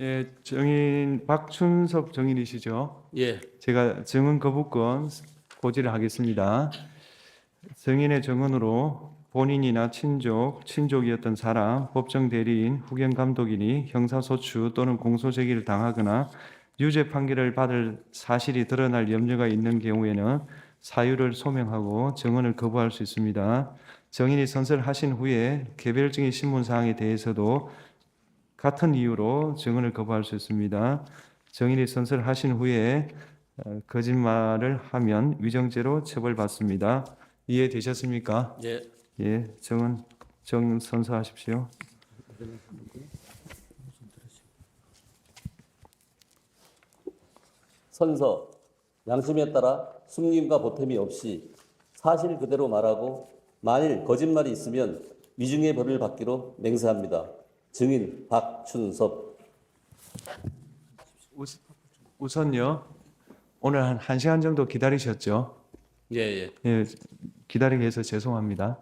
네, 정인 박춘섭 정인이시죠? 예, 제가 증언 거부권 고지를 하겠습니다. 증인의 증언으로 본인이나 친족이었던 사람, 법정 대리인, 후견 감독인이 형사소추 또는 공소제기를 당하거나 유죄 판결을 받을 사실이 드러날 염려가 있는 경우에는 사유를 소명하고 증언을 거부할 수 있습니다. 증인이 선서하신 후에 개별적인 신문 사항에 대해서도 같은 이유로 증언을 거부할 수 있습니다. 증인이 선서하신 후에 거짓말을 하면 위정죄로 처벌받습니다. 이해되셨습니까? 예, 예, 증언 선서하십시오. 선서. 양심에 따라 숨김과 보탬이 없이 사실 그대로 말하고 만일 거짓말이 있으면 위중의 벌을 받기로 맹세합니다. 증인 박춘섭. 우선요, 오늘 한 1시간 정도 기다리셨죠? 예, 예. 예, 기다리게 해서 죄송합니다.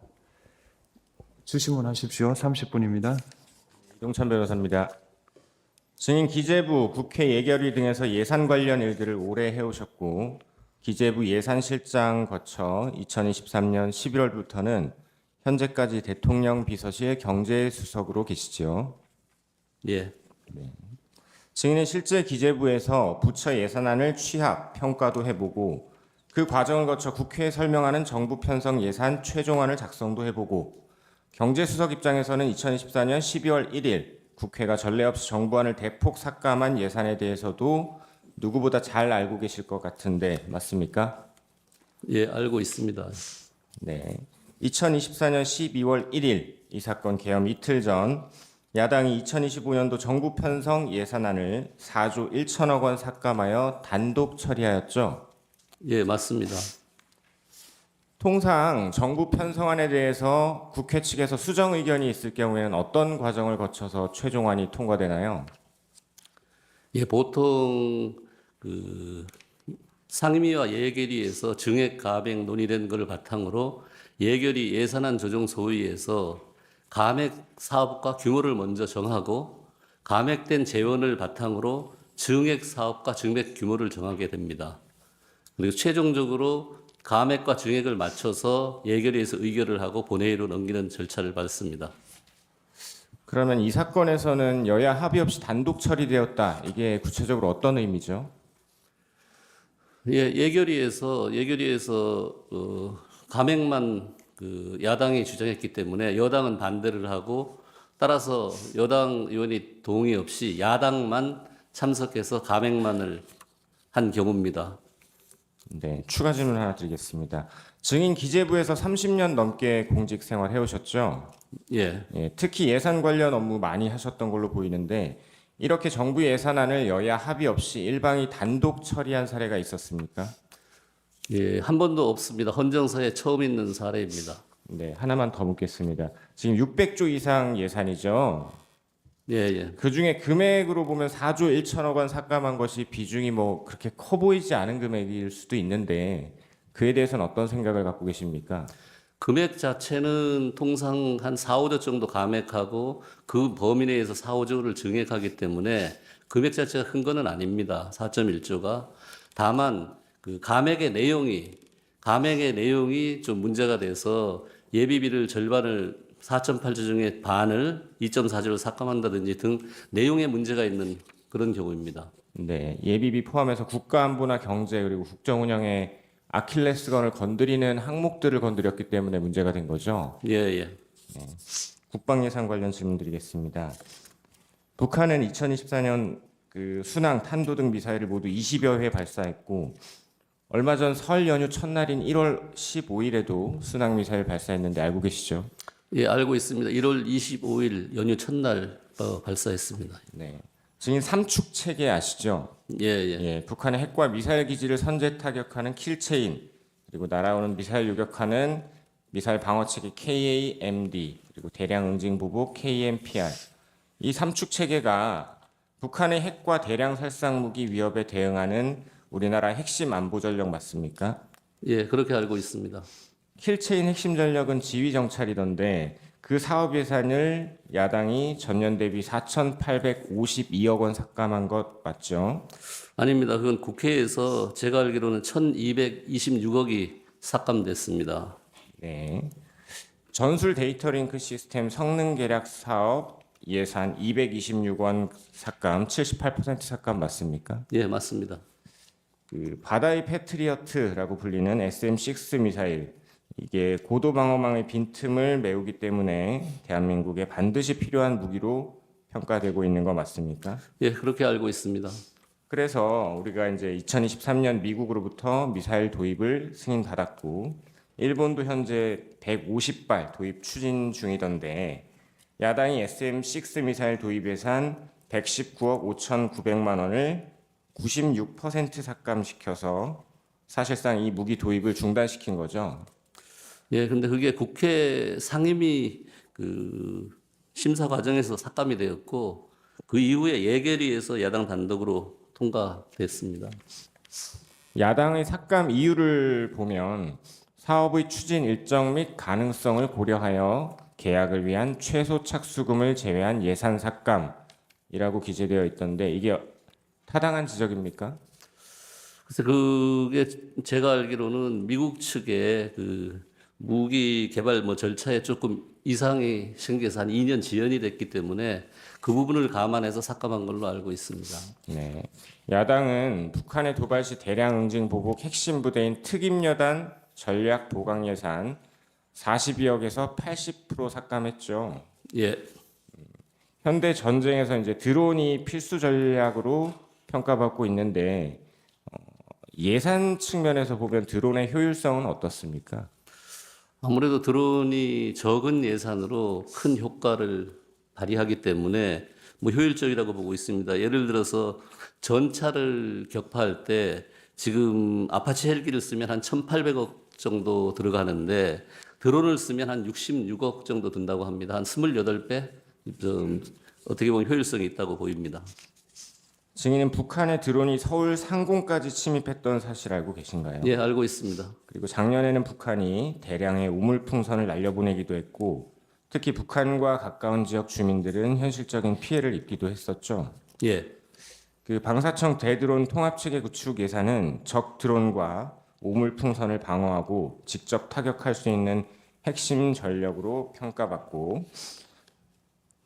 주시문 하십시오. 30분입니다. 이동찬 변호사입니다. 증인 기재부, 국회 예결위 등에서 예산 관련 일들을 오래 해오셨고 기재부 예산실장 거쳐 2023년 11월부터는 현재까지 대통령 비서실 경제수석으로 계시죠. 예. 증인은 실제 기재부에서 부처 예산안을 취합, 평가도 해보고 그 과정을 거쳐 국회에 설명하는 정부 편성 예산 최종안을 작성도 해보고 경제수석 입장에서는 2024년 12월 1일 국회가 전례 없이 정부안을 대폭 삭감한 예산에 대해서도 누구보다 잘 알고 계실 것 같은데 맞습니까? 예, 알고 있습니다. 네. 2024년 12월 1일 이 사건 개엄 이틀 전 야당이 2025년도 정부 편성 예산안을 4조 1천억 원 삭감하여 단독 처리하였죠. 예, 맞습니다. 통상 정부 편성안에 대해서 국회 측에서 수정 의견이 있을 경우에는 어떤 과정을 거쳐서 최종안이 통과되나요? 예, 보통 상임위와 예결위에서 증액 가백 논의된 것을 바탕으로 예결위 예산안 조정 소위에서 감액 사업과 규모를 먼저 정하고 감액된 재원을 바탕으로 증액 사업과 증액 규모를 정하게 됩니다. 그리고 최종적으로 감액과 증액을 맞춰서 예결위에서 의결을 하고 본회의로 넘기는 절차를 밟습니다. 그러면 이 사건에서는 여야 합의 없이 단독 처리되었다. 이게 구체적으로 어떤 의미죠? 예, 예결위에서 감액만 야당이 주장했기 때문에 여당은 반대를 하고 따라서 여당 의원이 동의 없이 야당만 참석해서 감액만을 한 경우입니다. 네, 추가 질문 하나 드리겠습니다. 증인 기재부에서 30년 넘게 공직 생활 해오셨죠? 예, 예, 특히 예산 관련 업무 많이 하셨던 걸로 보이는데 이렇게 정부 예산안을 여야 합의 없이 일방이 단독 처리한 사례가 있었습니까? 예, 한 번도 없습니다. 헌정사에 처음 있는 사례입니다. 네, 하나만 더 묻겠습니다. 지금 600조 이상 예산이죠? 예, 예. 그 중에 금액으로 보면 4조 1천억 원 삭감한 것이 비중이 뭐 그렇게 커 보이지 않은 금액일 수도 있는데 그에 대해서는 어떤 생각을 갖고 계십니까? 금액 자체는 통상 한 4, 5조 정도 감액하고 그 범위 내에서 4, 5조를 증액하기 때문에 금액 자체가 큰 거는 아닙니다. 4.1조가. 다만 그 감액의 내용이 좀 문제가 돼서 예비비를 절반을 4.8조 중에 반을 2.4조로 삭감한다든지 등 내용에 문제가 있는 그런 경우입니다. 네, 예비비 포함해서 국가안보나 경제 그리고 국정운영의 아킬레스건을 건드리는 항목들을 건드렸기 때문에 문제가 된 거죠. 예, 예. 국방예산 관련 질문드리겠습니다. 북한은 2024년 그 순항, 탄도 등 미사일을 모두 20여 회 발사했고 얼마 전 설 연휴 첫날인 1월 15일에도 순항 미사일 발사했는데 알고 계시죠? 예, 알고 있습니다. 1월 25일 연휴 첫날 발사했습니다. 네. 증인 삼축 체계 아시죠? 예, 예. 예, 북한의 핵과 미사일 기지를 선제 타격하는 킬체인 그리고 날아오는 미사일 요격하는 미사일 방어 체계 KAMD 그리고 대량 응징 보복 KMPR 이 삼축 체계가 북한의 핵과 대량 살상 무기 위협에 대응하는 우리나라 핵심 안보 전력 맞습니까? 예, 그렇게 알고 있습니다. 킬체인 핵심 전력은 지휘 정찰이던데 그 사업 예산을 야당이 전년 대비 4,852억 원 삭감한 것 맞죠? 아닙니다. 그건 국회에서 제가 알기로는 1,226억이 삭감됐습니다. 네. 전술 데이터 링크 시스템 성능 계략 사업 예산 226원 삭감, 78% 삭감 맞습니까? 예, 맞습니다. 그 바다의 패트리어트라고 불리는 SM-6 미사일, 이게 고도 방어망의 빈틈을 메우기 때문에 대한민국에 반드시 필요한 무기로 평가되고 있는 거 맞습니까? 예, 그렇게 알고 있습니다. 그래서 우리가 이제 2023년 미국으로부터 미사일 도입을 승인받았고 일본도 현재 150발 도입 추진 중이던데 야당이 SM-6 미사일 도입 예산 119억 5,900만 원을 96% 삭감시켜서 사실상 이 무기 도입을 중단시킨 거죠. 예, 근데 그게 국회 상임위 그 심사 과정에서 삭감이 되었고 그 이후에 예결위에서 야당 단독으로 통과됐습니다. 야당의 삭감 이유를 보면 사업의 추진 일정 및 가능성을 고려하여 계약을 위한 최소 착수금을 제외한 예산 삭감이라고 기재되어 있던데 이게 타당한 지적입니까? 그래서 그게 제가 알기로는 미국 측에 그 무기 개발 뭐 절차에 조금 이상이 생겨서 한 2년 지연이 됐기 때문에 그 부분을 감안해서 삭감한 걸로 알고 있습니다. 네. 야당은 북한의 도발 시 대량 응징 보복 핵심 부대인 특임여단 전략 보강 예산 42억에서 80% 삭감했죠. 예, 현대 전쟁에서 이제 드론이 필수 전략으로 평가받고 있는데 예산 측면에서 보면 드론의 효율성은 어떻습니까? 아무래도 드론이 적은 예산으로 큰 효과를 발휘하기 때문에 뭐 효율적이라고 보고 있습니다. 예를 들어서 전차를 격파할 때 지금 아파치 헬기를 쓰면 한 1,800억 정도 들어가는데 드론을 쓰면 한 66억 정도 든다고 합니다. 한 28배 좀 어떻게 보면 효율성이 있다고 보입니다. 증인은 북한의 드론이 서울 상공까지 침입했던 사실 알고 계신가요? 예, 알고 있습니다. 그리고 작년에는 북한이 대량의 우물풍선을 날려보내기도 했고 특히 북한과 가까운 지역 주민들은 현실적인 피해를 입기도 했었죠. 예, 그 방사청 대드론 통합체계 구축 예산은 적 드론과 우물풍선을 방어하고 직접 타격할 수 있는 핵심 전력으로 평가받고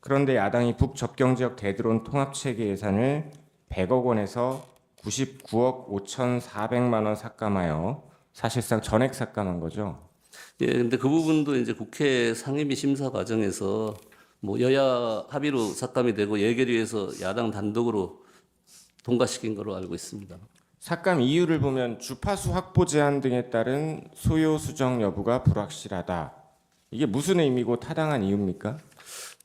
그런데 야당이 북접경 지역 대드론 통합체계 예산을 100억 원에서 99억 5,400만 원 삭감하여 사실상 전액 삭감한 거죠. 예, 근데 그 부분도 이제 국회 상임위 심사 과정에서 뭐 여야 합의로 삭감이 되고 예결위에서 야당 단독으로 통과시킨 걸로 알고 있습니다. 삭감 이유를 보면 주파수 확보 제한 등에 따른 소요 수정 여부가 불확실하다. 이게 무슨 의미고 타당한 이유입니까?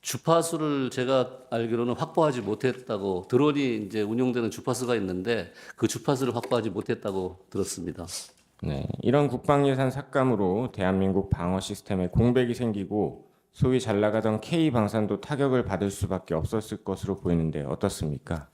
주파수를 제가 알기로는 확보하지 못했다고 드론이 이제 운용되는 주파수가 있는데 그 주파수를 확보하지 못했다고 들었습니다. 네, 이런 국방 예산 삭감으로 대한민국 방어 시스템에 공백이 생기고 소위 잘 나가던 K 방산도 타격을 받을 수밖에 없었을 것으로 보이는데 어떻습니까?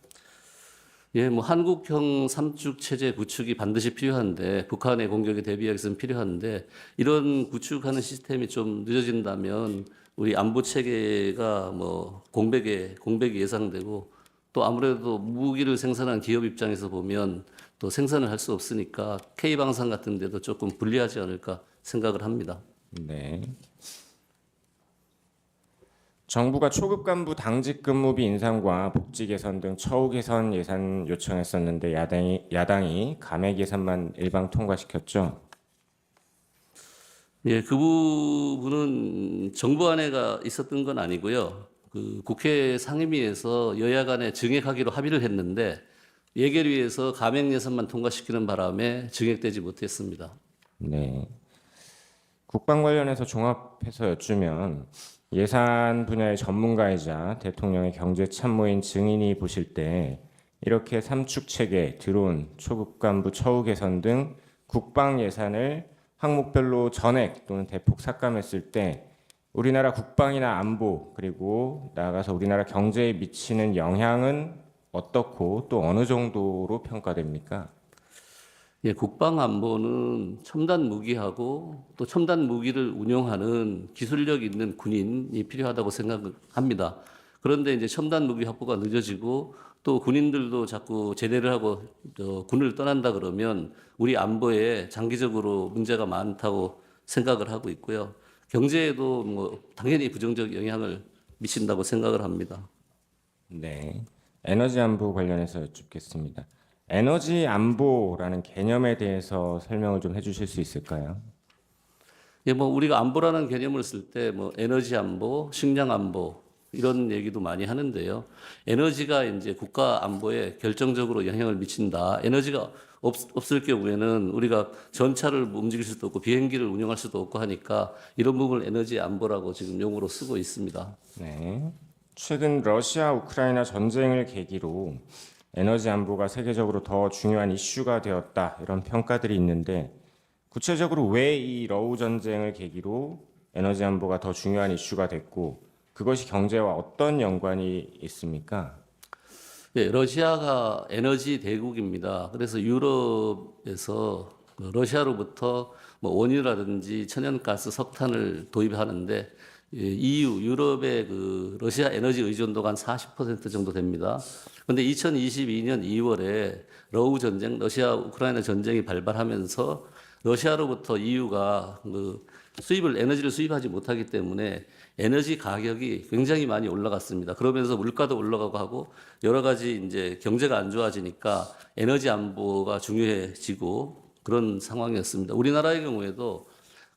예, 뭐 한국형 삼축 체제 구축이 반드시 필요한데 북한의 공격에 대비하기 위해서는 필요한데 이런 구축하는 시스템이 좀 늦어진다면 우리 안보 체계가 뭐 공백이 예상되고 또 아무래도 무기를 생산한 기업 입장에서 보면 또 생산을 할 수 없으니까 K 방산 같은 데도 조금 불리하지 않을까 생각을 합니다. 네. 정부가 초급 간부 당직 근무비 인상과 복지 개선 등 처우 개선 예산 요청했었는데 야당이 감액 예산만 일방 통과시켰죠. 예, 그 부분은 정부안에가 있었던 건 아니고요. 그 국회 상임위에서 여야 간에 증액하기로 합의를 했는데 예결위에서 감액 예산만 통과시키는 바람에 증액되지 못했습니다. 네. 국방 관련해서 종합해서 여쭈면 예산 분야의 전문가이자 대통령의 경제 참모인 증인이 보실 때 이렇게 삼축 체계, 드론, 초급 간부 처우 개선 등 국방 예산을 항목별로 전액 또는 대폭 삭감했을 때 우리나라 국방이나 안보 그리고 나아가서 우리나라 경제에 미치는 영향은 어떻고 또 어느 정도로 평가됩니까? 예, 국방 안보는 첨단 무기하고 또 첨단 무기를 운용하는 기술력 있는 군인이 필요하다고 생각합니다. 그런데 이제 첨단 무기 확보가 늦어지고 또 군인들도 자꾸 제대를 하고 군을 떠난다 그러면 우리 안보에 장기적으로 문제가 많다고 생각을 하고 있고요. 경제에도 뭐 당연히 부정적 영향을 미친다고 생각을 합니다. 네. 에너지 안보 관련해서 여쭙겠습니다. 에너지 안보라는 개념에 대해서 설명을 좀 해주실 수 있을까요? 예, 뭐 우리가 안보라는 개념을 쓸 때 뭐 에너지 안보, 식량 안보 이런 얘기도 많이 하는데요. 에너지가 이제 국가 안보에 결정적으로 영향을 미친다. 에너지가 없을 경우에는 우리가 전차를 움직일 수도 없고 비행기를 운영할 수도 없고 하니까 이런 부분을 에너지 안보라고 지금 용어로 쓰고 있습니다. 네. 최근 러시아 우크라이나 전쟁을 계기로 에너지 안보가 세계적으로 더 중요한 이슈가 되었다 이런 평가들이 있는데 구체적으로 왜 이 러우 전쟁을 계기로 에너지 안보가 더 중요한 이슈가 됐고 그것이 경제와 어떤 연관이 있습니까? 예, 러시아가 에너지 대국입니다. 그래서 유럽에서 그 러시아로부터 뭐 원유라든지 천연가스, 석탄을 도입하는데 EU, 유럽의 그 러시아 에너지 의존도가 한 40% 정도 됩니다. 그런데 2022년 2월에 러우 전쟁, 러시아 우크라이나 전쟁이 발발하면서 러시아로부터 EU가 그 에너지를 수입하지 못하기 때문에 에너지 가격이 굉장히 많이 올라갔습니다. 그러면서 물가도 올라가고 하고 여러 가지 이제 경제가 안 좋아지니까 에너지 안보가 중요해지고 그런 상황이었습니다. 우리나라의 경우에도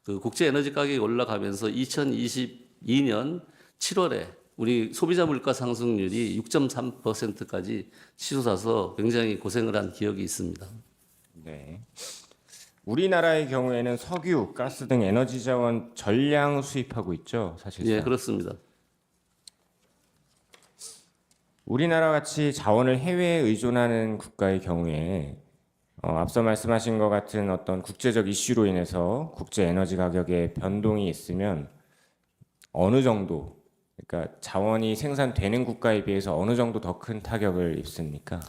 그 국제 에너지 가격이 올라가면서 2022년 7월에 우리 소비자 물가 상승률이 6.3%까지 치솟아서 굉장히 고생을 한 기억이 있습니다. 네. 우리나라의 경우에는 석유, 가스 등 에너지 자원 전량 수입하고 있죠, 사실상. 예, 그렇습니다. 우리나라 같이 자원을 해외에 의존하는 국가의 경우에 앞서 말씀하신 것 같은 어떤 국제적 이슈로 인해서 국제 에너지 가격에 변동이 있으면 어느 정도, 그러니까 자원이 생산되는 국가에 비해서 어느 정도 더 큰 타격을 입습니까?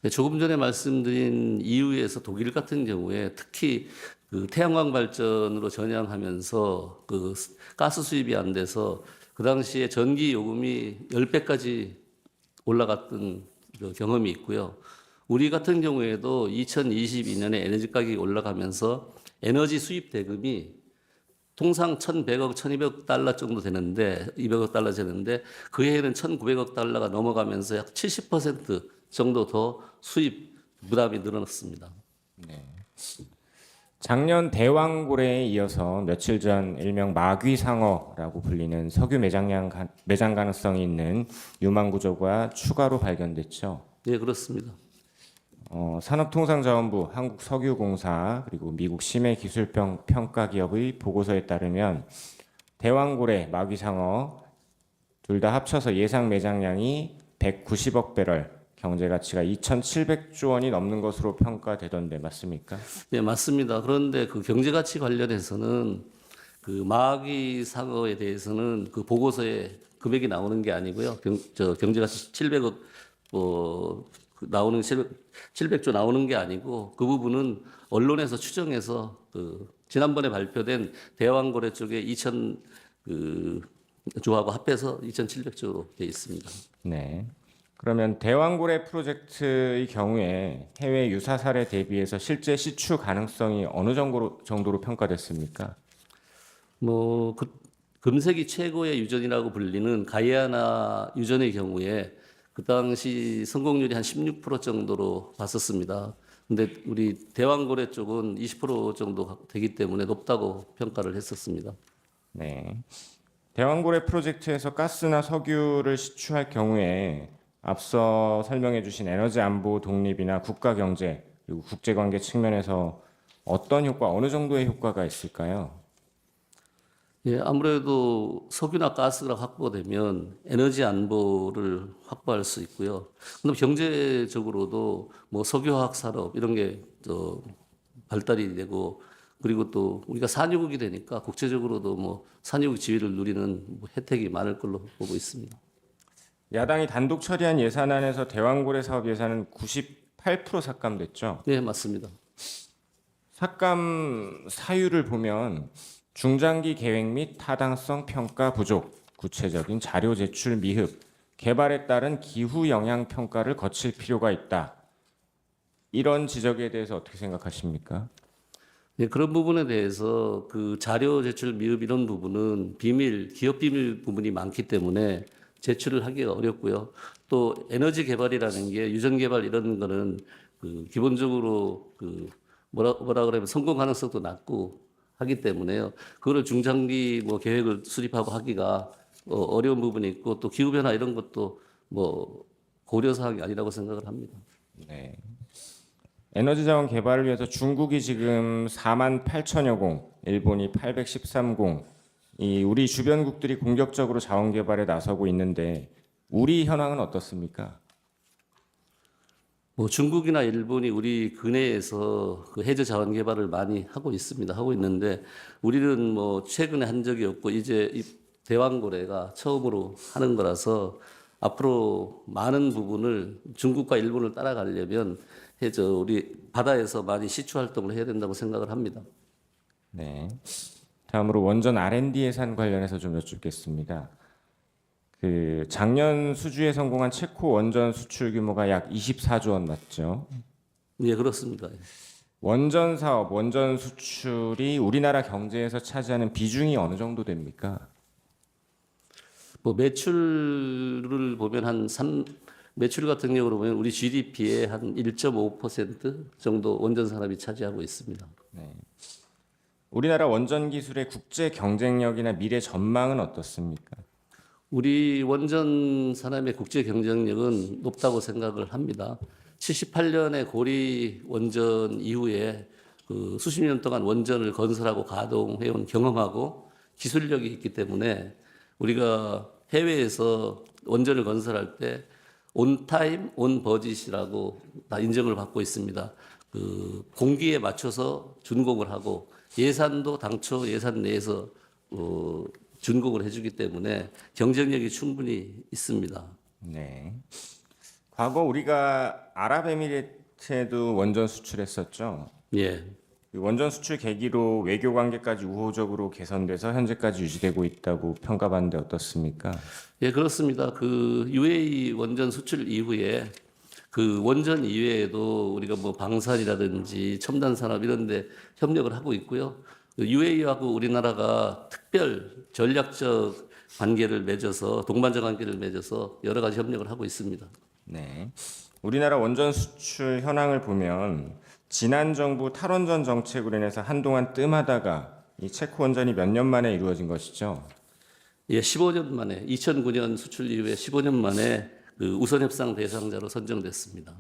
네, 조금 전에 말씀드린 EU에서 독일 같은 경우에 특히 그 태양광 발전으로 전향하면서 그 가스 수입이 안 돼서 그 당시에 전기 요금이 10배까지 올라갔던 그 경험이 있고요. 우리 같은 경우에도 2022년에 에너지 가격이 올라가면서 에너지 수입 대금이 통상 1,100억, 1,200억 달러 정도 되는데 200억 달러 되는데 그 해에는 1,900억 달러가 넘어가면서 약 70% 정도 더 수입 부담이 늘어났습니다. 작년 대왕고래에 이어서 며칠 전 일명 마귀상어라고 불리는 석유 매장 가능성이 있는 유망 구조가 추가로 발견됐죠. 네, 그렇습니다. 산업통상자원부, 한국석유공사 그리고 미국 심해기술평가기업의 보고서에 따르면 대왕고래, 마귀상어 둘 다 합쳐서 예상 매장량이 190억 배럴, 경제 가치가 2,700조 원이 넘는 것으로 평가되던데 맞습니까? 네, 맞습니다. 그런데 그 경제 가치 관련해서는 그 마귀 상어에 대해서는 그 보고서에 금액이 나오는 게 아니고요. 경제 가치 700억 나오는 700조 나오는 게 아니고 그 부분은 언론에서 추정해서 그 지난번에 발표된 대왕거래 쪽에 2,000 조하고 합해서 2,700조로 되어 있습니다. 네. 그러면 대왕고래 프로젝트의 경우에 해외 유사 사례 대비해서 실제 시추 가능성이 어느 정도로 평가됐습니까? 뭐 금색이 최고의 유전이라고 불리는 가이아나 유전의 경우에 그 당시 성공률이 한 16% 정도로 봤었습니다. 근데 우리 대왕고래 쪽은 20% 정도 되기 때문에 높다고 평가를 했었습니다. 네. 대왕고래 프로젝트에서 가스나 석유를 시추할 경우에 앞서 설명해 주신 에너지 안보 독립이나 국가 경제 그리고 국제 관계 측면에서 어떤 효과, 어느 정도의 효과가 있을까요? 예, 아무래도 석유나 가스가 확보되면 에너지 안보를 확보할 수 있고요. 그다음 경제적으로도 뭐 석유화학 산업 이런 게 또 발달이 되고 그리고 또 우리가 산유국이 되니까 국제적으로도 뭐 산유국 지위를 누리는 뭐 혜택이 많을 걸로 보고 있습니다. 야당이 단독 처리한 예산안에서 대왕고래 사업 예산은 98% 삭감됐죠. 네, 맞습니다. 삭감 사유를 보면 중장기 계획 및 타당성 평가 부족, 구체적인 자료 제출 미흡, 개발에 따른 기후 영향 평가를 거칠 필요가 있다. 이런 지적에 대해서 어떻게 생각하십니까? 네, 그런 부분에 대해서 그 자료 제출 미흡 이런 부분은 비밀, 기업 비밀 부분이 많기 때문에 제출을 하기가 어렵고요. 또 에너지 개발이라는 게 유전 개발 이런 거는 그 기본적으로 그 뭐라 그러면 성공 가능성도 낮고 하기 때문에요. 그거를 중장기 뭐 계획을 수립하고 하기가 어려운 부분이 있고 또 기후 변화 이런 것도 뭐 고려 사항이 아니라고 생각을 합니다. 네. 에너지 자원 개발을 위해서 중국이 지금 4만 8천여 공, 일본이 813공, 이 우리 주변국들이 공격적으로 자원 개발에 나서고 있는데 우리 현황은 어떻습니까? 뭐 중국이나 일본이 우리 근해에서 그 해저 자원 개발을 많이 하고 있습니다. 하고 있는데 우리는 뭐 최근에 한 적이 없고 이제 이 대왕고래가 처음으로 하는 거라서 앞으로 많은 부분을 중국과 일본을 따라가려면 해저 우리 바다에서 많이 시추 활동을 해야 된다고 생각을 합니다. 네. 다음으로 원전 R&D 예산 관련해서 좀 여쭙겠습니다. 그 작년 수주에 성공한 체코 원전 수출 규모가 약 24조 원 맞죠? 예, 그렇습니다. 원전 사업, 원전 수출이 우리나라 경제에서 차지하는 비중이 어느 정도 됩니까? 뭐 매출을 보면 매출 같은 경우로 보면 우리 GDP의 한 1.5% 정도 원전 산업이 차지하고 있습니다. 우리나라 원전 기술의 국제 경쟁력이나 미래 전망은 어떻습니까? 우리 원전 산업의 국제 경쟁력은 높다고 생각을 합니다. 78년에 고리 원전 이후에 그 수십 년 동안 원전을 건설하고 가동해온 경험하고 기술력이 있기 때문에 우리가 해외에서 원전을 건설할 때 온타임, 온버짓이라고 다 인정을 받고 있습니다. 그 공기에 맞춰서 준공을 하고 예산도 당초 예산 내에서 준공을 해주기 때문에 경쟁력이 충분히 있습니다. 네. 과거 우리가 아랍에미리트에도 원전 수출했었죠. 예. 그 원전 수출 계기로 외교 관계까지 우호적으로 개선돼서 현재까지 유지되고 있다고 평가받는데 어떻습니까? 예, 그렇습니다. 그 UAE 원전 수출 이후에 그 원전 이외에도 우리가 뭐 방산이라든지 첨단 산업 이런 데 협력을 하고 있고요. UAE하고 우리나라가 특별 전략적 관계를 맺어서 동반자 관계를 맺어서 여러 가지 협력을 하고 있습니다. 네. 우리나라 원전 수출 현황을 보면 지난 정부 탈원전 정책으로 인해서 한동안 뜸하다가 이 체코 원전이 몇 년 만에 이루어진 것이죠. 예, 15년 만에 2009년 수출 이후에 15년 만에 그 우선 협상 대상자로 선정됐습니다.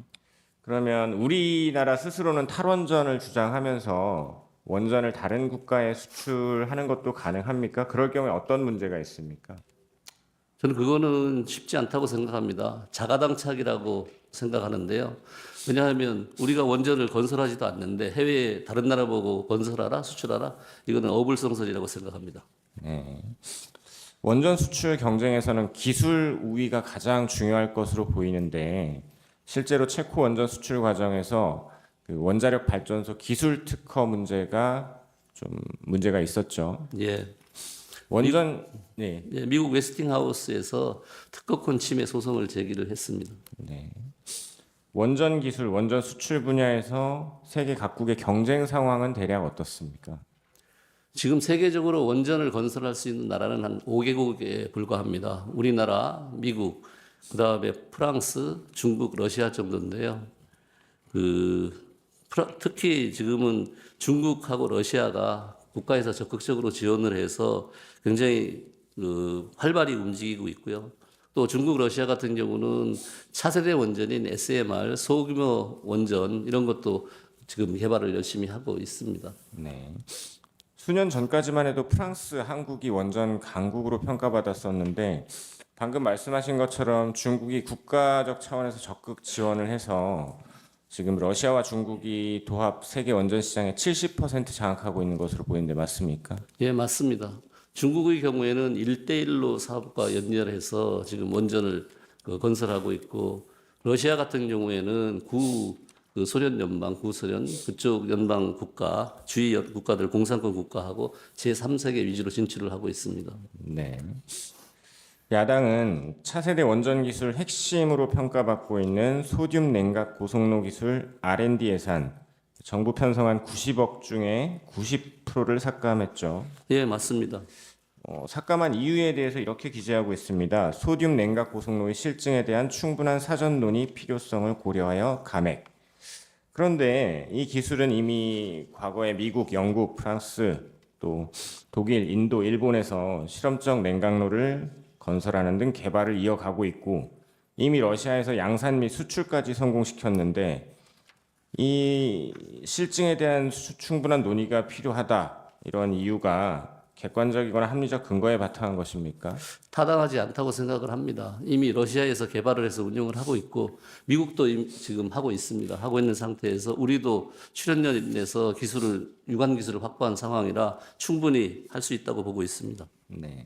그러면 우리나라 스스로는 탈원전을 주장하면서 원전을 다른 국가에 수출하는 것도 가능합니까? 그럴 경우에 어떤 문제가 있습니까? 저는 그거는 쉽지 않다고 생각합니다. 자가당착이라고 생각하는데요. 왜냐하면 우리가 원전을 건설하지도 않는데 해외에 다른 나라 보고 건설하라, 수출하라, 이거는 어불성설이라고 생각합니다. 네. 원전 수출 경쟁에서는 기술 우위가 가장 중요할 것으로 보이는데 실제로 체코 원전 수출 과정에서 그 원자력 발전소 기술 특허 문제가 좀 문제가 있었죠. 예. 원전 네. 예, 미국 웨스팅하우스에서 특허권 침해 소송을 제기를 했습니다. 네. 원전 기술, 원전 수출 분야에서 세계 각국의 경쟁 상황은 대략 어떻습니까? 지금 세계적으로 원전을 건설할 수 있는 나라는 한 5개국에 불과합니다. 우리나라, 미국, 그다음에 프랑스, 중국, 러시아 정도인데요. 특히 지금은 중국하고 러시아가 국가에서 적극적으로 지원을 해서 굉장히 활발히 움직이고 있고요. 또 중국, 러시아 같은 경우는 차세대 원전인 SMR, 소규모 원전 이런 것도 지금 개발을 열심히 하고 있습니다. 네. 수년 전까지만 해도 프랑스, 한국이 원전 강국으로 평가받았었는데 방금 말씀하신 것처럼 중국이 국가적 차원에서 적극 지원을 해서 지금 러시아와 중국이 도합 세계 원전 시장의 70% 장악하고 있는 것으로 보이는데 맞습니까? 예, 맞습니다. 중국의 경우에는 1대1로 사업과 연결해서 지금 원전을 건설하고 있고 러시아 같은 경우에는 그 소련 연방, 구소련 그쪽 연방 국가, 주위 국가들 공산권 국가하고 제3세계 위주로 진출을 하고 있습니다. 네. 야당은 차세대 원전 기술 핵심으로 평가받고 있는 소듐 냉각 고속로 기술 R&D 예산 정부 편성한 90억 중에 90%를 삭감했죠. 예, 맞습니다. 삭감한 이유에 대해서 이렇게 기재하고 있습니다. 소듐 냉각 고속로의 실증에 대한 충분한 사전 논의 필요성을 고려하여 감액. 그런데 이 기술은 이미 과거에 미국, 영국, 프랑스, 또 독일, 인도, 일본에서 실험적 냉각로를 건설하는 등 개발을 이어가고 있고 이미 러시아에서 양산 및 수출까지 성공시켰는데 이 실증에 대한 충분한 논의가 필요하다. 이런 이유가 객관적이거나 합리적 근거에 바탕한 것입니까? 타당하지 않다고 생각을 합니다. 이미 러시아에서 개발을 해서 운영을 하고 있고 미국도 지금 하고 있습니다. 하고 있는 상태에서 우리도 출연연에서 유관 기술을 확보한 상황이라 충분히 할 수 있다고 보고 있습니다. 네.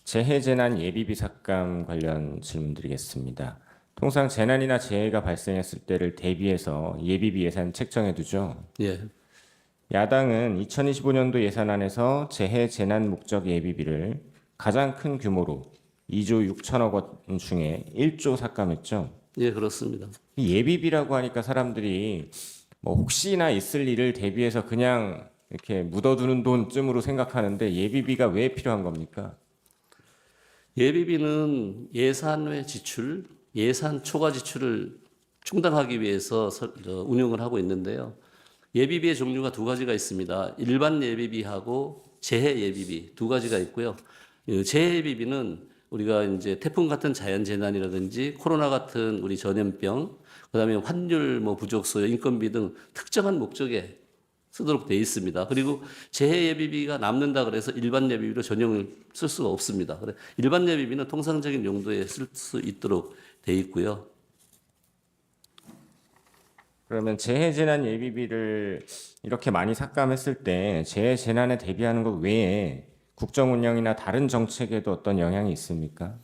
재해재난 예비비 삭감 관련 질문드리겠습니다. 통상 재난이나 재해가 발생했을 때를 대비해서 예비비 예산 책정해 두죠. 예. 야당은 2025년도 예산안에서 재해재난 목적 예비비를 가장 큰 규모로 2조 6천억 원 중에 1조 삭감했죠. 예, 그렇습니다. 이 예비비라고 하니까 사람들이 뭐 혹시나 있을 일을 대비해서 그냥 이렇게 묻어두는 돈쯤으로 생각하는데 예비비가 왜 필요한 겁니까? 예비비는 예산 외 지출, 예산 초과 지출을 충당하기 위해서 운영을 하고 있는데요. 예비비의 종류가 두 가지가 있습니다. 일반 예비비하고 재해 예비비 두 가지가 있고요. 재해 예비비는 우리가 이제 태풍 같은 자연 재난이라든지 코로나 같은 우리 전염병, 그다음에 환율 부족 소요, 인건비 등 특정한 목적에 쓰도록 돼 있습니다. 그리고 재해 예비비가 남는다 그래서 일반 예비비로 전용을 쓸 수가 없습니다. 그래 일반 예비비는 통상적인 용도에 쓸 수 있도록 돼 있고요. 그러면 재해재난 예비비를 이렇게 많이 삭감했을 때 재해재난에 대비하는 것 외에 국정운영이나 다른 정책에도 어떤 영향이 있습니까?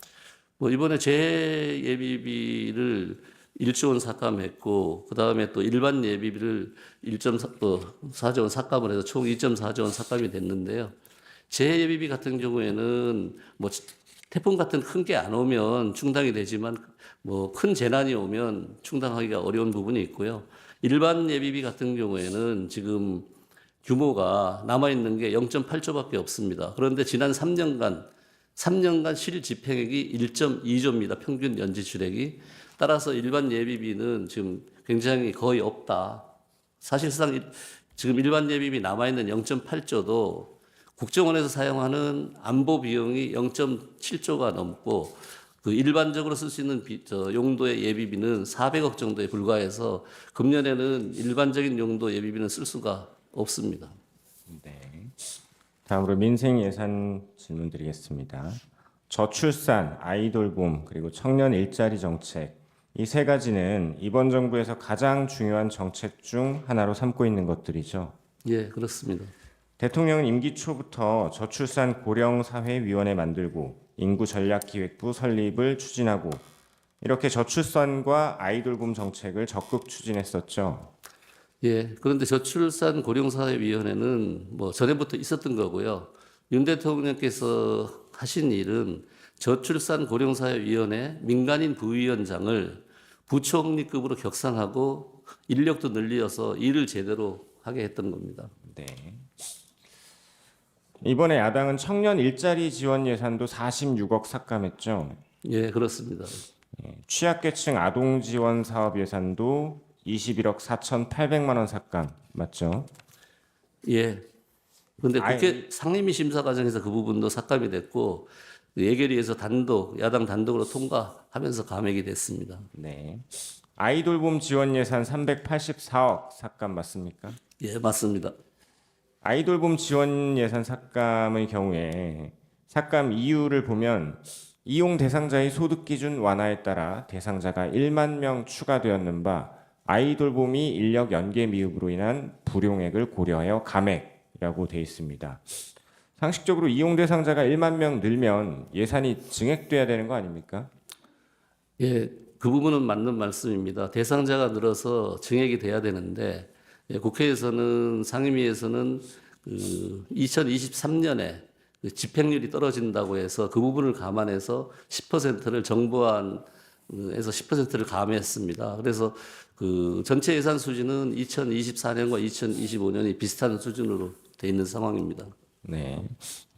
이번에 재해 예비비를 1조 원 삭감했고 그다음에 또 일반 예비비를 1.4조 원 삭감을 해서 총 2.4조 원 삭감이 됐는데요. 재해 예비비 같은 경우에는 태풍 같은 큰 게 안 오면 충당이 되지만 큰 재난이 오면 충당하기가 어려운 부분이 있고요. 일반 예비비 같은 경우에는 지금 규모가 남아있는 게 0.8조밖에 없습니다. 그런데 지난 3년간 실 집행액이 1.2조입니다. 평균 연지출액이. 따라서 일반 예비비는 지금 굉장히 거의 없다. 사실상 지금 일반 예비비 남아있는 0.8조도 국정원에서 사용하는 안보 비용이 0.7조가 넘고 그 일반적으로 쓸 수 있는 용도의 예비비는 400억 정도에 불과해서 금년에는 일반적인 용도 예비비는 쓸 수가 없습니다. 네. 다음으로 민생 예산 질문 드리겠습니다. 저출산, 아이돌봄, 그리고 청년 일자리 정책 이 세 가지는 이번 정부에서 가장 중요한 정책 중 하나로 삼고 있는 것들이죠. 예, 그렇습니다. 대통령은 임기 초부터 저출산 고령사회위원회 만들고 인구전략기획부 설립을 추진하고 이렇게 저출산과 아이돌봄 정책을 적극 추진했었죠. 예, 그런데 저출산 고령사회위원회는 전에부터 있었던 거고요. 윤 대통령께서 하신 일은 저출산 고령사회위원회 민간인 부위원장을 부총리급으로 격상하고 인력도 늘려서 일을 제대로 하게 했던 겁니다. 네. 이번에 야당은 청년 일자리 지원 예산도 46억 삭감했죠. 예, 그렇습니다. 취약계층 아동 지원 사업 예산도 21억 4,800만 원 삭감 맞죠? 예. 그런데 국회 상임위 심사 과정에서 그 부분도 삭감이 됐고 예결위에서 야당 단독으로 통과하면서 감액이 됐습니다. 네. 아이돌봄 지원 예산 384억 삭감 맞습니까? 예, 맞습니다. 아이돌봄 지원 예산 삭감의 경우에 삭감 이유를 보면 이용 대상자의 소득 기준 완화에 따라 대상자가 1만 명 추가되었는 바 아이돌봄이 인력 연계 미흡으로 인한 불용액을 고려하여 감액이라고 되어 있습니다. 상식적으로 이용 대상자가 1만 명 늘면 예산이 증액돼야 되는 거 아닙니까? 예, 그 부분은 맞는 말씀입니다. 대상자가 늘어서 증액이 돼야 되는데 국회에서는 상임위에서는 2023년에 집행률이 떨어진다고 해서 그 부분을 감안해서 10%를 정부안에서 10%를 감해했습니다. 그래서 그 전체 예산 수준은 2024년과 2025년이 비슷한 수준으로 돼 있는 상황입니다. 네.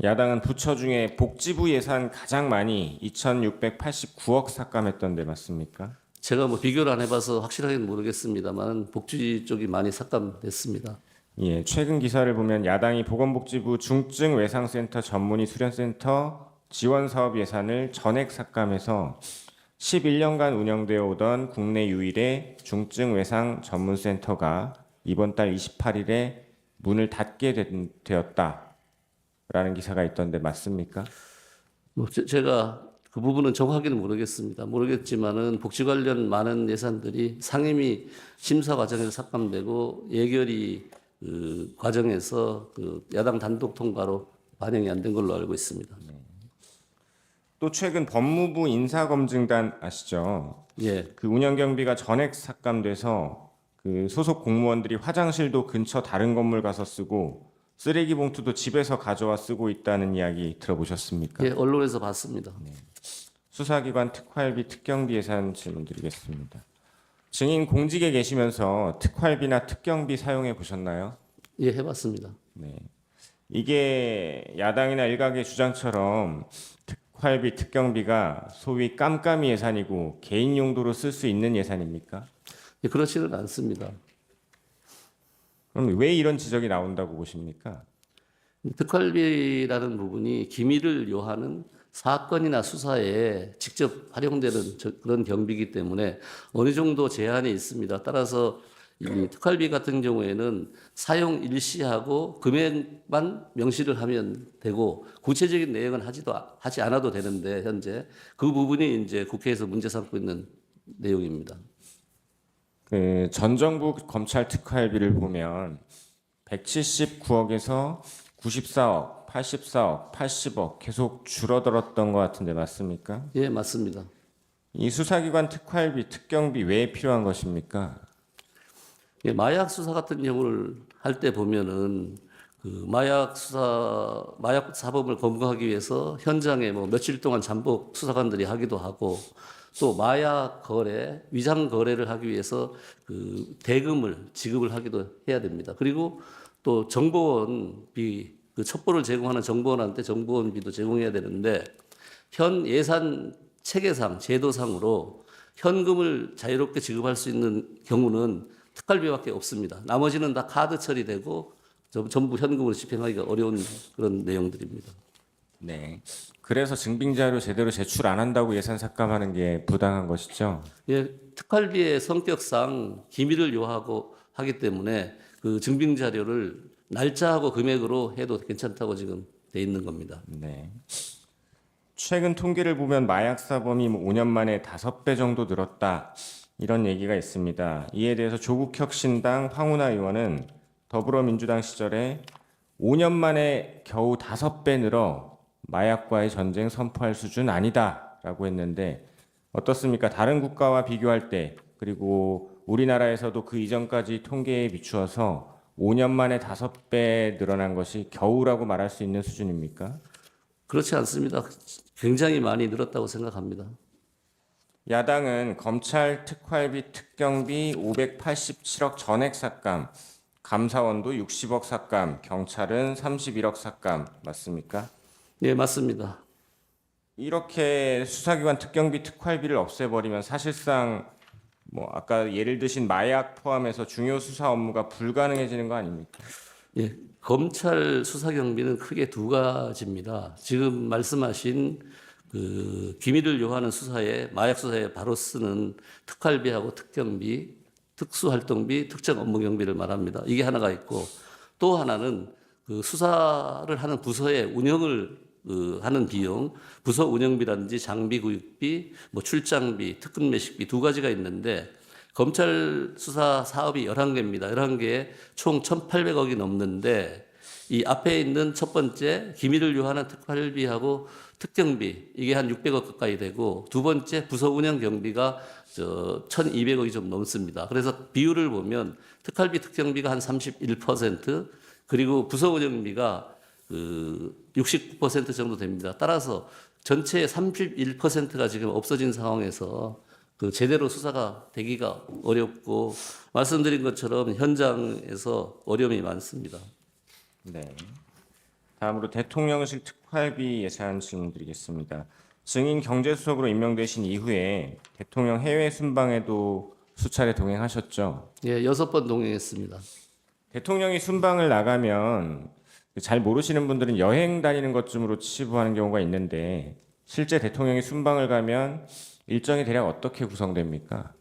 야당은 부처 중에 복지부 예산 가장 많이 2,689억 삭감했던데 맞습니까? 제가 뭐 비교를 안 해봐서 확실하게는 모르겠습니다만 복지 쪽이 많이 삭감됐습니다. 예, 최근 기사를 보면 야당이 보건복지부 중증외상센터 전문의 수련센터 지원사업 예산을 전액 삭감해서 11년간 운영되어 오던 국내 유일의 중증외상 전문센터가 이번 달 28일에 문을 닫게 되었다라는 기사가 있던데 맞습니까? 뭐 제가 그 부분은 정확히는 모르겠습니다. 모르겠지만은 복지 관련 많은 예산들이 상임위 심사 과정에서 삭감되고 예결위 그 과정에서 그 야당 단독 통과로 반영이 안 된 걸로 알고 있습니다. 또 최근 법무부 인사검증단 아시죠? 예, 그 운영 경비가 전액 삭감돼서 그 소속 공무원들이 화장실도 근처 다른 건물 가서 쓰고 쓰레기 봉투도 집에서 가져와 쓰고 있다는 이야기 들어보셨습니까? 예, 언론에서 봤습니다. 수사기관 특활비 특경비 예산 질문드리겠습니다. 증인 공직에 계시면서 특활비나 특경비 사용해 보셨나요? 예, 해봤습니다. 네. 이게 야당이나 일각의 주장처럼 특활비 특경비가 소위 깜깜이 예산이고 개인 용도로 쓸 수 있는 예산입니까? 예, 그렇지는 않습니다. 그럼 왜 이런 지적이 나온다고 보십니까? 특활비라는 부분이 기밀을 요하는 사건이나 수사에 직접 활용되는 그런 경비이기 때문에 어느 정도 제한이 있습니다. 따라서 이 특활비 같은 경우에는 사용 일시하고 금액만 명시를 하면 되고 구체적인 내용은 하지 않아도 되는데 현재 그 부분이 이제 국회에서 문제 삼고 있는 내용입니다. 그 전 정부 검찰 특활비를 보면 179억에서 94억, 84억, 80억 계속 줄어들었던 것 같은데 맞습니까? 예, 맞습니다. 이 수사기관 특활비, 특경비 왜 필요한 것입니까? 예, 마약 수사 같은 경우를 할 때 보면은 그 마약 사범을 검거하기 위해서 현장에 뭐 며칠 동안 잠복 수사관들이 하기도 하고 또 마약 거래, 위장 거래를 하기 위해서 그 대금을 지급을 하기도 해야 됩니다. 그리고 또 정보원비, 그 첩보를 제공하는 정보원한테 정보원비도 제공해야 되는데 현 예산 체계상, 제도상으로 현금을 자유롭게 지급할 수 있는 경우는 특활비밖에 없습니다. 나머지는 다 카드 처리되고 전부 현금으로 집행하기가 어려운 그런 내용들입니다. 네. 그래서 증빙자료 제대로 제출 안 한다고 예산 삭감하는 게 부당한 것이죠. 예, 특활비의 성격상 기밀을 요하고 하기 때문에 그 증빙 자료를 날짜하고 금액으로 해도 괜찮다고 지금 돼 있는 겁니다. 네. 최근 통계를 보면 마약 사범이 5년 만에 5배 정도 늘었다. 이런 얘기가 있습니다. 이에 대해서 조국혁신당 황운하 의원은 더불어민주당 시절에 5년 만에 겨우 5배 늘어 마약과의 전쟁 선포할 수준 아니다라고 했는데 어떻습니까? 다른 국가와 비교할 때 그리고 우리나라에서도 그 이전까지 통계에 비추어서 5년 만에 5배 늘어난 것이 겨우라고 말할 수 있는 수준입니까? 그렇지 않습니다. 굉장히 많이 늘었다고 생각합니다. 야당은 검찰 특활비 특경비 587억 전액 삭감, 감사원도 60억 삭감, 경찰은 31억 삭감 맞습니까? 예, 맞습니다. 이렇게 수사기관 특경비 특활비를 없애버리면 사실상 뭐 아까 예를 드신 마약 포함해서 중요 수사 업무가 불가능해지는 거 아닙니까? 예, 검찰 수사 경비는 크게 두 가지입니다. 지금 말씀하신 그 기밀을 요하는 수사에 마약 수사에 바로 쓰는 특활비하고 특경비, 특수활동비, 특정 업무 경비를 말합니다. 이게 하나가 있고 또 하나는 그 수사를 하는 부서의 운영을 하는 비용, 부서 운영비라든지 장비 구입비, 뭐 출장비, 특근 매식비 두 가지가 있는데 검찰 수사 사업이 11개입니다. 11개에 총 1,800억이 넘는데 이 앞에 있는 첫 번째 기밀을 유한한 특활비하고 특경비 이게 한 600억 가까이 되고 두 번째 부서 운영 경비가 1,200억이 좀 넘습니다. 그래서 비율을 보면 특활비 특경비가 한 31% 그리고 부서 운영비가 69% 정도 됩니다. 따라서 전체의 31%가 지금 없어진 상황에서 제대로 수사가 되기가 어렵고 말씀드린 것처럼 현장에서 어려움이 많습니다. 네. 다음으로 대통령실 특활비 예산 질문드리겠습니다. 증인 경제수석으로 임명되신 이후에 대통령 해외 순방에도 수차례 동행하셨죠? 예, 6번 동행했습니다. 대통령이 순방을 나가면 잘 모르시는 분들은 여행 다니는 것쯤으로 치부하는 경우가 있는데 실제 대통령이 순방을 가면 일정이 대략 어떻게 구성됩니까?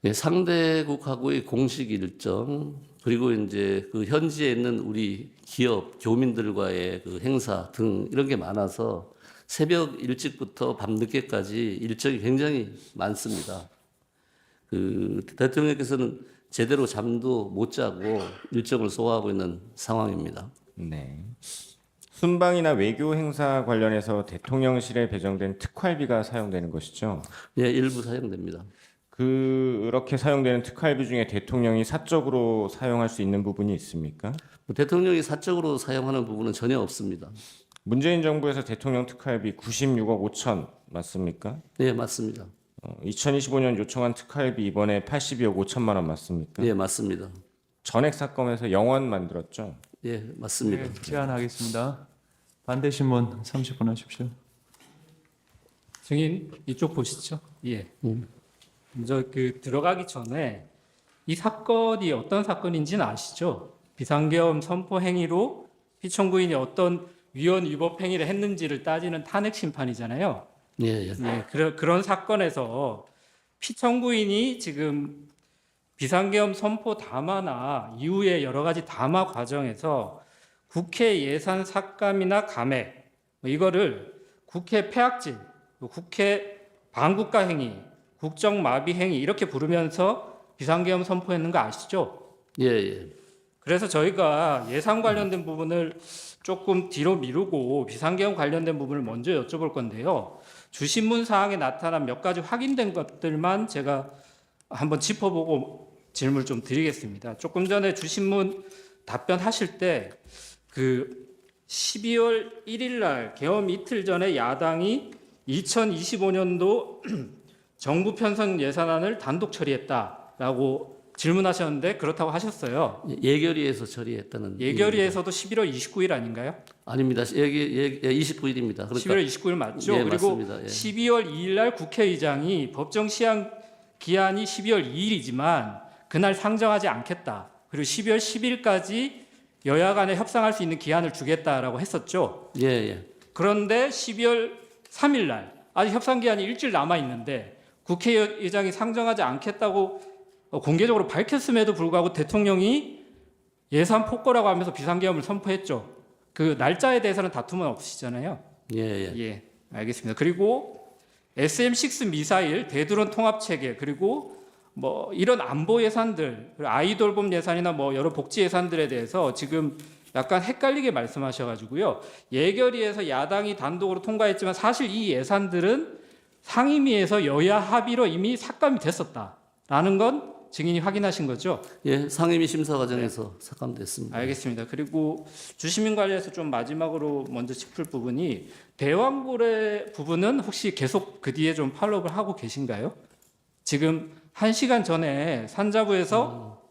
예, 상대국하고의 공식 일정 그리고 이제 그 현지에 있는 우리 기업 교민들과의 그 행사 등 이런 게 많아서 새벽 일찍부터 밤 늦게까지 일정이 굉장히 많습니다. 대통령께서는 제대로 잠도 못 자고 일정을 소화하고 있는 상황입니다. 네. 순방이나 외교 행사 관련해서 대통령실에 배정된 특활비가 사용되는 것이죠. 예, 일부 사용됩니다. 그렇게 사용되는 특활비 중에 대통령이 사적으로 사용할 수 있는 부분이 있습니까? 대통령이 사적으로 사용하는 부분은 전혀 없습니다. 문재인 정부에서 대통령 특활비 96억 5천 맞습니까? 네, 맞습니다. 2025년 요청한 특활비 이번에 82억 5천만 원 맞습니까? 예, 맞습니다. 전액 사건에서 영원 만들었죠. 예, 맞습니다. 네, 제안하겠습니다. 반대 신문 30분 하십시오. 증인 이쪽 보시죠. 예. 먼저 들어가기 전에 이 사건이 어떤 사건인지는 아시죠? 비상계엄 선포 행위로 피청구인이 어떤 위헌 위법 행위를 했는지를 따지는 탄핵 심판이잖아요. 예, 예. 네, 그런 사건에서 피청구인이 지금 비상계엄 선포 담화나 이후의 여러 가지 담화 과정에서 국회 예산 삭감이나 감액 이거를 국회 폐악질, 국회 반국가 행위, 국정 마비 행위 이렇게 부르면서 비상계엄 선포했는 거 아시죠? 예, 예. 그래서 저희가 예산 관련된 부분을 조금 뒤로 미루고 비상계엄 관련된 부분을 먼저 여쭤볼 건데요. 주신문 사항에 나타난 몇 가지 확인된 것들만 제가 한번 짚어보고 질문을 좀 드리겠습니다. 조금 전에 주신문 답변하실 때 12월 1일 날 계엄 이틀 전에 야당이 2025년도 정부 편성 예산안을 단독 처리했다라고 질문하셨는데 그렇다고 하셨어요. 예결위에서 처리했다는. 예결위에서도 11월 29일 아닌가요? 아닙니다. 29일입니다. 그러니까 11월 29일 맞죠? 예, 그리고 맞습니다. 예. 12월 2일 날 국회의장이 법정 시한 기한이 12월 2일이지만 그날 상정하지 않겠다. 그리고 12월 10일까지 여야 간에 협상할 수 있는 기한을 주겠다라고 했었죠. 예, 예. 그런데 12월 3일 날 아직 협상 기한이 일주일 남아 있는데 국회의장이 상정하지 않겠다고 공개적으로 밝혔음에도 불구하고 대통령이 예산 폭거라고 하면서 비상계엄을 선포했죠. 그 날짜에 대해서는 다툼은 없으시잖아요. 예, 예. 예, 알겠습니다. 그리고 SM6 미사일, 대드론 통합 체계, 그리고 뭐 이런 안보 예산들, 그리고 아이돌봄 예산이나 뭐 여러 복지 예산들에 대해서 지금 약간 헷갈리게 말씀하셔가지고요. 예결위에서 야당이 단독으로 통과했지만 사실 이 예산들은 상임위에서 여야 합의로 이미 삭감이 됐었다라는 건 증인이 확인하신 거죠? 예, 상임위 심사 과정에서 삭감됐습니다. 알겠습니다. 그리고 주시민 관련해서 좀 마지막으로 먼저 짚을 부분이 대왕고래 부분은 혹시 계속 그 뒤에 좀 팔로우를 하고 계신가요? 지금 1시간 전에 산자부에서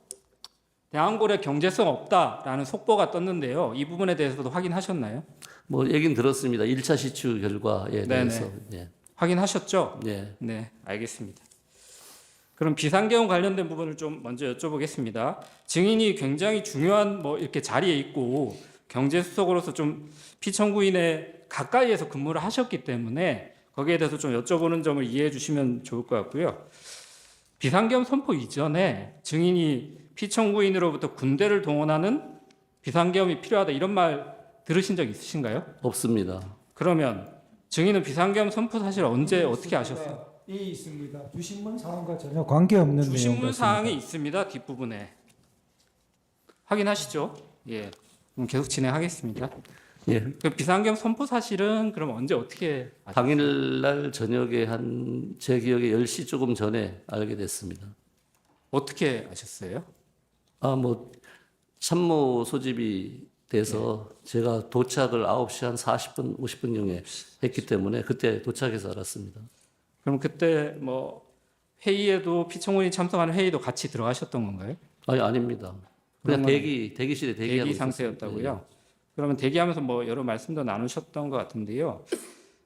대왕고래 경제성 없다라는 속보가 떴는데요. 이 부분에 대해서도 확인하셨나요? 뭐 얘긴 들었습니다. 1차 시추 결과에 대해서. 예. 확인하셨죠? 예. 네, 알겠습니다. 그럼 비상계엄 관련된 부분을 좀 먼저 여쭤보겠습니다. 증인이 굉장히 중요한 뭐 이렇게 자리에 있고 경제수석으로서 좀 피청구인에 가까이에서 근무를 하셨기 때문에 거기에 대해서 좀 여쭤보는 점을 이해해 주시면 좋을 것 같고요. 비상계엄 선포 이전에 증인이 피청구인으로부터 군대를 동원하는 비상계엄이 필요하다 이런 말 들으신 적 있으신가요? 없습니다. 그러면 증인은 비상계엄 선포 사실 언제 어떻게 아셨어요? 있습니다. 주신문 사항과 전혀 관계없는 주신문 내용 사항이 같습니다. 있습니다. 뒷부분에 확인하시죠. 예. 계속 진행하겠습니다. 예. 그 비상계엄 선포 사실은 그럼 언제 어떻게 당일날 저녁에 한 제 기억에 10시 조금 전에 알게 됐습니다. 어떻게 아셨어요? 뭐 참모 소집이 돼서 제가 도착을 9시 한 40분, 50분경에 했기 때문에 그때 도착해서 알았습니다. 그럼 그때 뭐 회의에도 피청원이 참석하는 회의도 같이 들어가셨던 건가요? 아니, 아닙니다. 그냥 그러면 대기실에 대기하고 대기 상태였다고요? 있었습니다. 그러면 대기하면서 뭐 여러 말씀도 나누셨던 것 같은데요.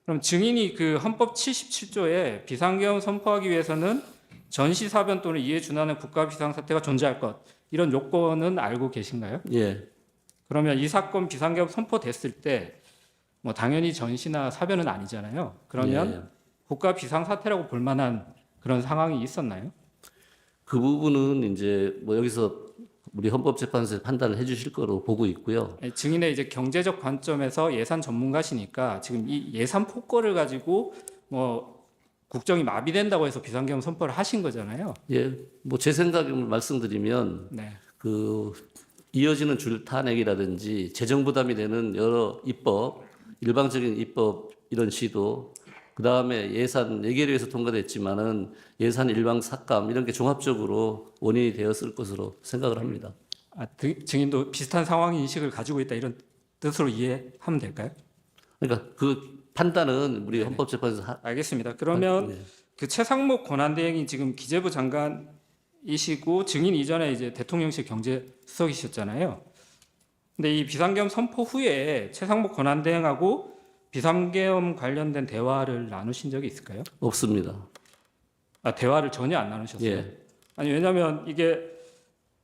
그럼 증인이 그 헌법 77조에 비상계엄 선포하기 위해서는 전시사변 또는 이에 준하는 국가 비상사태가 존재할 것 이런 요건은 알고 계신가요? 예. 그러면 이 사건 비상계엄 선포됐을 때 뭐 당연히 전시나 사변은 아니잖아요. 그러면 예. 국가 비상사태라고 볼 만한 그런 상황이 있었나요? 그 부분은 이제 뭐 여기서 우리 헌법재판소에서 판단을 해주실 거로 보고 있고요. 증인의 이제 경제적 관점에서 예산 전문가시니까 지금 이 예산 폭거를 가지고 뭐 국정이 마비된다고 해서 비상계엄 선포를 하신 거잖아요. 예, 뭐 제 생각을 말씀드리면 네. 그 이어지는 줄 탄핵이라든지 재정 부담이 되는 여러 입법, 일방적인 입법 이런 시도, 그 다음에 예산 예결위에서 통과됐지만은 예산 일방 삭감 이런 게 종합적으로 원인이 되었을 것으로 생각을 합니다. 증인도 비슷한 상황 인식을 가지고 있다 이런 뜻으로 이해하면 될까요? 그러니까 그 판단은 우리 헌법재판소에서 알겠습니다. 그러면 네. 그 최상목 권한대행이 지금 기재부 장관이시고 증인 이전에 이제 대통령실 경제수석이셨잖아요. 근데 이 비상계엄 선포 후에 최상목 권한대행하고 비상계엄 관련된 대화를 나누신 적이 있을까요? 없습니다. 대화를 전혀 안 나누셨어요? 예. 아니 왜냐하면 이게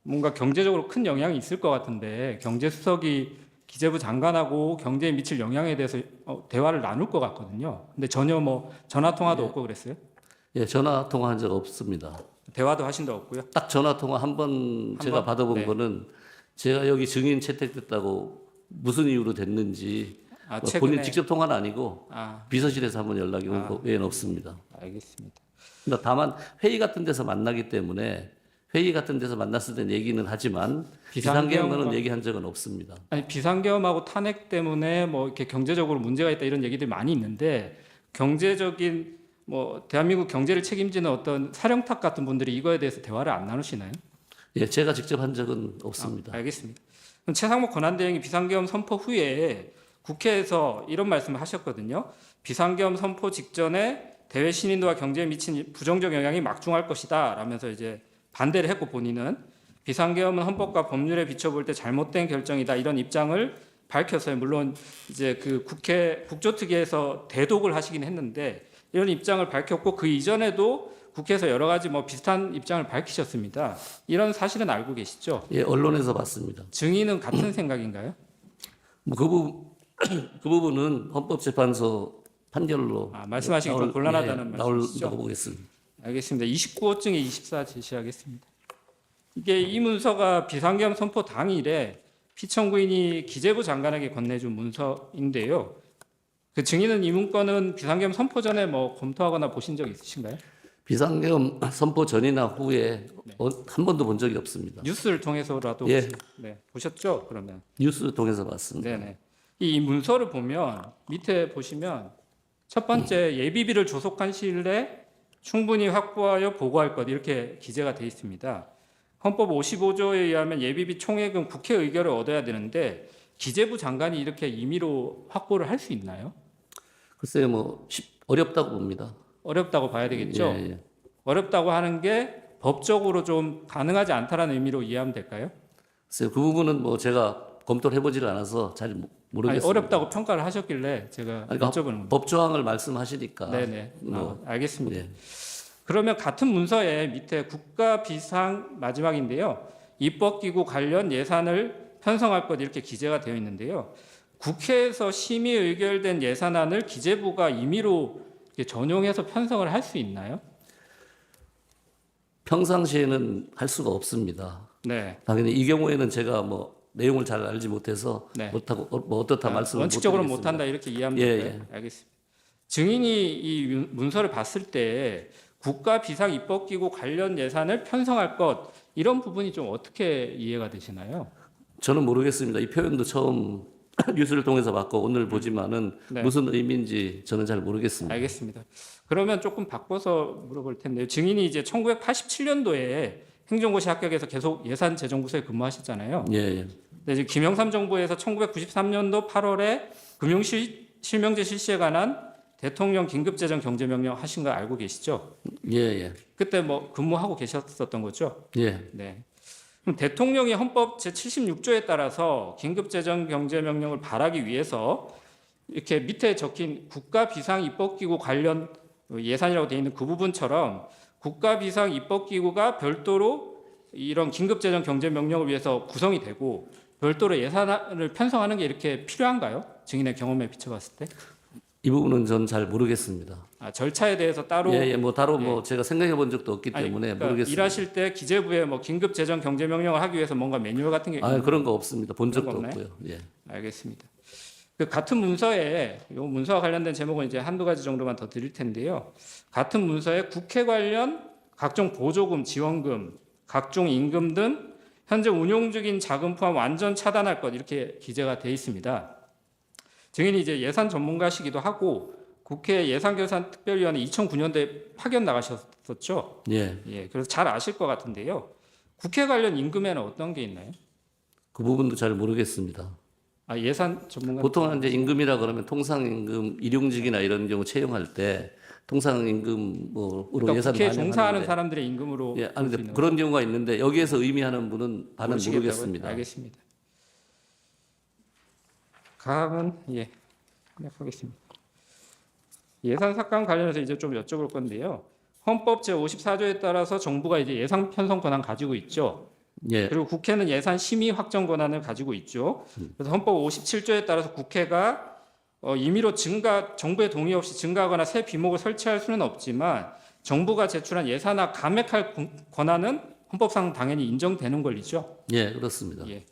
뭔가 경제적으로 큰 영향이 있을 것 같은데 경제수석이 기재부 장관하고 경제에 미칠 영향에 대해서 대화를 나눌 것 같거든요. 근데 전혀 뭐 전화 통화도 없고 그랬어요? 예, 전화 통화한 적 없습니다. 대화도 하신 적 없고요. 딱 전화 통화 한 번 제가 번? 받아본 네. 거는 제가 여기 증인 채택됐다고 무슨 이유로 됐는지 뭐 최근에 본인 직접 통화는 아니고 아, 비서실에서 한번 연락이 온 거 외에는 없습니다. 알겠습니다. 근데 다만 회의 같은 데서 만나기 때문에 회의 같은 데서 만났을 땐 얘기는 하지만 비상계엄은 얘기한 적은 없습니다. 아니 비상계엄하고 탄핵 때문에 뭐 이렇게 경제적으로 문제가 있다 이런 얘기들이 많이 있는데 경제적인 뭐 대한민국 경제를 책임지는 어떤 사령탑 같은 분들이 이거에 대해서 대화를 안 나누시나요? 예, 제가 직접 한 적은 없습니다. 알겠습니다. 그럼 최상목 권한대행이 비상계엄 선포 후에 국회에서 이런 말씀을 하셨거든요. 비상계엄 선포 직전에 대외 신인도와 경제에 미친 부정적 영향이 막중할 것이다 라면서 이제 반대를 했고 본인은 비상계엄은 헌법과 법률에 비춰볼 때 잘못된 결정이다 이런 입장을 밝혔어요. 물론 이제 그 국회 국조특위에서 대독을 하시긴 했는데 이런 입장을 밝혔고 그 이전에도 국회에서 여러 가지 뭐 비슷한 입장을 밝히셨습니다. 이런 사실은 알고 계시죠? 예, 언론에서 봤습니다. 증인은 같은 생각인가요? 뭐 그 부분은 헌법재판소 판결로 말씀하시기 좀 곤란하다는 말씀이시죠? 나올다고 보겠습니다. 알겠습니다. 29호증에 24 제시하겠습니다. 이게 이 문서가 비상계엄 선포 당일에 피청구인이 기재부 장관에게 건네준 문서인데요. 그 증인은 이 문건은 비상계엄 선포 전에 뭐 검토하거나 보신 적 있으신가요? 비상계엄 선포 전이나 후에 한 번도 본 적이 없습니다. 뉴스를 통해서라도 예. 혹시, 보셨죠? 그러면 뉴스 통해서 봤습니다. 네네. 이 문서를 보면 밑에 보시면 첫 번째 예비비를 조속한 시일 내에 충분히 확보하여 보고할 것 이렇게 기재가 되어 있습니다. 헌법 55조에 의하면 예비비 총액은 국회 의결을 얻어야 되는데 기재부 장관이 이렇게 임의로 확보를 할 수 있나요? 글쎄요, 뭐 어렵다고 봅니다. 어렵다고 봐야 되겠죠. 예, 예. 어렵다고 하는 게 법적으로 좀 가능하지 않다라는 의미로 이해하면 될까요? 글쎄요, 그 부분은 뭐 제가 검토를 해보지를 않아서 잘 모르겠습니다. 어렵다고 평가를 하셨길래 제가 그러니까 여쭤보는 겁니다. 법 조항을 말씀하시니까. 네네. 알겠습니다. 예. 그러면 같은 문서에 밑에 국가 비상 마지막인데요. 입법기구 관련 예산을 편성할 것 이렇게 기재가 되어 있는데요. 국회에서 심의 의결된 예산안을 기재부가 임의로 이렇게 전용해서 편성을 할 수 있나요? 평상시에는 할 수가 없습니다. 네. 당연히 이 경우에는 제가 뭐 내용을 잘 알지 못해서 네. 못하고 뭐 어떻다 말씀을 원칙적으로 못 드리겠습니다. 못한다 이렇게 이해하면 예, 될까요? 알겠습니다. 증인이 이 문서를 봤을 때 국가 비상 입법기구 관련 예산을 편성할 것 이런 부분이 좀 어떻게 이해가 되시나요? 저는 모르겠습니다. 이 표현도 처음 뉴스를 통해서 봤고 오늘 보지만은 네. 무슨 의미인지 저는 잘 모르겠습니다. 알겠습니다. 그러면 조금 바꿔서 물어볼 텐데요. 증인이 이제 1987년도에 행정고시 합격해서 계속 예산재정부서에 근무하셨잖아요. 예, 예. 근데 이제 김영삼 정부에서 1993년도 8월에 금융실명제 실시에 관한 대통령 긴급재정 경제명령 하신 거 알고 계시죠? 예, 예. 그때 뭐 근무하고 계셨었던 거죠? 예. 네. 그럼 대통령이 헌법 제76조에 따라서 긴급재정 경제명령을 발하기 위해서 이렇게 밑에 적힌 국가비상입법기구 관련 예산이라고 되어 있는 그 부분처럼 국가비상입법기구가 별도로 이런 긴급재정 경제명령을 위해서 구성이 되고 별도로 예산을 편성하는 게 이렇게 필요한가요? 증인의 경험에 비춰봤을 때? 이 부분은 전 잘 모르겠습니다. 절차에 대해서 따로 예, 예. 뭐 따로 뭐 제가 생각해 본 적도 없기 아니, 때문에 그러니까 모르겠습니다. 일하실 때 기재부에 뭐 긴급재정 경제명령을 하기 위해서 뭔가 매뉴얼 같은 게 아, 그런 거 없습니다. 본 그런 적도 거 없나요? 없고요. 예. 알겠습니다. 그 같은 문서에 이 문서와 관련된 제목은 이제 한두 가지 정도만 더 드릴 텐데요. 같은 문서에 국회 관련 각종 보조금, 지원금, 각종 임금 등 현재 운용 중인 자금 포함 완전 차단할 것 이렇게 기재가 돼 있습니다. 증인이 이제 예산 전문가시기도 하고 국회 예산결산특별위원회 2009년도에 파견 나가셨었죠. 예. 예, 그래서 잘 아실 것 같은데요. 국회 관련 임금에는 어떤 게 있나요? 그 부분도 잘 모르겠습니다. 예산 전문가 보통 이제 임금이라 그러면 통상임금, 일용직이나 이런 경우 채용할 때 통상임금으로 그러니까 예산 국회에 많이 종사하는 하는데 사람들의 임금으로 예, 아니 볼수 근데 있는 그런 경우가 있는데 여기에서 의미하는 분은 반은 모르시겠다고요? 모르겠습니다. 알겠습니다. 다음은 생각하겠습니다. 예산 삭감 관련해서 이제 좀 여쭤볼 건데요. 헌법 제54조에 따라서 정부가 이제 예산 편성 권한 가지고 있죠. 예. 그리고 국회는 예산 심의 확정 권한을 가지고 있죠. 그래서 헌법 57조에 따라서 국회가 임의로 정부의 동의 없이 증가하거나 새 비목을 설치할 수는 없지만 정부가 제출한 예산안 감액할 권한은 헌법상 당연히 인정되는 권리죠. 예, 그렇습니다. 예.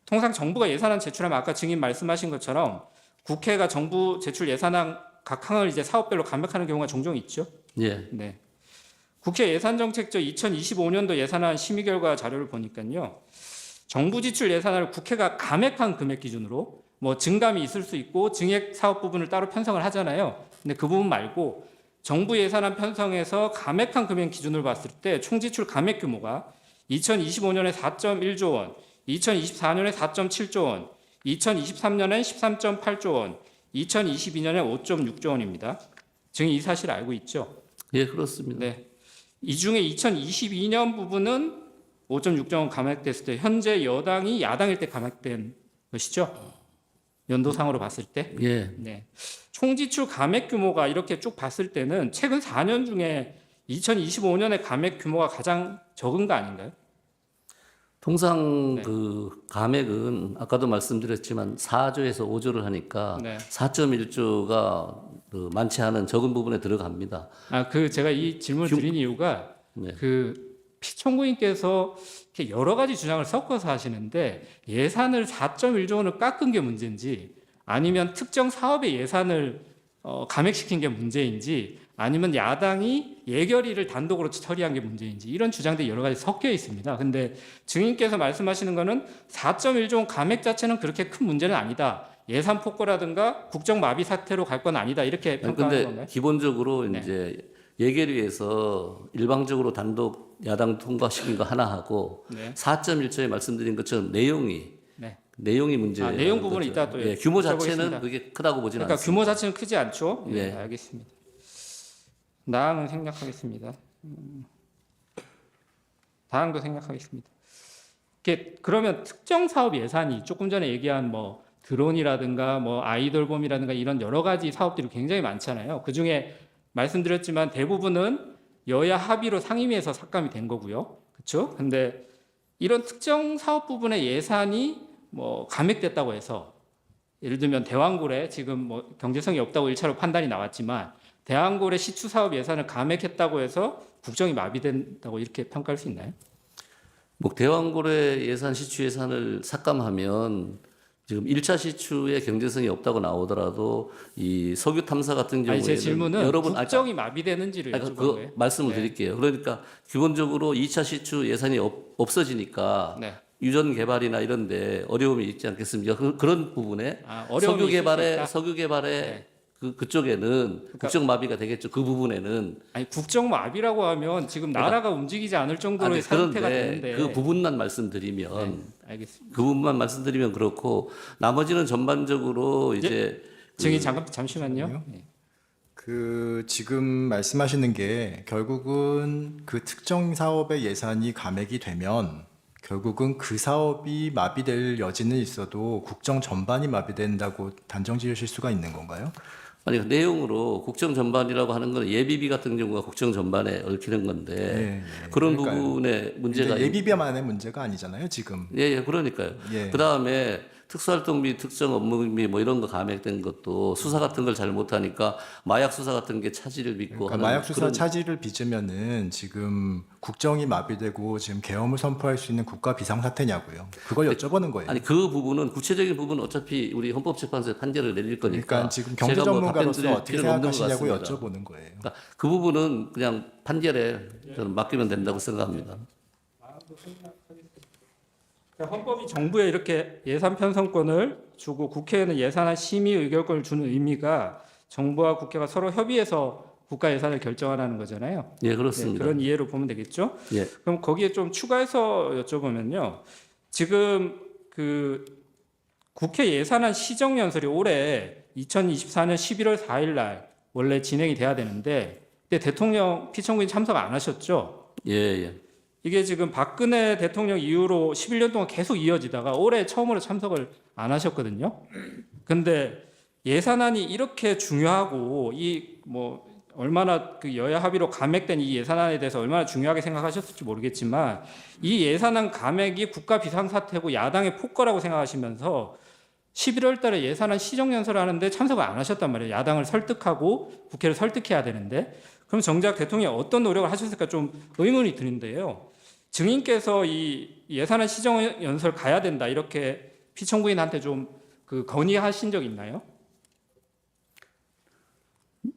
통상 정부가 예산안 제출하면 아까 증인 말씀하신 것처럼 국회가 정부 제출 예산안 각 항을 이제 사업별로 감액하는 경우가 종종 있죠. 예. 네. 국회 예산정책조 2025년도 예산안 심의 결과 자료를 보니까요. 정부 지출 예산안을 국회가 감액한 금액 기준으로 뭐 증감이 있을 수 있고 증액 사업 부분을 따로 편성을 하잖아요. 근데 그 부분 말고 정부 예산안 편성에서 감액한 금액 기준으로 봤을 때 총지출 감액 규모가 2025년에 4.1조 원, 2024년에 4.7조 원, 2023년엔 13.8조 원, 2022년에 5.6조 원입니다. 증인 이 사실 알고 있죠? 예, 그렇습니다. 네. 이 중에 2022년 부분은 5.6조 원 감액됐을 때 현재 여당이 야당일 때 감액된 것이죠. 연도상으로 봤을 때. 예. 네. 총지출 감액 규모가 이렇게 쭉 봤을 때는 최근 4년 중에 2025년의 감액 규모가 가장 적은 거 아닌가요? 통상 네. 그 감액은 아까도 말씀드렸지만 4조에서 5조를 하니까 네. 4.1조가 그 많지 않은 적은 부분에 들어갑니다. 제가 이 질문을 드린 이유가 네. 피청구인께서 이렇게 여러 가지 주장을 섞어서 하시는데 예산을 4.1조 원을 깎은 게 문제인지 아니면 특정 사업의 예산을 감액시킨 게 문제인지 아니면 야당이 예결위를 단독으로 처리한 게 문제인지 이런 주장들이 여러 가지 섞여 있습니다. 근데 증인께서 말씀하시는 거는 4.1조 원 감액 자체는 그렇게 큰 문제는 아니다. 예산 폭거라든가 국정 마비 사태로 갈 건 아니다. 이렇게 평가하는 근데 건가요? 기본적으로 네. 이제 예결위에서 일방적으로 단독 야당 통과시킨 거 하나 하고 네. 4.1조에 말씀드린 것처럼 내용이 문제. 내용 부분은 이따 또 예, 규모 여쭤보겠습니다. 자체는 그게 크다고 보지는 그러니까 않습니다. 규모 자체는 크지 않죠. 네. 알겠습니다. 다음은 생략하겠습니다. 다음도 생략하겠습니다. 그러면 특정 사업 예산이 조금 전에 얘기한 뭐 드론이라든가 뭐 아이돌봄이라든가 이런 여러 가지 사업들이 굉장히 많잖아요. 그 중에 말씀드렸지만 대부분은 여야 합의로 상임위에서 삭감이 된 거고요. 그렇죠? 근데 이런 특정 사업 부분의 예산이 뭐 감액됐다고 해서 예를 들면 대왕굴에 지금 뭐 경제성이 없다고 1차로 판단이 나왔지만 대왕굴의 시추 사업 예산을 감액했다고 해서 국정이 마비된다고 이렇게 평가할 수 있나요? 뭐 대왕고래 예산 시추 예산을 삭감하면 지금 1차 시추에 경제성이 없다고 나오더라도 이 석유 탐사 같은 경우에는 제 질문은 여러분 국정이 마비되는지를 여쭤본 그 거예요. 말씀을 네. 드릴게요. 그러니까 기본적으로 2차 시추 예산이 없어지니까 네. 유전 개발이나 이런데 어려움이 있지 않겠습니까? 그런 부분에 어려움이 있을 수 있다? 석유 개발에 그쪽에는 국정 마비가 되겠죠. 그 부분에는 아니 국정마비라고 하면 지금 나라가 움직이지 않을 정도의 상태가 되는데. 그 부분만 말씀드리면 네, 알겠습니다. 그 부분만 말씀드리면 그렇고 나머지는 전반적으로 이제 증인 잠시만요. 네. 그 지금 말씀하시는 게 결국은 그 특정 사업의 예산이 감액이 되면 결국은 그 사업이 마비될 여지는 있어도 국정 전반이 마비된다고 단정 지으실 수가 있는 건가요? 아니 그 내용으로 국정 전반이라고 하는 건 예비비 같은 경우가 국정 전반에 얽히는 건데 그런 그러니까요. 부분에 문제가 예비비만의 문제가 아니잖아요, 지금. 예, 그러니까요. 예. 그다음에 특수활동비, 특정 업무비 뭐 이런 거 감액된 것도 수사 같은 걸 잘 못하니까 마약 수사 같은 게 차질을 빚고 그러니까 하는 마약 수사 그런 차질을 빚으면은 지금 국정이 마비되고 지금 계엄을 선포할 수 있는 국가 비상사태냐고요. 그걸 여쭤보는 거예요. 아니 그 부분은 구체적인 부분은 어차피 우리 헌법재판소에 판결을 내릴 거니까 그러니까 지금 경제 제가 뭐 전문가로서 답변 드릴 어떻게 필요는 없는 것 생각하시냐고 같습니다. 여쭤보는 거예요. 그러니까 그 부분은 그냥 판결에 저는 맡기면 된다고 생각합니다. 그러니까 헌법이 정부에 이렇게 예산 편성권을 주고 국회에는 예산안 심의 의결권을 주는 의미가 정부와 국회가 서로 협의해서 국가 예산을 결정하라는 거잖아요. 예, 네, 그렇습니다. 그런 이해로 보면 되겠죠. 예. 그럼 거기에 좀 추가해서 여쭤보면요. 지금 그 국회 예산안 시정 연설이 올해 2024년 11월 4일 날 원래 진행이 돼야 되는데 그때 대통령 피청구인 참석 안 하셨죠? 예, 예. 이게 지금 박근혜 대통령 이후로 11년 동안 계속 이어지다가 올해 처음으로 참석을 안 하셨거든요. 근데 예산안이 이렇게 중요하고 이 뭐 얼마나 그 여야 합의로 감액된 이 예산안에 대해서 얼마나 중요하게 생각하셨을지 모르겠지만 이 예산안 감액이 국가 비상사태고 야당의 폭거라고 생각하시면서 11월 달에 예산안 시정연설을 하는데 참석을 안 하셨단 말이에요. 야당을 설득하고 국회를 설득해야 되는데 그럼 정작 대통령이 어떤 노력을 하셨을까 좀 의문이 드는데요. 증인께서 이 예산안 시정연설 가야 된다 이렇게 피청구인한테 좀 그 건의하신 적 있나요?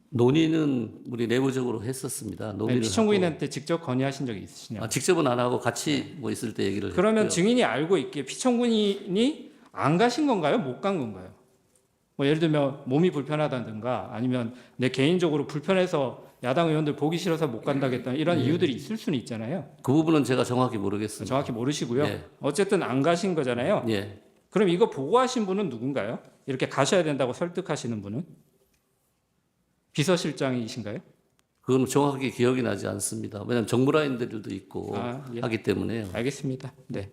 논의는 우리 내부적으로 했었습니다. 아니, 논의를 피청구인한테 직접 건의하신 적이 있으시냐고. 하고. 직접은 안 하고 같이 뭐 있을 때 얘기를 그러면 했고요. 증인이 알고 있기에 피청구인이 안 가신 건가요? 못 간 건가요? 뭐 예를 들면 몸이 불편하다든가 아니면 내 개인적으로 불편해서 야당 의원들 보기 싫어서 못 간다겠다 이런 이유들이 있을 수는 있잖아요. 그 부분은 제가 정확히 모르겠습니다. 정확히 모르시고요. 예. 어쨌든 안 가신 거잖아요. 예. 그럼 이거 보고하신 분은 누군가요? 이렇게 가셔야 된다고 설득하시는 분은? 비서실장이신가요? 그건 정확하게 기억이 나지 않습니다. 왜냐하면 정무라인들도 있고 예. 하기 때문에요. 알겠습니다. 네.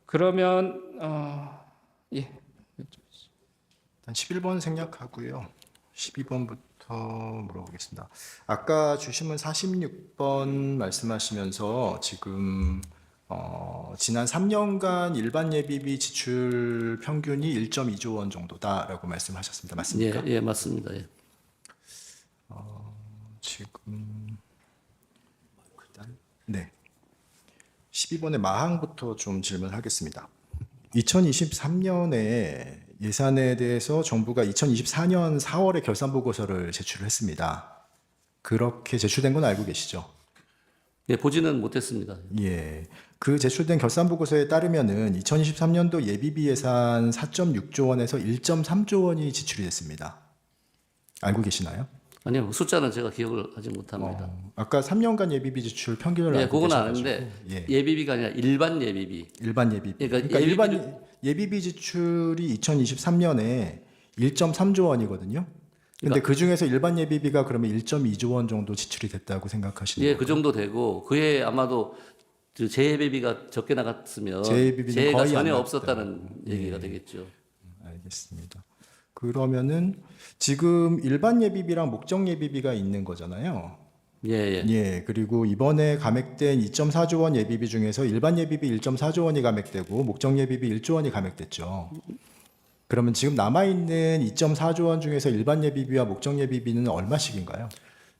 그러면 예. 일단 11번 생략하고요. 12번부터 물어보겠습니다. 아까 주신문 46번 말씀하시면서 지금 지난 3년간 일반 예비비 지출 평균이 1.2조 원 정도다라고 말씀하셨습니다. 맞습니까? 예, 맞습니다. 예. 지금 네. 12번의 마항부터 좀 질문하겠습니다. 2023년에 예산에 대해서 정부가 2024년 4월에 결산 보고서를 제출했습니다. 그렇게 제출된 건 알고 계시죠? 예, 보지는 못했습니다. 예. 그 제출된 결산 보고서에 따르면은 2023년도 예비비 예산 4.6조 원에서 1.3조 원이 지출이 됐습니다. 알고 계시나요? 아니요, 숫자는 제가 기억을 하지 못합니다. 아까 3년간 예비비 지출 평균을 예, 알고 그건 계셔가지고. 아는데 예. 예비비가 아니라 일반 예비비. 일반 예비비. 그러니까 일반 예비비 지출이 2023년에 1.3조 원이거든요. 근데 그 중에서 일반 예비비가 그러면 1.2조 원 정도 지출이 됐다고 생각하시는 예, 거예요? 그 정도 되고 그에 아마도 그 재예비비가 적게 나갔으면 재예비비는 재해가 거의 안 전혀 나갔다. 없었다는 얘기가 되겠죠. 알겠습니다. 그러면은 지금 일반 예비비랑 목적 예비비가 있는 거잖아요. 예, 예. 예, 그리고 이번에 감액된 2.4조 원 예비비 중에서 일반 예비비 1.4조 원이 감액되고 목적 예비비 1조 원이 감액됐죠. 그러면 지금 남아있는 2.4조 원 중에서 일반 예비비와 목적 예비비는 얼마씩인가요?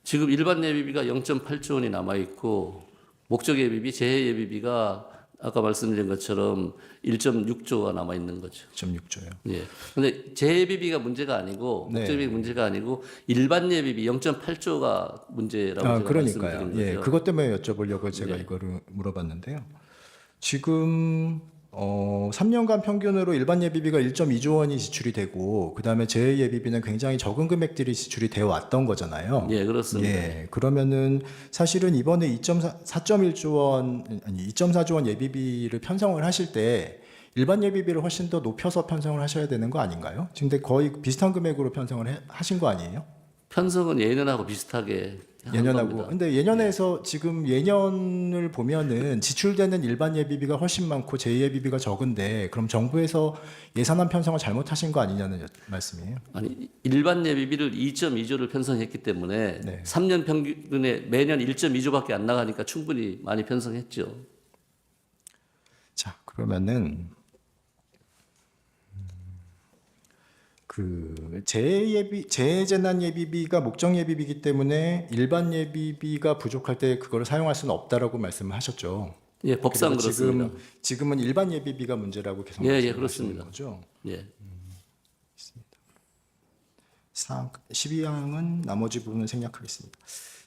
지금 일반 예비비가 0.8조 원이 남아 있고 목적 예비비, 재해 예비비가 아까 말씀드린 것처럼 1.6조가 남아 있는 거죠. 1.6조요. 예. 근데 재예비비가 문제가 아니고 네. 목적 예비비 문제가 아니고 일반 예비비 0.8조가 문제라고 제가 그러니까요. 말씀드린 예, 거죠. 그것 때문에 여쭤보려고 제가 네. 이거를 물어봤는데요. 지금 3년간 평균으로 일반 예비비가 1.2조 원이 지출이 되고 그다음에 재해 예비비는 굉장히 적은 금액들이 지출이 되어 왔던 거잖아요. 예, 그렇습니다. 예, 그러면은 사실은 이번에 4.1조 원 아니 2.4조 원 예비비를 편성을 하실 때 일반 예비비를 훨씬 더 높여서 편성을 하셔야 되는 거 아닌가요? 근데 거의 비슷한 금액으로 편성을 하신 거 아니에요? 편성은 예년하고 비슷하게 한 예년하고. 겁니다. 근데 예년에서 지금 예년을 보면은 지출되는 일반 예비비가 훨씬 많고 재예비비가 적은데 그럼 정부에서 예산안 편성을 잘못하신 거 아니냐는 말씀이에요. 아니 일반 예비비를 2.2조를 편성했기 때문에 네. 3년 평균에 매년 1.2조밖에 안 나가니까 충분히 많이 편성했죠. 자, 그러면은 그 재재난 예비비가 목적 예비비이기 때문에 일반 예비비가 부족할 때 그거를 사용할 수는 없다라고 말씀을 하셨죠. 예, 법상 그리고 그렇습니다. 지금은 일반 예비비가 문제라고 계속 예, 예, 말씀하시는 그렇습니다. 거죠. 예. 12항은 나머지 부분은 생략하겠습니다.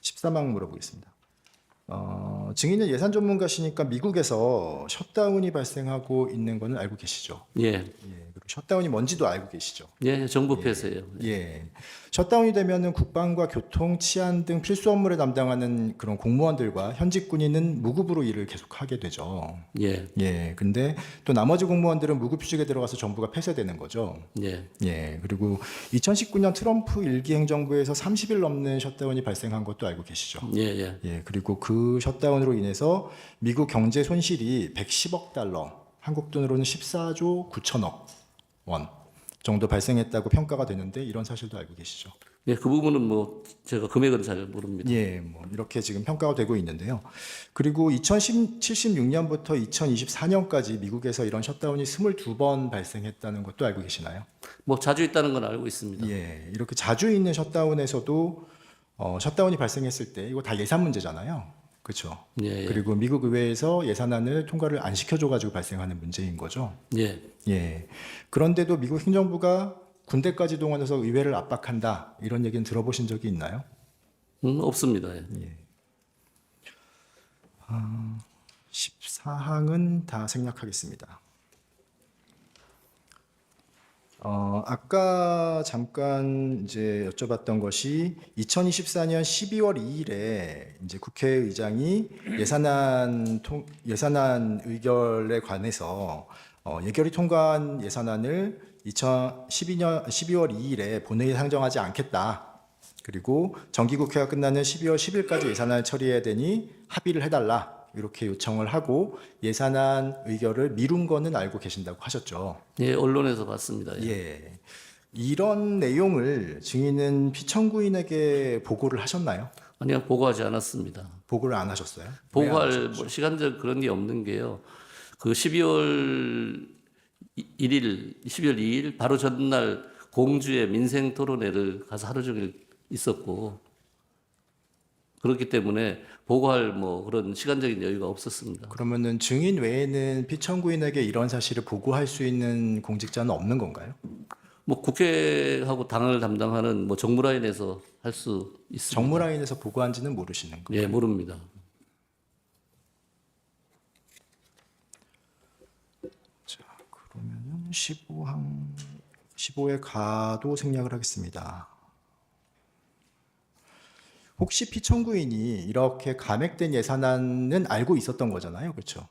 13항 물어보겠습니다. 증인은 예산 전문가시니까 미국에서 셧다운이 발생하고 있는 거는 알고 계시죠? 예. 예, 그리고 셧다운이 뭔지도 알고 계시죠? 예, 정부 폐쇄예요. 예. 셧다운이 되면은 국방과 교통, 치안 등 필수 업무를 담당하는 그런 공무원들과 현직 군인은 무급으로 일을 계속하게 되죠. 예. 예. 근데 또 나머지 공무원들은 무급휴직에 들어가서 정부가 폐쇄되는 거죠. 예. 예. 그리고 2019년 트럼프 1기 행정부에서 30일 넘는 셧다운이 발생한 것도 알고 계시죠. 예, 예. 예. 그리고 그 셧다운으로 인해서 미국 경제 손실이 110억 달러, 한국 돈으로는 14조 9천억 원 정도 발생했다고 평가가 되는데 이런 사실도 알고 계시죠? 예, 그 부분은 뭐 제가 금액은 잘 모릅니다. 예, 뭐 이렇게 지금 평가가 되고 있는데요. 그리고 2076년부터 2024년까지 미국에서 이런 셧다운이 22번 발생했다는 것도 알고 계시나요? 뭐 자주 있다는 건 알고 있습니다. 예, 이렇게 자주 있는 셧다운에서도 셧다운이 발생했을 때 이거 다 예산 문제잖아요. 그렇죠? 예, 예. 그리고 미국 의회에서 예산안을 통과를 안 시켜줘 가지고 발생하는 문제인 거죠. 예. 예. 그런데도 미국 행정부가 군대까지 동원해서 의회를 압박한다 이런 얘기는 들어보신 적이 있나요? 없습니다. 예. 14항은 다 생략하겠습니다. 아까 잠깐 이제 여쭤봤던 것이 2024년 12월 2일에 이제 국회의장이 예산안 의결에 관해서 예결위 통과한 예산안을 2012년 12월 2일에 본회의에 상정하지 않겠다. 그리고 정기국회가 끝나는 12월 10일까지 예산안을 처리해야 되니 합의를 해달라. 이렇게 요청을 하고 예산안 의결을 미룬 거는 알고 계신다고 하셨죠. 예, 언론에서 봤습니다. 예. 예. 이런 내용을 증인은 피청구인에게 보고를 하셨나요? 아니요, 보고하지 않았습니다. 보고를 안 하셨어요? 왜안 보고할 하셨죠? 뭐 시간적 그런 게 없는 게요. 그 12월 1일, 12월 2일 바로 전날 공주의 민생 토론회를 가서 하루 종일 있었고 그렇기 때문에 보고할 뭐 그런 시간적인 여유가 없었습니다. 그러면은 증인 외에는 피청구인에게 이런 사실을 보고할 수 있는 공직자는 없는 건가요? 뭐 국회하고 당을 담당하는 뭐 정무라인에서 할 수 있습니다. 정무라인에서 보고한지는 모르시는 거예요. 예, 모릅니다. 자, 그러면은 15에 가도 생략을 하겠습니다. 혹시 피청구인이 이렇게 감액된 예산안은 알고 있었던 거잖아요, 그렇죠?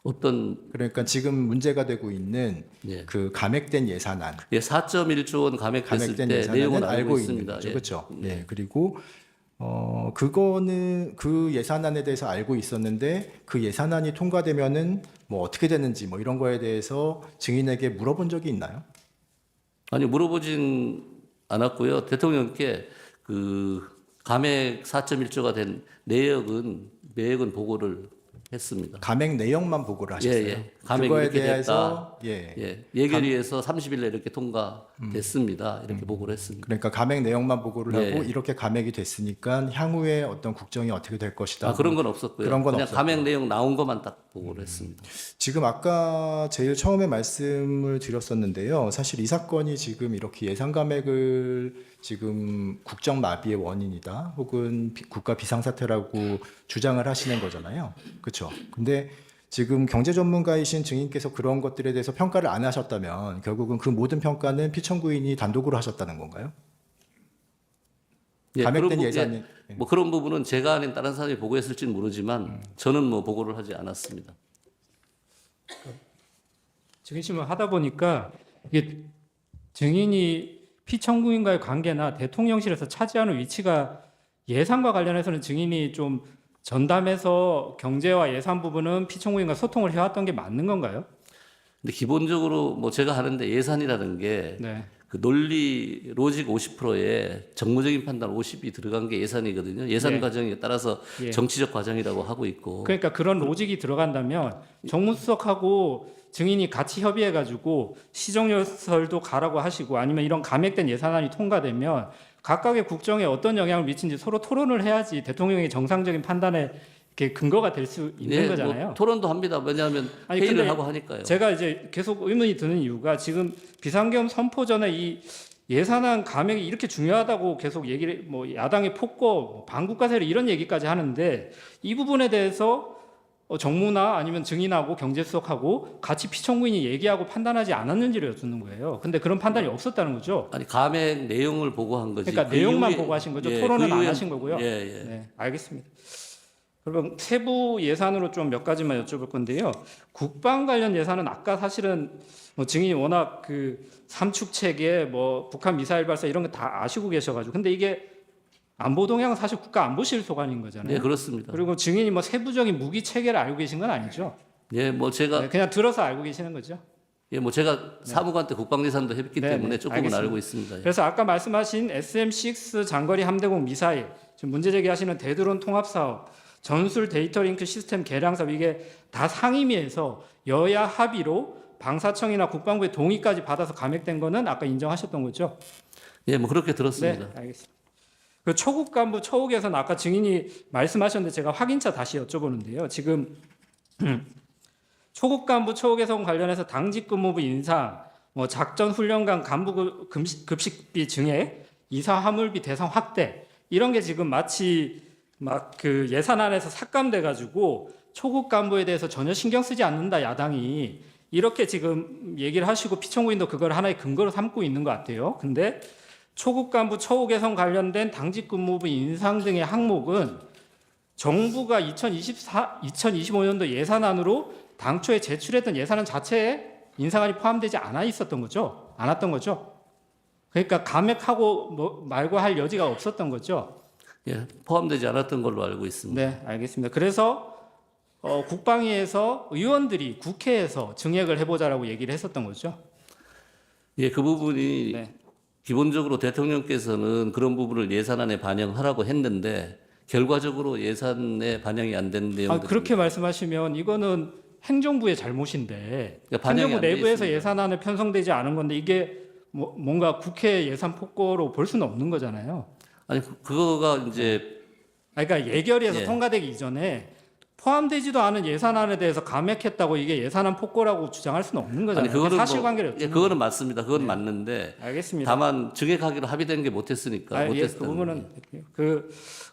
어떤 그러니까 지금 문제가 되고 있는 예, 그 감액된 예산안, 예 4.1조 원 감액됐을 감액된 때 예산안은 내용은 알고 있는 있습니다. 거죠, 예. 그렇죠? 예, 그리고 그거는 그 예산안에 대해서 알고 있었는데 그 예산안이 통과되면은 뭐 어떻게 되는지 뭐 이런 거에 대해서 증인에게 물어본 적이 있나요? 아니 물어보진 않았고요. 대통령께 그 감액 4.1조가 된 내역은 보고를 했습니다. 감액 내용만 보고를 하셨어요. 예. 감액이 그거에 이렇게 대해서 예결위에서 30일에 이렇게 통과됐습니다. 이렇게 보고를 했습니다. 그러니까 감액 내용만 보고를 예, 하고 예. 이렇게 감액이 됐으니까 향후에 어떤 국정이 어떻게 될 것이다. 그런 건 없었고요. 그런 건 그냥 없었고. 감액 내용 나온 것만 딱 보고를 했습니다. 지금 아까 제일 처음에 말씀을 드렸었는데요. 사실 이 사건이 지금 이렇게 예산 감액을 지금 국정 마비의 원인이다, 혹은 국가 비상사태라고 주장을 하시는 거잖아요. 그렇죠? 근데 지금 경제 전문가이신 증인께서 그런 것들에 대해서 평가를 안 하셨다면 결국은 그 모든 평가는 피청구인이 단독으로 하셨다는 건가요? 예, 감액된 그런 예산이 뭐 그런 부분은 제가 아닌 다른 사람이 보고했을지는 모르지만 저는 뭐 보고를 하지 않았습니다. 증인심을 하다 보니까 이게 증인이 피청구인과의 관계나 대통령실에서 차지하는 위치가 예산과 관련해서는 증인이 좀 전담해서 경제와 예산 부분은 피청구인과 소통을 해왔던 게 맞는 건가요? 근데 기본적으로 뭐 제가 하는데 예산이라는 게 네. 그 논리 로직 50%에 정무적인 판단 50이 들어간 게 예산이거든요. 예산 예. 과정에 따라서 예. 정치적 과정이라고 하고 있고. 그러니까 그런 로직이 들어간다면 정무수석하고 증인이 같이 협의해가지고 시정연설도 가라고 하시고 아니면 이런 감액된 예산안이 통과되면 각각의 국정에 어떤 영향을 미친지 서로 토론을 해야지 대통령의 정상적인 판단에 이렇게 근거가 될 수 있는 네, 거잖아요. 뭐 토론도 합니다. 왜냐하면 아니, 회의를 근데 하고 하니까요. 제가 이제 계속 의문이 드는 이유가 지금 비상계엄 선포 전에 이 예산안 감액이 이렇게 중요하다고 계속 얘기를 뭐 야당의 폭거, 반국가 세력 이런 얘기까지 하는데 이 부분에 대해서 정무나 아니면 증인하고 경제수석하고 같이 피청구인이 얘기하고 판단하지 않았는지를 여쭙는 거예요. 근데 그런 판단이 없었다는 거죠. 아니 감액 내용을 보고한 거지. 그러니까 그 내용만 이후에- 보고하신 거죠. 예, 토론은 그 안 이후에- 하신 거고요. 예, 예. 네, 알겠습니다. 그럼 세부 예산으로 좀 몇 가지만 여쭤볼 건데요. 국방 관련 예산은 아까 사실은 뭐 증인이 워낙 그 삼축 체계, 뭐 북한 미사일 발사 이런 거 다 아시고 계셔가지고, 근데 이게 안보 동향은 사실 국가 안보실 소관인 거잖아요. 네, 그렇습니다. 그리고 증인이 뭐 세부적인 무기 체계를 알고 계신 건 아니죠? 예, 뭐 제가 네, 그냥 들어서 알고 계시는 거죠. 예, 뭐 제가 사무관 때 국방예산도 했기 네, 때문에 네, 조금은 알겠습니다. 알고 있습니다. 예. 그래서 아까 말씀하신 SM6 장거리 함대공 미사일, 지금 문제 제기하시는 대드론 통합 사업, 전술 데이터 링크 시스템 개량 사업 이게 다 상임위에서 여야 합의로 방사청이나 국방부의 동의까지 받아서 감액된 거는 아까 인정하셨던 거죠? 예, 뭐 그렇게 네, 들었습니다. 알겠습니다. 그 초급 간부 초옥에서는 아까 증인이 말씀하셨는데 제가 확인차 다시 여쭤보는데요. 지금 초급 간부 초옥에서 관련해서 당직 근무부 인상, 뭐 작전 훈련관 간부 급식비 증액, 이사 화물비 대상 확대 이런 게 지금 마치 막 그 예산안에서 삭감돼 가지고 초급 간부에 대해서 전혀 신경 쓰지 않는다 야당이 이렇게 지금 얘기를 하시고 피청구인도 그걸 하나의 근거로 삼고 있는 것 같아요. 근데 초급 간부 처우 개선 관련된 당직 근무부 인상 등의 항목은 정부가 2025년도 예산안으로 당초에 제출했던 예산안 자체에 인상안이 포함되지 않아 있었던 거죠. 않았던 거죠. 그러니까 감액하고 뭐 말고 할 여지가 없었던 거죠. 예, 포함되지 않았던 걸로 알고 있습니다. 네, 알겠습니다. 그래서 국방위에서 의원들이 국회에서 증액을 해보자라고 얘기를 했었던 거죠. 예, 그 부분이 네. 기본적으로 대통령께서는 그런 부분을 예산안에 반영하라고 했는데 결과적으로 예산에 반영이 안 된 내용들. 그렇게 말씀하시면 이거는 행정부의 잘못인데 그러니까 반영이 행정부 안돼 내부에서 있습니다. 예산안을 편성되지 않은 건데 이게 뭔가 국회 예산 폭거로 볼 수는 없는 거잖아요. 아니 그거가 이제 그러니까 예결위에서 예. 통과되기 이전에 포함되지도 않은 예산안에 대해서 감액했다고 이게 예산안 폭거라고 주장할 수는 없는 거잖아요. 아니 그거는 사실관계를 뭐, 예, 그거는 맞습니다. 그건 맞는데 알겠습니다. 다만 증액하기로 합의된 게 못했으니까 예, 그 못했다는 부분은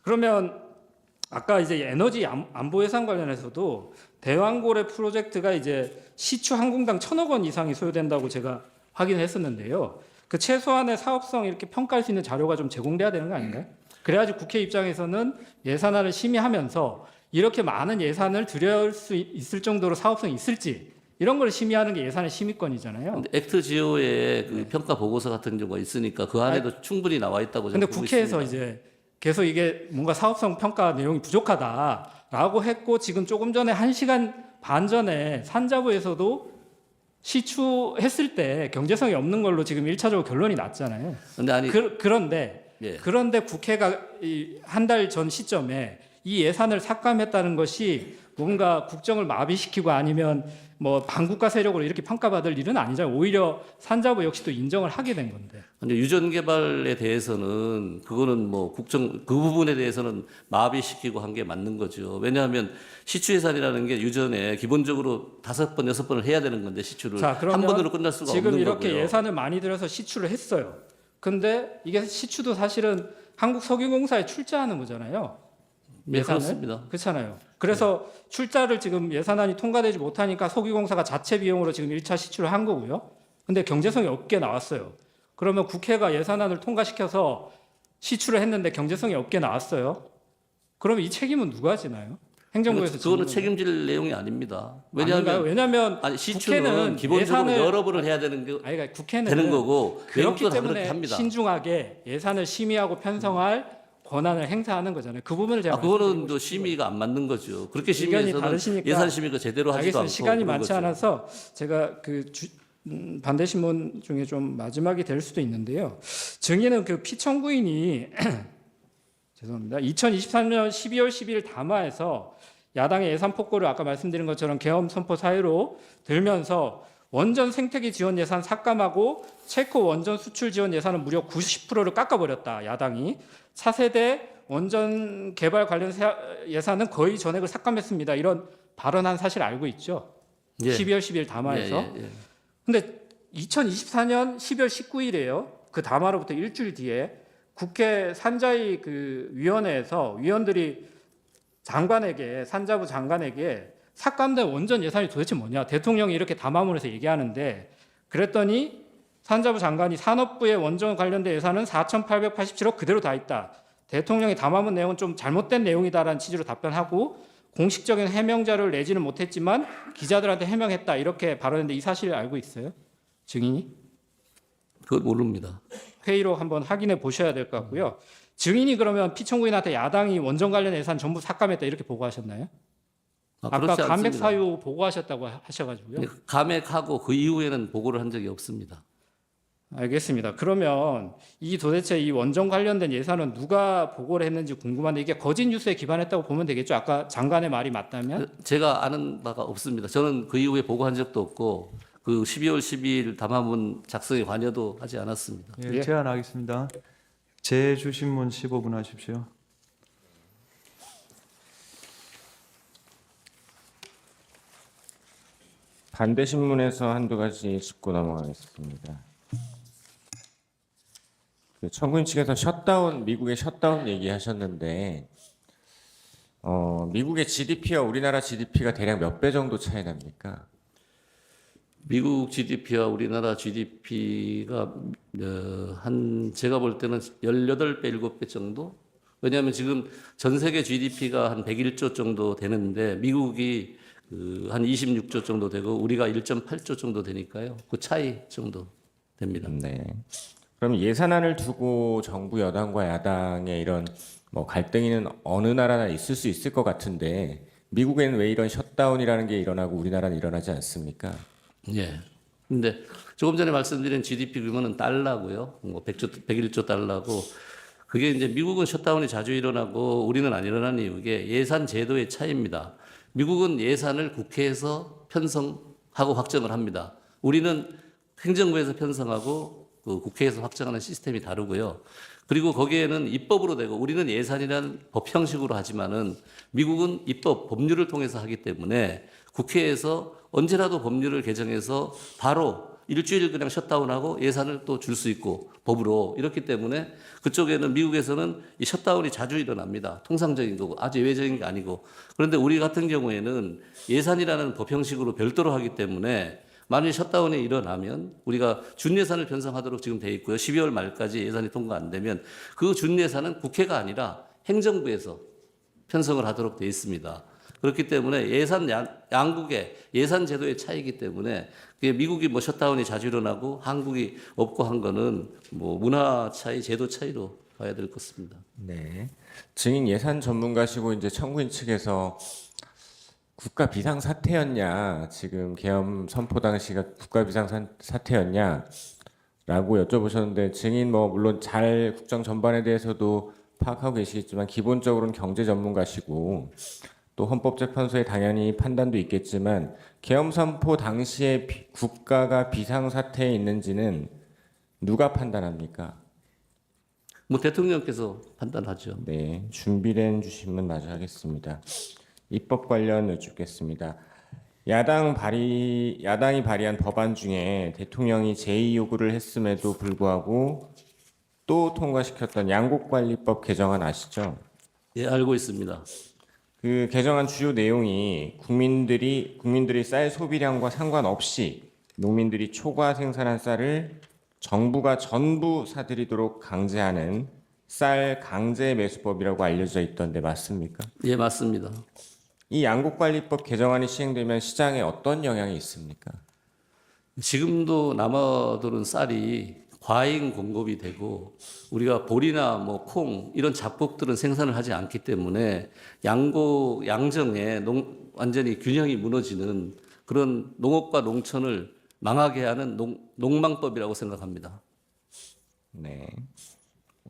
그러면 아까 이제 에너지 안보 예산 관련해서도 대왕고래 프로젝트가 이제 시추 항공당 1,000억 원 이상이 소요된다고 제가 확인했었는데요. 그 최소한의 사업성 이렇게 평가할 수 있는 자료가 좀 제공돼야 되는 거 아닌가요? 그래야지 국회 입장에서는 예산안을 심의하면서 이렇게 많은 예산을 들여올 수 있을 정도로 사업성이 있을지 이런 걸 심의하는 게 예산의 심의권이잖아요. 근데 액트 지오에 그 평가 보고서 같은 경우가 있으니까 그 안에도 충분히 나와 있다고 근데 저는 보고 국회에서 있습니다. 이제 계속 이게 뭔가 사업성 평가 내용이 부족하다라고 했고 지금 조금 전에 1시간 반 전에 산자부에서도 시추했을 때 경제성이 없는 걸로 지금 1차적으로 결론이 났잖아요. 근데 아니 그런데 예. 국회가 한 달 전 시점에 이 예산을 삭감했다는 것이 뭔가 국정을 마비시키고 아니면 뭐 반국가 세력으로 이렇게 평가받을 일은 아니잖아요. 오히려 산자부 역시도 인정을 하게 된 건데. 근데 유전 개발에 대해서는 그거는 뭐 국정 그 부분에 대해서는 마비시키고 한 게 맞는 거죠. 왜냐하면 시추 예산이라는 게 유전에 기본적으로 5번, 6번을 해야 되는 건데 시추를 자, 한 그러면 번으로 끝날 수가 지금 없는 이렇게 거고요. 예산을 많이 들여서 시추를 했어요. 근데 이게 시추도 사실은 한국석유공사에 출자하는 거잖아요. 네, 예산을 그렇습니다. 그렇잖아요. 그래서 출자를 지금 예산안이 통과되지 못하니까 석유공사가 자체 비용으로 지금 1차 시출을 한 거고요. 근데 경제성이 없게 나왔어요. 그러면 국회가 예산안을 통과시켜서 시출을 했는데 경제성이 없게 나왔어요. 그러면 이 책임은 누가 지나요? 행정부에서 그거는 지는 책임질 내용이 아닙니다. 아닌가요? 왜냐하면 아니, 시출은 국회는 기본적으로 예산을- 여러 번을 해야 되는 게 아니, 그러니까 국회는 되는 거고 그렇기 외국도 다 때문에 그렇게 합니다. 신중하게 예산을 심의하고 편성할 권한을 행사하는 거잖아요. 그 부분을 제가 그거는 말씀드리고 또 싶은 심의가 안 맞는 거죠. 그렇게 의견이 심의해서는 다르시니까 예산 심의가 제대로 하지도 알겠습니다. 않고 시간이 그런 많지 거죠. 않아서 제가 반대 신문 중에 좀 마지막이 될 수도 있는데요. 증인은 그 피청구인이 죄송합니다. 2023년 12월 12일 담화에서 야당의 예산 폭거를 아까 말씀드린 것처럼 계엄 선포 사유로 들면서 원전 생태계 지원 예산 삭감하고 체코 원전 수출 지원 예산은 무려 90%를 깎아버렸다. 야당이 차세대 원전 개발 관련 예산은 거의 전액을 삭감했습니다. 이런 발언한 사실 알고 있죠? 예. 12월 10일 담화에서. 예, 예, 예. 근데 2024년 12월 19일이에요. 그 담화로부터 일주일 뒤에 국회 산자위 그 위원회에서 위원들이 장관에게 산자부 장관에게 삭감된 원전 예산이 도대체 뭐냐? 대통령이 이렇게 담화문에서 얘기하는데 그랬더니 산자부 장관이 산업부의 원전 관련된 예산은 4,887억 그대로 다 있다. 대통령이 담화문 내용은 좀 잘못된 내용이다라는 취지로 답변하고 공식적인 해명 자료를 내지는 못했지만 기자들한테 해명했다 이렇게 발언했는데 이 사실 알고 있어요? 증인이? 그걸 모릅니다. 회의로 한번 확인해 보셔야 될 것 같고요. 증인이 그러면 피청구인한테 야당이 원전 관련 예산 전부 삭감했다 이렇게 보고하셨나요? 아까 그렇지 감액 않습니다. 사유 보고하셨다고 하셔가지고요. 네, 감액하고 그 이후에는 보고를 한 적이 없습니다. 알겠습니다. 그러면 이 도대체 이 원전 관련된 예산은 누가 보고를 했는지 궁금한데 이게 거짓 뉴스에 기반했다고 보면 되겠죠? 아까 장관의 말이 맞다면? 제가 아는 바가 없습니다. 저는 그 이후에 보고한 적도 없고 그 12월 12일 담화문 작성에 관여도 하지 않았습니다. 예, 예. 제안하겠습니다. 제주신문 15분 하십시오. 반대 신문에서 한두 가지 짚고 넘어가겠습니다. 그 청구인 측에서 셧다운, 미국의 셧다운 얘기하셨는데, 미국의 GDP와 우리나라 GDP가 대략 몇 배 정도 차이 납니까? 미국 GDP와 우리나라 GDP가 제가 볼 때는 18배, 7배 정도? 왜냐하면 지금 전 세계 GDP가 한 101조 정도 되는데 미국이 한 26조 정도 되고 우리가 1.8조 정도 되니까요. 그 차이 정도 됩니다. 네. 그럼 예산안을 두고 정부 여당과 야당의 이런 뭐 갈등이는 어느 나라나 있을 수 있을 것 같은데 미국에는 왜 이런 셧다운이라는 게 일어나고 우리나라는 일어나지 않습니까? 예. 근데 조금 전에 말씀드린 GDP 규모는 달러고요. 뭐 101조 달러고 그게 이제 미국은 셧다운이 자주 일어나고 우리는 안 일어나는 이유게 예산 제도의 차이입니다. 미국은 예산을 국회에서 편성하고 확정을 합니다. 우리는 행정부에서 편성하고 그 국회에서 확정하는 시스템이 다르고요. 그리고 거기에는 입법으로 되고 우리는 예산이라는 법 형식으로 하지만은 미국은 입법 법률을 통해서 하기 때문에 국회에서 언제라도 법률을 개정해서 바로 일주일 그냥 셧다운하고 예산을 또 줄 수 있고 법으로 이렇기 때문에 그쪽에는 미국에서는 이 셧다운이 자주 일어납니다. 통상적인 거고 아주 예외적인 게 아니고 그런데 우리 같은 경우에는 예산이라는 법 형식으로 별도로 하기 때문에 만일 셧다운이 일어나면 우리가 준예산을 편성하도록 지금 돼 있고요. 12월 말까지 예산이 통과 안 되면 그 준예산은 국회가 아니라 행정부에서 편성을 하도록 돼 있습니다. 그렇기 때문에 예산 양국의 예산 제도의 차이기 때문에 그게 미국이 뭐 셧다운이 자주 일어나고 한국이 없고 한 거는 뭐 문화 차이, 제도 차이로 봐야 될 것 같습니다. 네. 증인 예산 전문가시고 이제 청구인 측에서 국가 비상 사태였냐, 지금 계엄 선포 당시가 국가 비상 사태였냐라고 여쭤보셨는데 증인 뭐 물론 잘 국정 전반에 대해서도 파악하고 계시겠지만 기본적으로는 경제 전문가시고 또 헌법재판소의 당연히 판단도 있겠지만 계엄 선포 당시에 국가가 비상 사태에 있는지는 누가 판단합니까? 뭐 대통령께서 판단하죠. 네, 준비된 주시면 마저 하겠습니다. 입법 관련 여쭙겠습니다. 야당이 발의한 법안 중에 대통령이 제의 요구를 했음에도 불구하고 또 통과시켰던 양곡관리법 개정안 아시죠? 예, 알고 있습니다. 그 개정안 주요 내용이 국민들이 쌀 소비량과 상관없이 농민들이 초과 생산한 쌀을 정부가 전부 사들이도록 강제하는 쌀 강제 매수법이라고 알려져 있던데 맞습니까? 예, 맞습니다. 이 양곡관리법 개정안이 시행되면 시장에 어떤 영향이 있습니까? 지금도 남아도는 쌀이 과잉 공급이 되고 우리가 보리나 뭐 콩 이런 잡곡들은 생산을 하지 않기 때문에 양정에 완전히 균형이 무너지는 그런 농업과 농촌을 망하게 하는 농망법이라고 생각합니다. 네.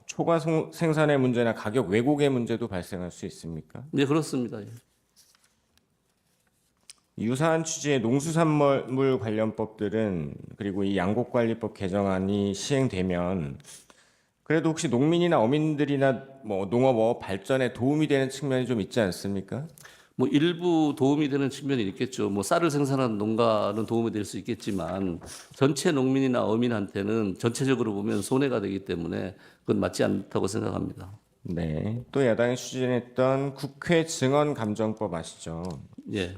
초과 생산의 문제나 가격 왜곡의 문제도 발생할 수 있습니까? 네, 그렇습니다. 예. 유사한 취지의 농수산물 관련 법들은 그리고 이 양곡관리법 개정안이 시행되면 그래도 혹시 농민이나 어민들이나 뭐 농업업 발전에 도움이 되는 측면이 좀 있지 않습니까? 뭐 일부 도움이 되는 측면이 있겠죠. 뭐 쌀을 생산하는 농가는 도움이 될 수 있겠지만 전체 농민이나 어민한테는 전체적으로 보면 손해가 되기 때문에 그건 맞지 않다고 생각합니다. 네. 또 야당이 추진했던 국회 증언감정법 아시죠? 예.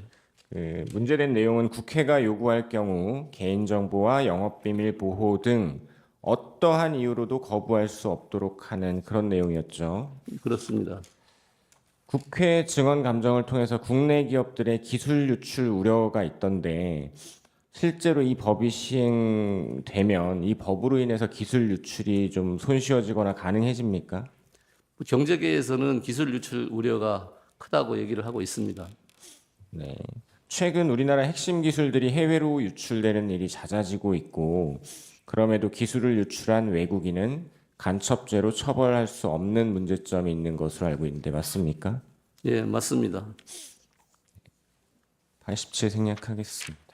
그 문제된 내용은 국회가 요구할 경우 개인정보와 영업비밀 보호 등 어떠한 이유로도 거부할 수 없도록 하는 그런 내용이었죠. 그렇습니다. 국회 증언 감정을 통해서 국내 기업들의 기술 유출 우려가 있던데 실제로 이 법이 시행되면 이 법으로 인해서 기술 유출이 좀 손쉬워지거나 가능해집니까? 경제계에서는 기술 유출 우려가 크다고 얘기를 하고 있습니다. 네. 최근 우리나라 핵심 기술들이 해외로 유출되는 일이 잦아지고 있고 그럼에도 기술을 유출한 외국인은 간첩죄로 처벌할 수 없는 문제점이 있는 것으로 알고 있는데 맞습니까? 예, 맞습니다. 87 생략하겠습니다.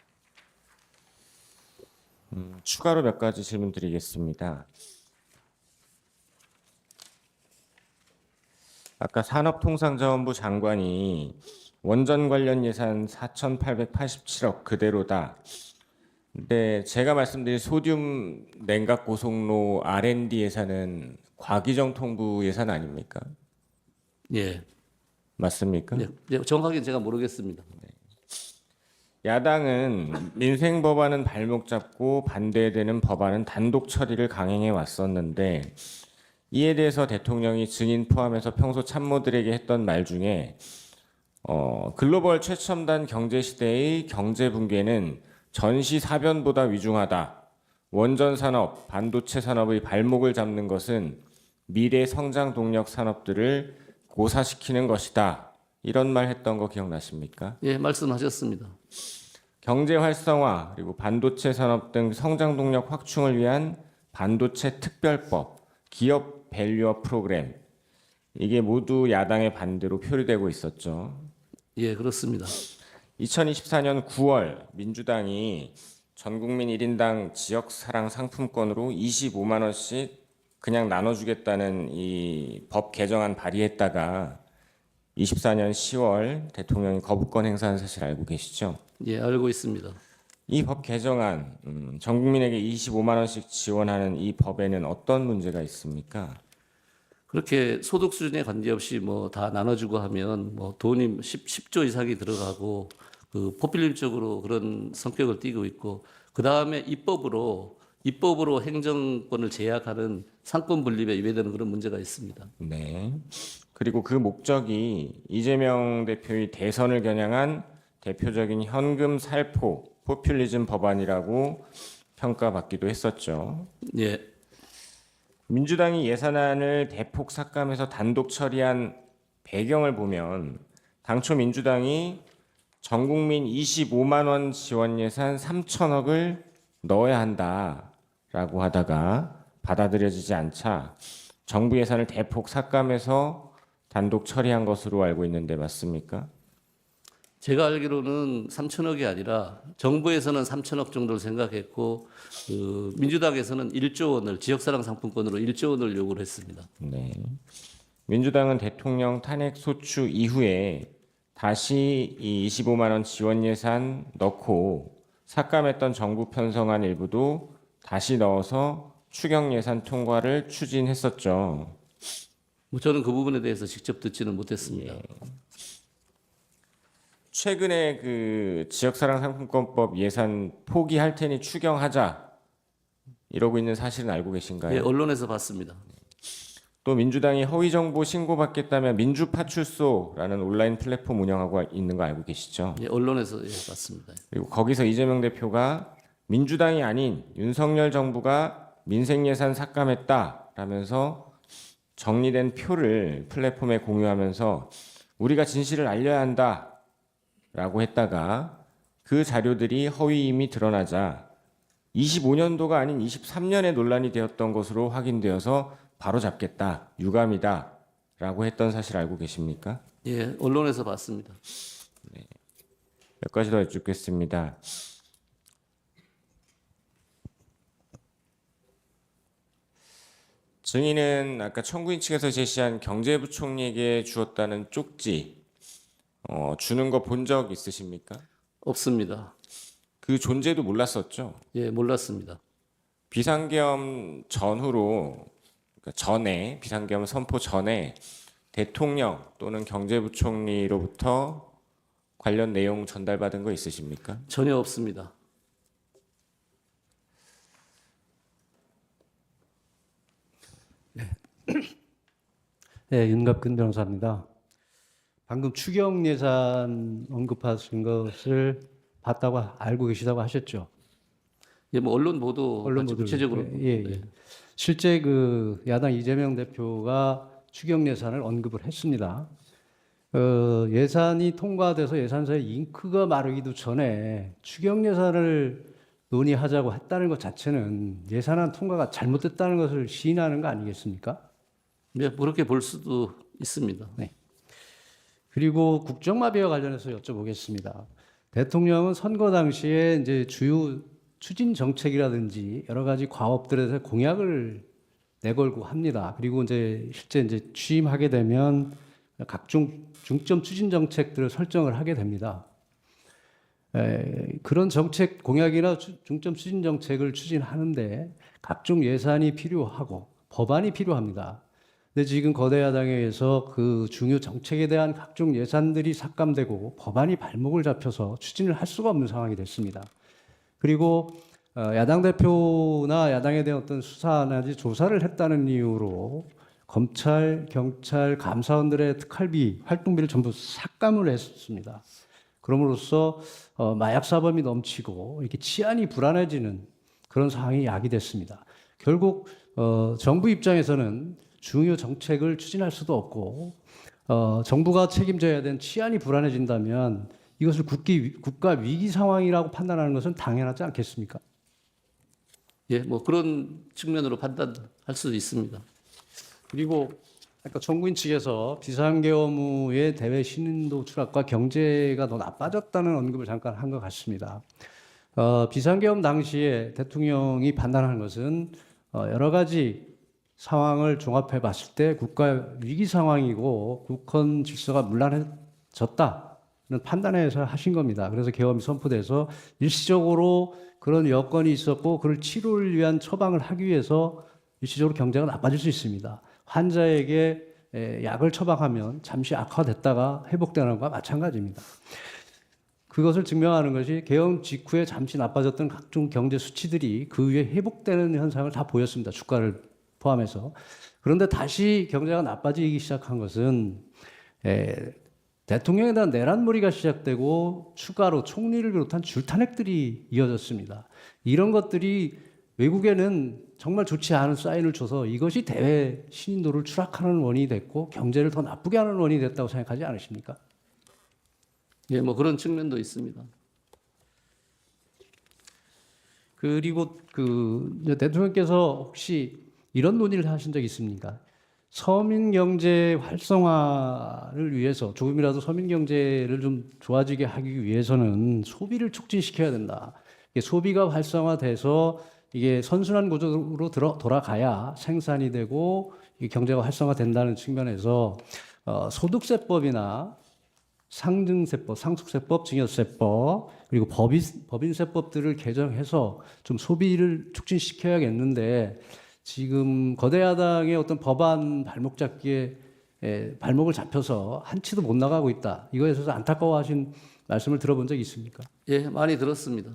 추가로 몇 가지 질문 드리겠습니다. 아까 산업통상자원부 장관이 원전 관련 예산 4,887억 그대로다. 근데 제가 말씀드린 소듐 냉각 고속로 R&D 예산은 과기정통부 예산 아닙니까? 예. 맞습니까? 예, 정확하게 제가 모르겠습니다. 야당은 민생 법안은 발목 잡고 반대되는 법안은 단독 처리를 강행해 왔었는데 이에 대해서 대통령이 증인 포함해서 평소 참모들에게 했던 말 중에 글로벌 최첨단 경제 시대의 경제 붕괴는 전시 사변보다 위중하다. 원전 산업, 반도체 산업의 발목을 잡는 것은 미래 성장 동력 산업들을 고사시키는 것이다. 이런 말 했던 거 기억나십니까? 예, 말씀하셨습니다. 경제 활성화 그리고 반도체 산업 등 성장 동력 확충을 위한 반도체 특별법, 기업 밸류업 프로그램 이게 모두 야당의 반대로 표류되고 있었죠. 예, 그렇습니다. 2024년 9월 민주당이 전국민 1인당 지역사랑 상품권으로 25만 원씩 그냥 나눠주겠다는 이 법 개정안 발의했다가 24년 10월 대통령이 거부권 행사한 사실 알고 계시죠? 예, 알고 있습니다. 이 법 개정안 전 국민에게 25만 원씩 지원하는 이 법에는 어떤 문제가 있습니까? 그렇게 소득 수준에 관계없이 뭐 다 나눠주고 하면 뭐 돈이 10조 이상이 들어가고 그 포퓰리즘적으로 그런 성격을 띠고 있고 그 다음에 입법으로 행정권을 제약하는 상권 분립에 위배되는 그런 문제가 있습니다. 네. 그리고 그 목적이 이재명 대표의 대선을 겨냥한 대표적인 현금 살포 포퓰리즘 법안이라고 평가받기도 했었죠. 예, 민주당이 예산안을 대폭 삭감해서 단독 처리한 배경을 보면 당초 민주당이 전 국민 25만 원 지원 예산 3천억을 넣어야 한다라고 하다가 받아들여지지 않자 정부 예산을 대폭 삭감해서 단독 처리한 것으로 알고 있는데 맞습니까? 제가 알기로는 3천억이 아니라 정부에서는 3천억 정도를 생각했고 그 민주당에서는 1조 원을 지역사랑 상품권으로 1조 원을 요구를 했습니다. 네. 민주당은 대통령 탄핵 소추 이후에 다시 이 25만 원 지원 예산 넣고 삭감했던 정부 편성안 일부도 다시 넣어서 추경 예산 통과를 추진했었죠. 뭐 저는 그 부분에 대해서 직접 듣지는 못했습니다. 최근에 그 지역사랑상품권법 예산 포기할 테니 추경하자 이러고 있는 사실은 알고 계신가요? 예, 언론에서 봤습니다. 또 민주당이 허위 정보 신고받겠다며 민주파출소라는 온라인 플랫폼 운영하고 있는 거 알고 계시죠? 예, 언론에서 예, 봤습니다. 그리고 거기서 이재명 대표가 민주당이 아닌 윤석열 정부가 민생 예산 삭감했다라면서 정리된 표를 플랫폼에 공유하면서 우리가 진실을 알려야 한다라고 했다가 그 자료들이 허위임이 드러나자 25년도가 아닌 23년에 논란이 되었던 것으로 확인되어서 바로 잡겠다, 유감이다라고 했던 사실 알고 계십니까? 예, 언론에서 봤습니다. 몇 가지 더 여쭙겠습니다. 증인은 아까 청구인 측에서 제시한 경제부총리에게 주었다는 쪽지 주는 거 본 적 있으십니까? 없습니다. 그 존재도 몰랐었죠. 예, 몰랐습니다. 비상계엄 전후로 그러니까 전에 비상계엄 선포 전에 대통령 또는 경제부총리로부터 관련 내용 전달받은 거 있으십니까? 전혀 없습니다. 네, 윤갑근 변호사입니다. 방금 추경 예산 언급하신 것을 봤다고 알고 계시다고 하셨죠? 예, 뭐 언론 보도 언론 같이 보도를. 구체적으로 예, 예. 실제 그 야당 이재명 대표가 추경 예산을 언급을 했습니다. 예산이 통과돼서 예산서에 잉크가 마르기도 전에 추경 예산을 논의하자고 했다는 것 자체는 예산안 통과가 잘못됐다는 것을 시인하는 거 아니겠습니까? 예, 그렇게 볼 수도 있습니다. 그리고 국정마비와 관련해서 여쭤보겠습니다. 대통령은 선거 당시에 이제 주요 추진 정책이라든지 여러 가지 과업들에 대해서 공약을 내걸고 합니다. 그리고 이제 실제 이제 취임하게 되면 각종 중점 추진 정책들을 설정을 하게 됩니다. 그런 정책 공약이나 중점 추진 정책을 추진하는데 각종 예산이 필요하고 법안이 필요합니다. 근데 지금 거대 야당에 의해서 그 중요 정책에 대한 각종 예산들이 삭감되고 법안이 발목을 잡혀서 추진을 할 수가 없는 상황이 됐습니다. 그리고 야당 대표나 야당에 대한 어떤 수사나 조사를 했다는 이유로 검찰, 경찰, 감사원들의 특활비, 활동비를 전부 삭감을 했습니다. 그럼으로써 마약 사범이 넘치고 이렇게 치안이 불안해지는 그런 상황이 야기됐습니다. 결국 정부 입장에서는 중요 정책을 추진할 수도 없고 정부가 책임져야 되는 치안이 불안해진다면 이것을 국가 위기 상황이라고 판단하는 것은 당연하지 않겠습니까? 예, 뭐 그런 측면으로 판단할 수도 있습니다. 그리고 아까 청구인 측에서 비상계엄 후에 대외 신인도 추락과 경제가 더 나빠졌다는 언급을 잠깐 한 것 같습니다. 비상계엄 당시에 대통령이 판단한 것은 여러 가지 상황을 종합해 봤을 때 국가 위기 상황이고 국헌 질서가 문란해졌다는 판단해서 하신 겁니다. 그래서 계엄이 선포돼서 일시적으로 그런 여건이 있었고 그걸 치료를 위한 처방을 하기 위해서 일시적으로 경제가 나빠질 수 있습니다. 환자에게 약을 처방하면 잠시 악화됐다가 회복되는 것과 마찬가지입니다. 그것을 증명하는 것이 계엄 직후에 잠시 나빠졌던 각종 경제 수치들이 그 후에 회복되는 현상을 다 보였습니다. 주가를 포함해서. 그런데 다시 경제가 나빠지기 시작한 것은 대통령에 대한 내란몰이가 시작되고 추가로 총리를 비롯한 줄탄핵들이 이어졌습니다. 이런 것들이 외국에는 정말 좋지 않은 사인을 줘서 이것이 대외 신인도를 추락하는 원인이 됐고 경제를 더 나쁘게 하는 원인이 됐다고 생각하지 않으십니까? 예, 뭐 그런 측면도 있습니다. 그리고 이제 대통령께서 혹시 이런 논의를 하신 적 있습니까? 서민 경제 활성화를 위해서 조금이라도 서민 경제를 좀 좋아지게 하기 위해서는 소비를 촉진시켜야 된다. 소비가 활성화돼서 이게 선순환 구조로 돌아가야 생산이 되고 경제가 활성화된다는 측면에서 소득세법이나 상증세법, 상속세법, 증여세법 그리고 법인세법들을 개정해서 좀 소비를 촉진시켜야겠는데 지금 거대 야당의 어떤 법안 발목 잡기에 발목을 잡혀서 한치도 못 나가고 있다. 이거에 대해서 안타까워하신 말씀을 들어본 적이 있습니까? 예, 많이 들었습니다.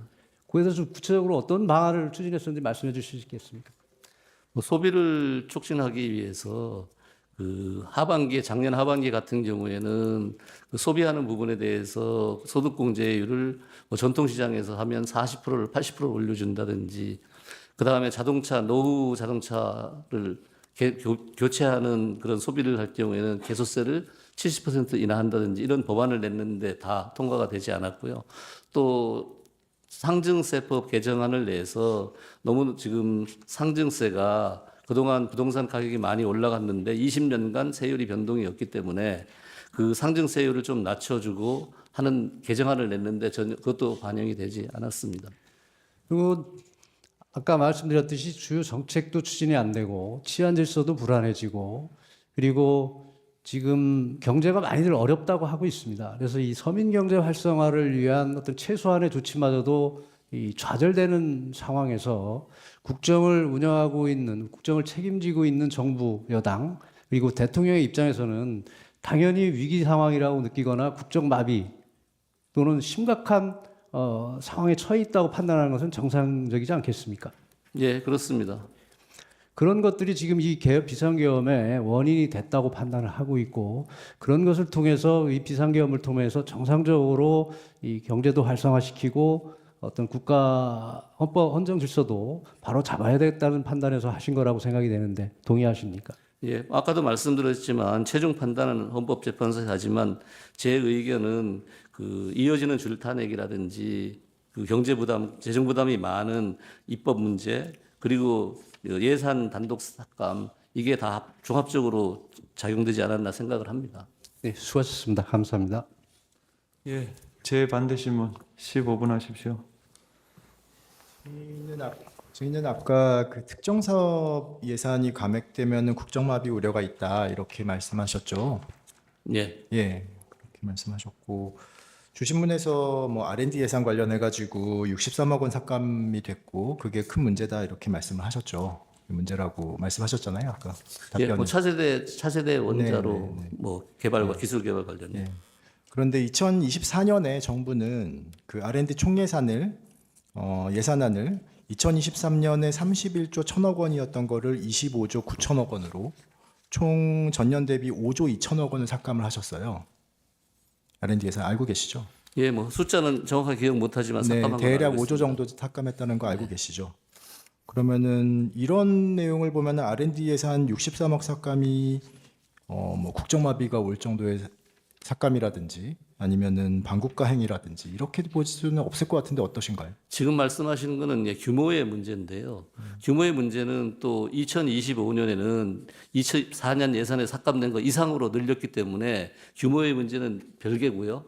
그에 대해서 좀 구체적으로 어떤 방안을 추진했었는지 말씀해 주실 수 있겠습니까? 뭐 소비를 촉진하기 위해서 작년 하반기 같은 경우에는 그 소비하는 부분에 대해서 소득공제율을 뭐 전통시장에서 하면 40%를 80% 올려준다든지, 그 다음에 노후 자동차를 교체하는 그런 소비를 할 경우에는 개소세를 70% 인하한다든지 이런 법안을 냈는데 다 통과가 되지 않았고요. 또 상증세법 개정안을 내서 너무 지금 상증세가 그동안 부동산 가격이 많이 올라갔는데 20년간 세율이 변동이 없기 때문에 그 상증세율을 좀 낮춰주고 하는 개정안을 냈는데 전혀 그것도 반영이 되지 않았습니다. 그리고 아까 말씀드렸듯이 주요 정책도 추진이 안 되고 치안 질서도 불안해지고 그리고 지금 경제가 많이들 어렵다고 하고 있습니다. 그래서 이 서민 경제 활성화를 위한 어떤 최소한의 조치마저도 이 좌절되는 상황에서 국정을 운영하고 있는, 국정을 책임지고 있는 정부 여당 그리고 대통령의 입장에서는 당연히 위기 상황이라고 느끼거나 국정 마비 또는 심각한 상황에 처해 있다고 판단하는 것은 정상적이지 않겠습니까? 예, 그렇습니다. 그런 것들이 지금 이 비상계엄의 원인이 됐다고 판단을 하고 있고 그런 것을 통해서 이 비상계엄을 통해서 정상적으로 이 경제도 활성화시키고 어떤 국가 헌법 헌정 질서도 바로 잡아야 되겠다는 판단에서 하신 거라고 생각이 되는데 동의하십니까? 예, 아까도 말씀드렸지만 최종 판단은 헌법재판소에서 하지만 제 의견은 이어지는 줄타내기라든지 경제 부담, 재정 부담이 많은 입법 문제 그리고 예산 단독 삭감 이게 다 종합적으로 작용되지 않았나 생각을 합니다. 네, 수고하셨습니다. 감사합니다. 예, 제 반대 질문 15분 하십시오. 저희는 아까 그 특정 사업 예산이 감액되면 국정마비 우려가 있다 이렇게 말씀하셨죠. 예, 예, 그렇게 말씀하셨고 주신문에서 뭐 R&D 예산 관련해 가지고 63억 원 삭감이 됐고 그게 큰 문제다 이렇게 말씀을 하셨죠. 문제라고 말씀하셨잖아요 아까 예, 답변에. 뭐 차세대 원자로 네, 네, 네. 뭐 개발과 기술 개발 관련. 예. 그런데 2024년에 정부는 그 R&D 총예산을 예산안을 2023년에 31조 1천억 원이었던 거를 25조 9천억 원으로 총 전년 대비 5조 2천억 원을 삭감을 하셨어요. R&D 예산 알고 계시죠? 예, 뭐 숫자는 정확하게 기억 못하지만 네, 삭감한 건 대략 알고 5조 있습니다. 정도 삭감했다는 거 알고 계시죠? 그러면은 이런 내용을 보면은 R&D 예산 63억 삭감이 뭐 국정마비가 올 정도의 삭감이라든지 아니면은 반국가 행위라든지 이렇게 볼 수는 없을 것 같은데 어떠신가요? 지금 말씀하시는 거는 규모의 문제인데요. 규모의 문제는 또 2025년에는 2024년 예산에 삭감된 거 이상으로 늘렸기 때문에 규모의 문제는 별개고요.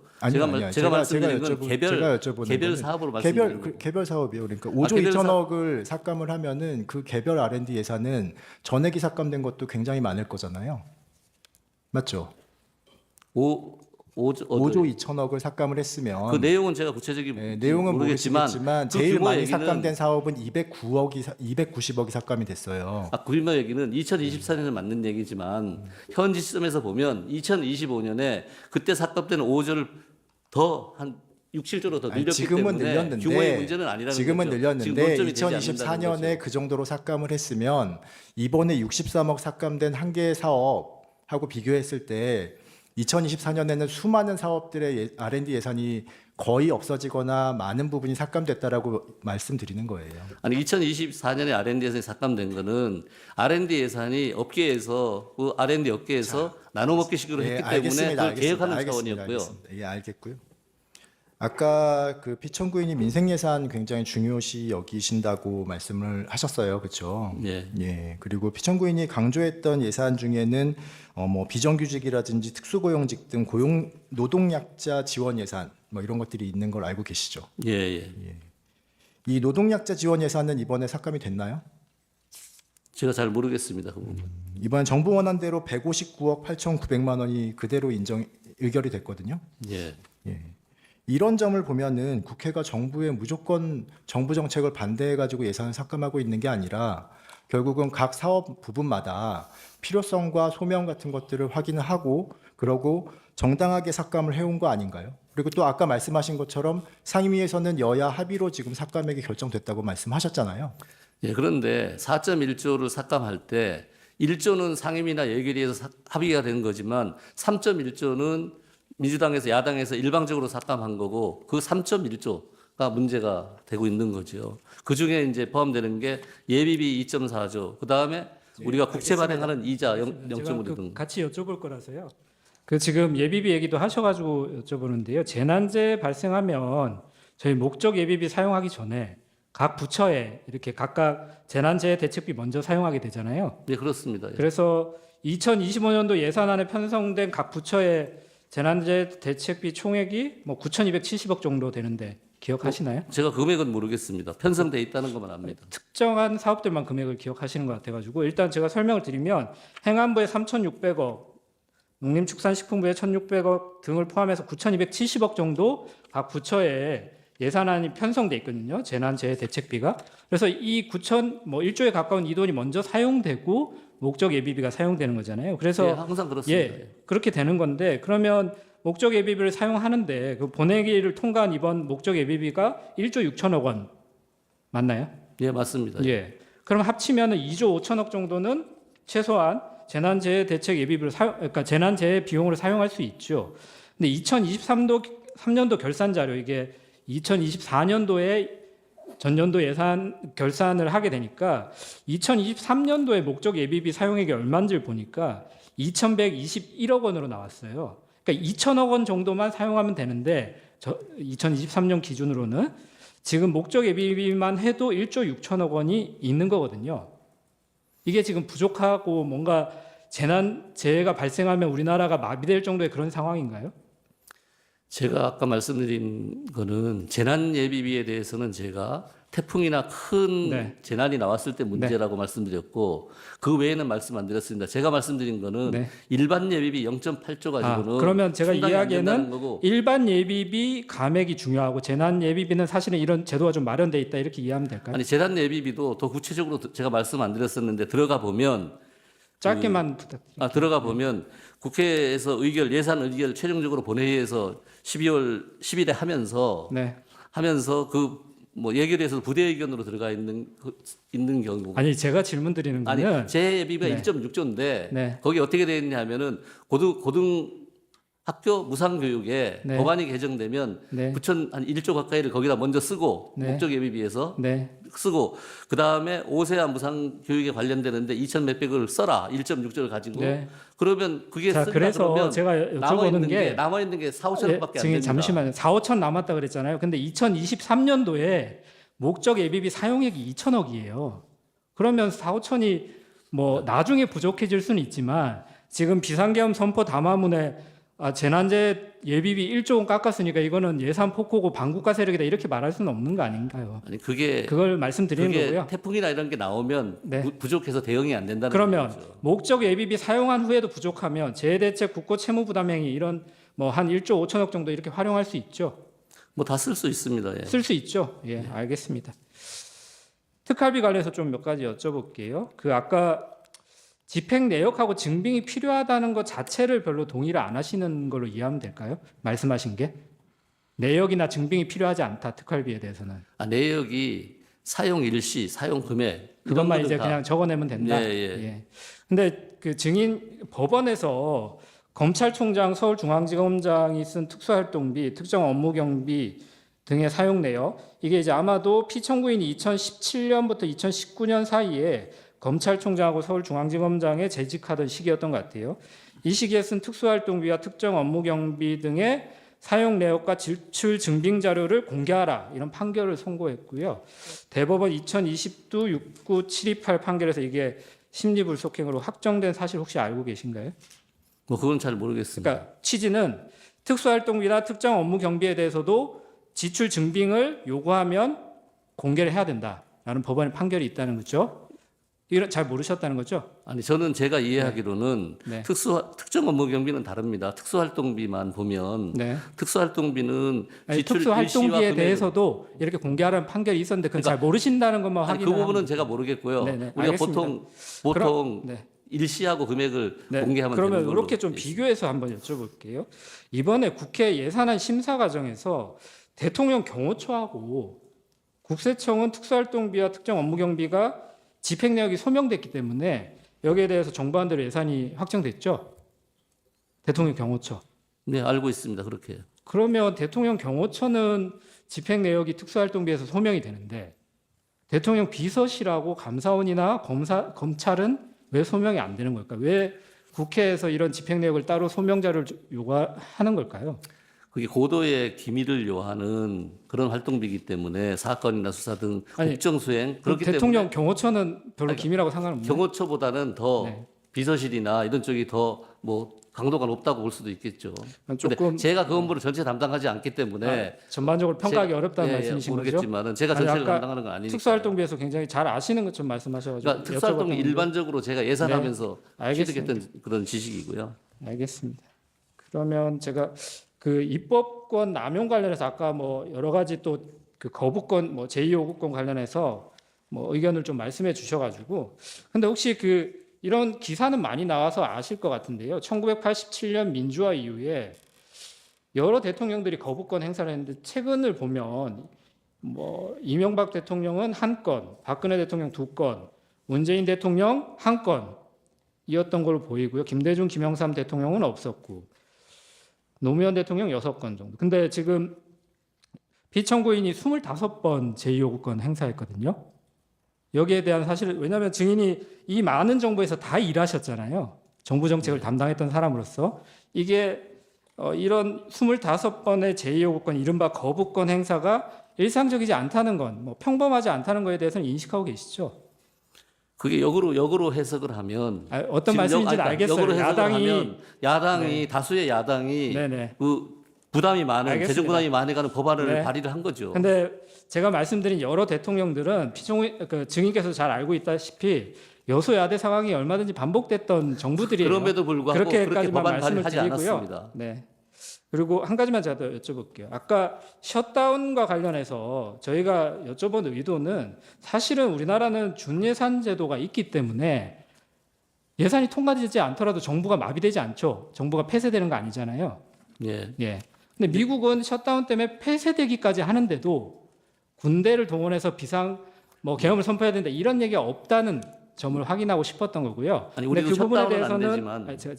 제가 말씀드린 건 개별 사업으로 말씀드린 거예요. 개별 사업이요. 그러니까 5조 개별 2천억을 삭감을 하면은 그 개별 R&D 예산은 전액이 삭감된 것도 굉장히 많을 거잖아요. 맞죠? 5조 2천억을 삭감을 했으면 그 내용은 제가 구체적인 내용은 모르겠지만 모르시겠지만 그 제일 규모 많이 얘기는 삭감된 사업은 290억이 삭감이 됐어요. 규모 얘기는 2024년에 맞는 얘기지만 현지 시점에서 보면 2025년에 그때 삭감된 5조를 더 한 6, 7조로 더 늘렸기 지금은 때문에 늘렸는데 규모의 문제는 아니라는 지금은 거죠. 늘렸는데 지금 논점이 되지 않는다는 2024년에 거죠. 그 정도로 삭감을 했으면 이번에 63억 삭감된 한 개의 사업하고 비교했을 때 2024년에는 수많은 사업들의 R&D 예산이 거의 없어지거나 많은 부분이 삭감됐다라고 말씀드리는 거예요. 아니 2024년에 R&D 예산이 삭감된 거는 R&D 예산이 업계에서 그 R&D 업계에서 나눠 먹기식으로 했기 때문에 그걸 계획하는 차원이었고요. 알겠습니다. 예, 알겠고요. 아까 그 피청구인이 민생 예산 굉장히 중요시 여기신다고 말씀을 하셨어요, 그렇죠? 예. 예. 그리고 피청구인이 강조했던 예산 중에는 뭐 비정규직이라든지 특수고용직 등 고용 노동약자 지원 예산 뭐 이런 것들이 있는 걸 알고 계시죠? 예, 예. 이 노동약자 지원 예산은 이번에 삭감이 됐나요? 제가 잘 모르겠습니다. 그 부분. 이번 정부 원안대로 159억 8,900만 원이 그대로 의결이 됐거든요. 예. 예. 이런 점을 보면은 국회가 정부의 무조건 정부 정책을 반대해가지고 예산을 삭감하고 있는 게 아니라 결국은 각 사업 부분마다 필요성과 소명 같은 것들을 확인을 하고 그러고 정당하게 삭감을 해온 거 아닌가요? 그리고 또 아까 말씀하신 것처럼 상임위에서는 여야 합의로 지금 삭감액이 결정됐다고 말씀하셨잖아요. 예, 그런데 4.1조를 삭감할 때 1조는 상임위나 예결위에서 합의가 된 거지만 3.1조는 민주당에서 야당에서 일방적으로 삭감한 거고 그 3.1조가 문제가 되고 있는 거죠. 그 중에 이제 포함되는 게 예비비 2.4조, 그 다음에 우리가 국채 발행하는 이자 0.5 제가 등. 같이 여쭤볼 거라서요. 그 지금 예비비 얘기도 하셔가지고 여쭤보는데요. 재난재 발생하면 저희 목적 예비비 사용하기 전에 각 부처에 이렇게 각각 재난재해 대책비 먼저 사용하게 되잖아요. 네, 그렇습니다. 예. 그래서 2025년도 예산안에 편성된 각 부처의 재난재해 대책비 총액이 뭐 9,270억 정도 되는데 기억하시나요? 제가 금액은 모르겠습니다. 편성돼 있다는 것만 압니다. 특정한 사업들만 금액을 기억하시는 것 같아가지고 일단 제가 설명을 드리면 행안부에 3,600억, 농림축산식품부에 1,600억 등을 포함해서 9,270억 정도 각 부처에 예산안이 편성돼 있거든요. 재난재해 대책비가. 그래서 이 1조에 가까운 이 돈이 먼저 사용되고 목적 예비비가 사용되는 거잖아요. 그래서 예, 항상 그렇습니다. 예, 그렇게 되는 건데 그러면 목적 예비비를 사용하는데 그 본회의를 통과한 이번 목적 예비비가 1조 6천억 원 맞나요? 예, 맞습니다. 예. 그럼 합치면 2조 5천억 정도는 최소한 재난재해 대책 예비비를 그러니까 재난재해 비용으로 사용할 수 있죠. 근데 2023년도 결산 자료 이게 2024년도에 전년도 예산 결산을 하게 되니까 2023년도에 목적 예비비 사용액이 얼마인지를 보니까 2,121억 원으로 나왔어요. 그러니까 2천억 원 정도만 사용하면 되는데 2023년 기준으로는 지금 목적 예비비만 해도 1조 6천억 원이 있는 거거든요. 이게 지금 부족하고 뭔가 재해가 발생하면 우리나라가 마비될 정도의 그런 상황인가요? 제가 아까 말씀드린 거는 재난 예비비에 대해서는 제가 태풍이나 큰 네. 재난이 나왔을 때 문제라고 말씀드렸고 그 외에는 말씀 안 드렸습니다. 제가 말씀드린 거는 네. 일반 예비비 0.8조 가지고는 그러면 제가 충당이 안 된다는 이야기는 거고 일반 예비비 감액이 중요하고 재난 예비비는 사실은 이런 제도가 좀 마련돼 있다 이렇게 이해하면 될까요? 아니 재난 예비비도 더 구체적으로 제가 말씀 안 드렸었는데 들어가 보면 짧게만 부탁드립니다. 들어가 보면 국회에서 예산 의결 최종적으로 본회의에서 12월 10일에 네. 하면서 그 뭐 예결위에서 부대 의견으로 들어가 있는 경우 아니 제가 질문 드리는 거는 아니 재예비가 네. 1.6조인데 네. 거기 어떻게 되어 있냐면은 고등 학교 무상교육에 네. 법안이 개정되면 네. 부천 한 1조 가까이를 거기다 먼저 쓰고 네. 목적 예비비에서 네. 쓰고 그 다음에 5세와 무상교육에 관련되는데 2천 몇백을 써라 1.6조를 가지고 네. 그러면 그게 자, 쓴다 그래서 그러면 제가 여쭤보는 게 남아 있는 게 4, 5천밖에 안 증인 됩니다. 잠시만요. 4, 5천 남았다 그랬잖아요. 근데 2023년도에 목적 예비비 사용액이 2천억이에요. 그러면 4, 5천이 뭐 나중에 부족해질 수는 있지만 지금 비상계엄 선포 담화문에 재난재 예비비 1조 원 깎았으니까 이거는 예산 폭호고 반국가 세력이다 이렇게 말할 수는 없는 거 아닌가요? 아니 그게 그걸 말씀드리는 거고요. 태풍이나 이런 게 나오면 네. 부족해서 대응이 안 된다는 그러면 거죠. 목적 예비비 사용한 후에도 부족하면 재해대책 국고 채무 부담행위 이런 뭐 한 1조 5천억 정도 이렇게 활용할 수 있죠. 뭐 다 쓸 수 있습니다. 예. 쓸 수 있죠. 예, 알겠습니다. 특활비 관련해서 좀 몇 가지 여쭤볼게요. 그 아까 집행 내역하고 증빙이 필요하다는 것 자체를 별로 동의를 안 하시는 걸로 이해하면 될까요? 말씀하신 게 내역이나 증빙이 필요하지 않다 특활비에 대해서는 내역이 사용 일시, 사용 금액 그것만 이런 이제 것들 다- 그냥 적어내면 된다. 예, 예. 근데 그 증인 법원에서 검찰총장, 서울중앙지검장이 쓴 특수활동비, 특정 업무 경비 등의 사용 내역 이게 이제 아마도 피청구인이 2017년부터 2019년 사이에 검찰총장하고 서울중앙지검장에 재직하던 시기였던 것 같아요. 이 시기에 쓴 특수활동비와 특정 업무 경비 등의 사용 내역과 지출 증빙 자료를 공개하라 이런 판결을 선고했고요. 대법원 2020도 69728 판결에서 이게 심리불속행으로 확정된 사실 혹시 알고 계신가요? 뭐 그건 잘 모르겠습니다. 그러니까 취지는 특수활동비나 특정 업무 경비에 대해서도 지출 증빙을 요구하면 공개를 해야 된다라는 법원의 판결이 있다는 거죠. 이걸 잘 모르셨다는 거죠? 아니 저는 제가 이해하기로는 네. 특정 업무 경비는 다릅니다. 특수활동비만 보면 네. 특수활동비는 아니, 지출 특수활동비에 일시와 대해서도 이렇게 공개하라는 판결이 있었는데 그건 잘 모르신다는 것만 아니, 그 확인을 부분은 합니다. 제가 모르겠고요. 네네, 우리가 알겠습니다. 보통 네. 일시하고 금액을 네. 공개하면 그러면 되는 걸로 이렇게 좀 돼 있습니다. 비교해서 한번 여쭤볼게요. 이번에 국회 예산안 심사 과정에서 대통령 경호처하고 국세청은 특수활동비와 특정 업무 경비가 집행 내역이 소명됐기 때문에 여기에 대해서 정부안대로 예산이 확정됐죠. 대통령 경호처. 네, 알고 있습니다. 그렇게. 그러면 대통령 경호처는 집행 내역이 특수활동비에서 소명이 되는데 대통령 비서실하고 감사원이나 검찰은 왜 소명이 안 되는 걸까요? 왜 국회에서 이런 집행 내역을 따로 소명 자료를 요구하는 걸까요? 그게 고도의 기밀을 요하는 그런 활동비이기 때문에 사건이나 수사 등 아니, 국정 수행 그럼 그렇기 대통령 때문에 경호처는 별로 기밀하고 상관없나요? 경호처보다는 더 네. 비서실이나 이런 쪽이 더 뭐 강도가 높다고 볼 수도 있겠죠. 조금 근데 제가 그 업무를 전체 담당하지 않기 때문에 전반적으로 평가하기 어렵다는 예, 말씀이신 거죠? 모르겠지만은 제가 아니, 전체를 아까 담당하는 건 아니니까. 특수활동비에서 굉장히 잘 아시는 것처럼 말씀하셔가지고 그러니까 특수활동이 여쭤봤던 건데. 일반적으로 제가 예산하면서 알겠습니다. 취득했던 그런 지식이고요. 알겠습니다. 그러면 제가 그 입법권 남용 관련해서 아까 뭐 여러 가지 또 그 거부권 뭐 제2요구권 관련해서 뭐 의견을 좀 말씀해 주셔가지고 근데 혹시 그 이런 기사는 많이 나와서 아실 것 같은데요. 1987년 민주화 이후에 여러 대통령들이 거부권 행사를 했는데 최근을 보면 뭐 이명박 대통령은 한 건, 박근혜 대통령 두 건, 문재인 대통령 한 건이었던 걸로 보이고요. 김대중, 김영삼 대통령은 없었고 노무현 대통령 6건 정도. 근데 지금 피청구인이 25번 제2요구권 행사했거든요. 여기에 대한 사실 왜냐하면 증인이 이 많은 정부에서 다 일하셨잖아요. 정부 정책을 담당했던 사람으로서 이게 이런 25번의 제2요구권 이른바 거부권 행사가 일상적이지 않다는 건 뭐 평범하지 않다는 거에 대해서는 인식하고 계시죠? 그게 역으로 해석을 하면 어떤 지금 말씀인지는 그러니까 알겠어요. 역으로 해석을 야당이 하면 야당이 다수의 야당이 네네. 그 부담이 많은 알겠습니다. 재정 부담이 많이 가는 법안을 네. 발의를 한 거죠. 근데 제가 말씀드린 여러 대통령들은 그 증인께서 잘 알고 있다시피 여소야대 상황이 얼마든지 반복됐던 정부들이에요. 그럼에도 불구하고 그렇게 그렇게까지만 법안 말씀을 발의하지 드리고요. 않았습니다. 네. 그리고 한 가지만 제가 더 여쭤볼게요. 아까 셧다운과 관련해서 저희가 여쭤본 의도는 사실은 우리나라는 준예산 제도가 있기 때문에 예산이 통과되지 않더라도 정부가 마비되지 않죠. 정부가 폐쇄되는 거 아니잖아요. 예. 예. 근데 미국은 셧다운 때문에 폐쇄되기까지 하는데도 군대를 동원해서 비상 뭐 계엄을 선포해야 된다 이런 얘기가 없다는 점을 확인하고 싶었던 거고요. 아니, 근데 우리도 그 부분에 셧다운은 안 대해서는 되지만. 제가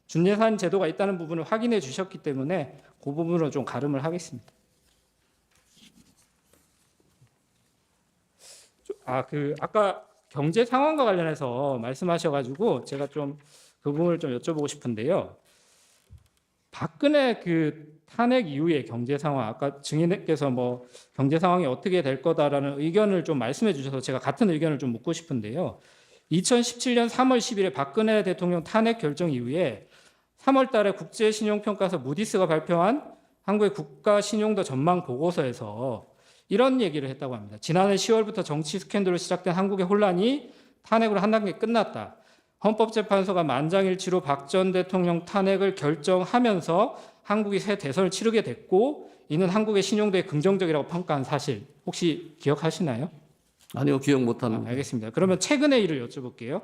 준예산 제도가 있다는 부분을 확인해 주셨기 때문에 그 부분으로 좀 가름을 하겠습니다. 아까 경제 상황과 관련해서 말씀하셔가지고 제가 좀 그 부분을 좀 여쭤보고 싶은데요. 박근혜 그 탄핵 이후의 경제 상황, 아까 증인께서 뭐 경제 상황이 어떻게 될 거다라는 의견을 좀 말씀해 주셔서 제가 같은 의견을 좀 묻고 싶은데요. 2017년 3월 10일에 박근혜 대통령 탄핵 결정 이후에 3월 달에 국제신용평가사 무디스가 발표한 한국의 국가 신용도 전망 보고서에서 이런 얘기를 했다고 합니다. 지난해 10월부터 정치 스캔들로 시작된 한국의 혼란이 탄핵으로 한 단계 끝났다. 헌법재판소가 만장일치로 박 전 대통령 탄핵을 결정하면서 한국이 새 대선을 치르게 됐고 이는 한국의 신용도에 긍정적이라고 평가한 사실 혹시 기억하시나요? 아니요, 기억 못합니다. 알겠습니다. 그러면 최근의 일을 여쭤볼게요.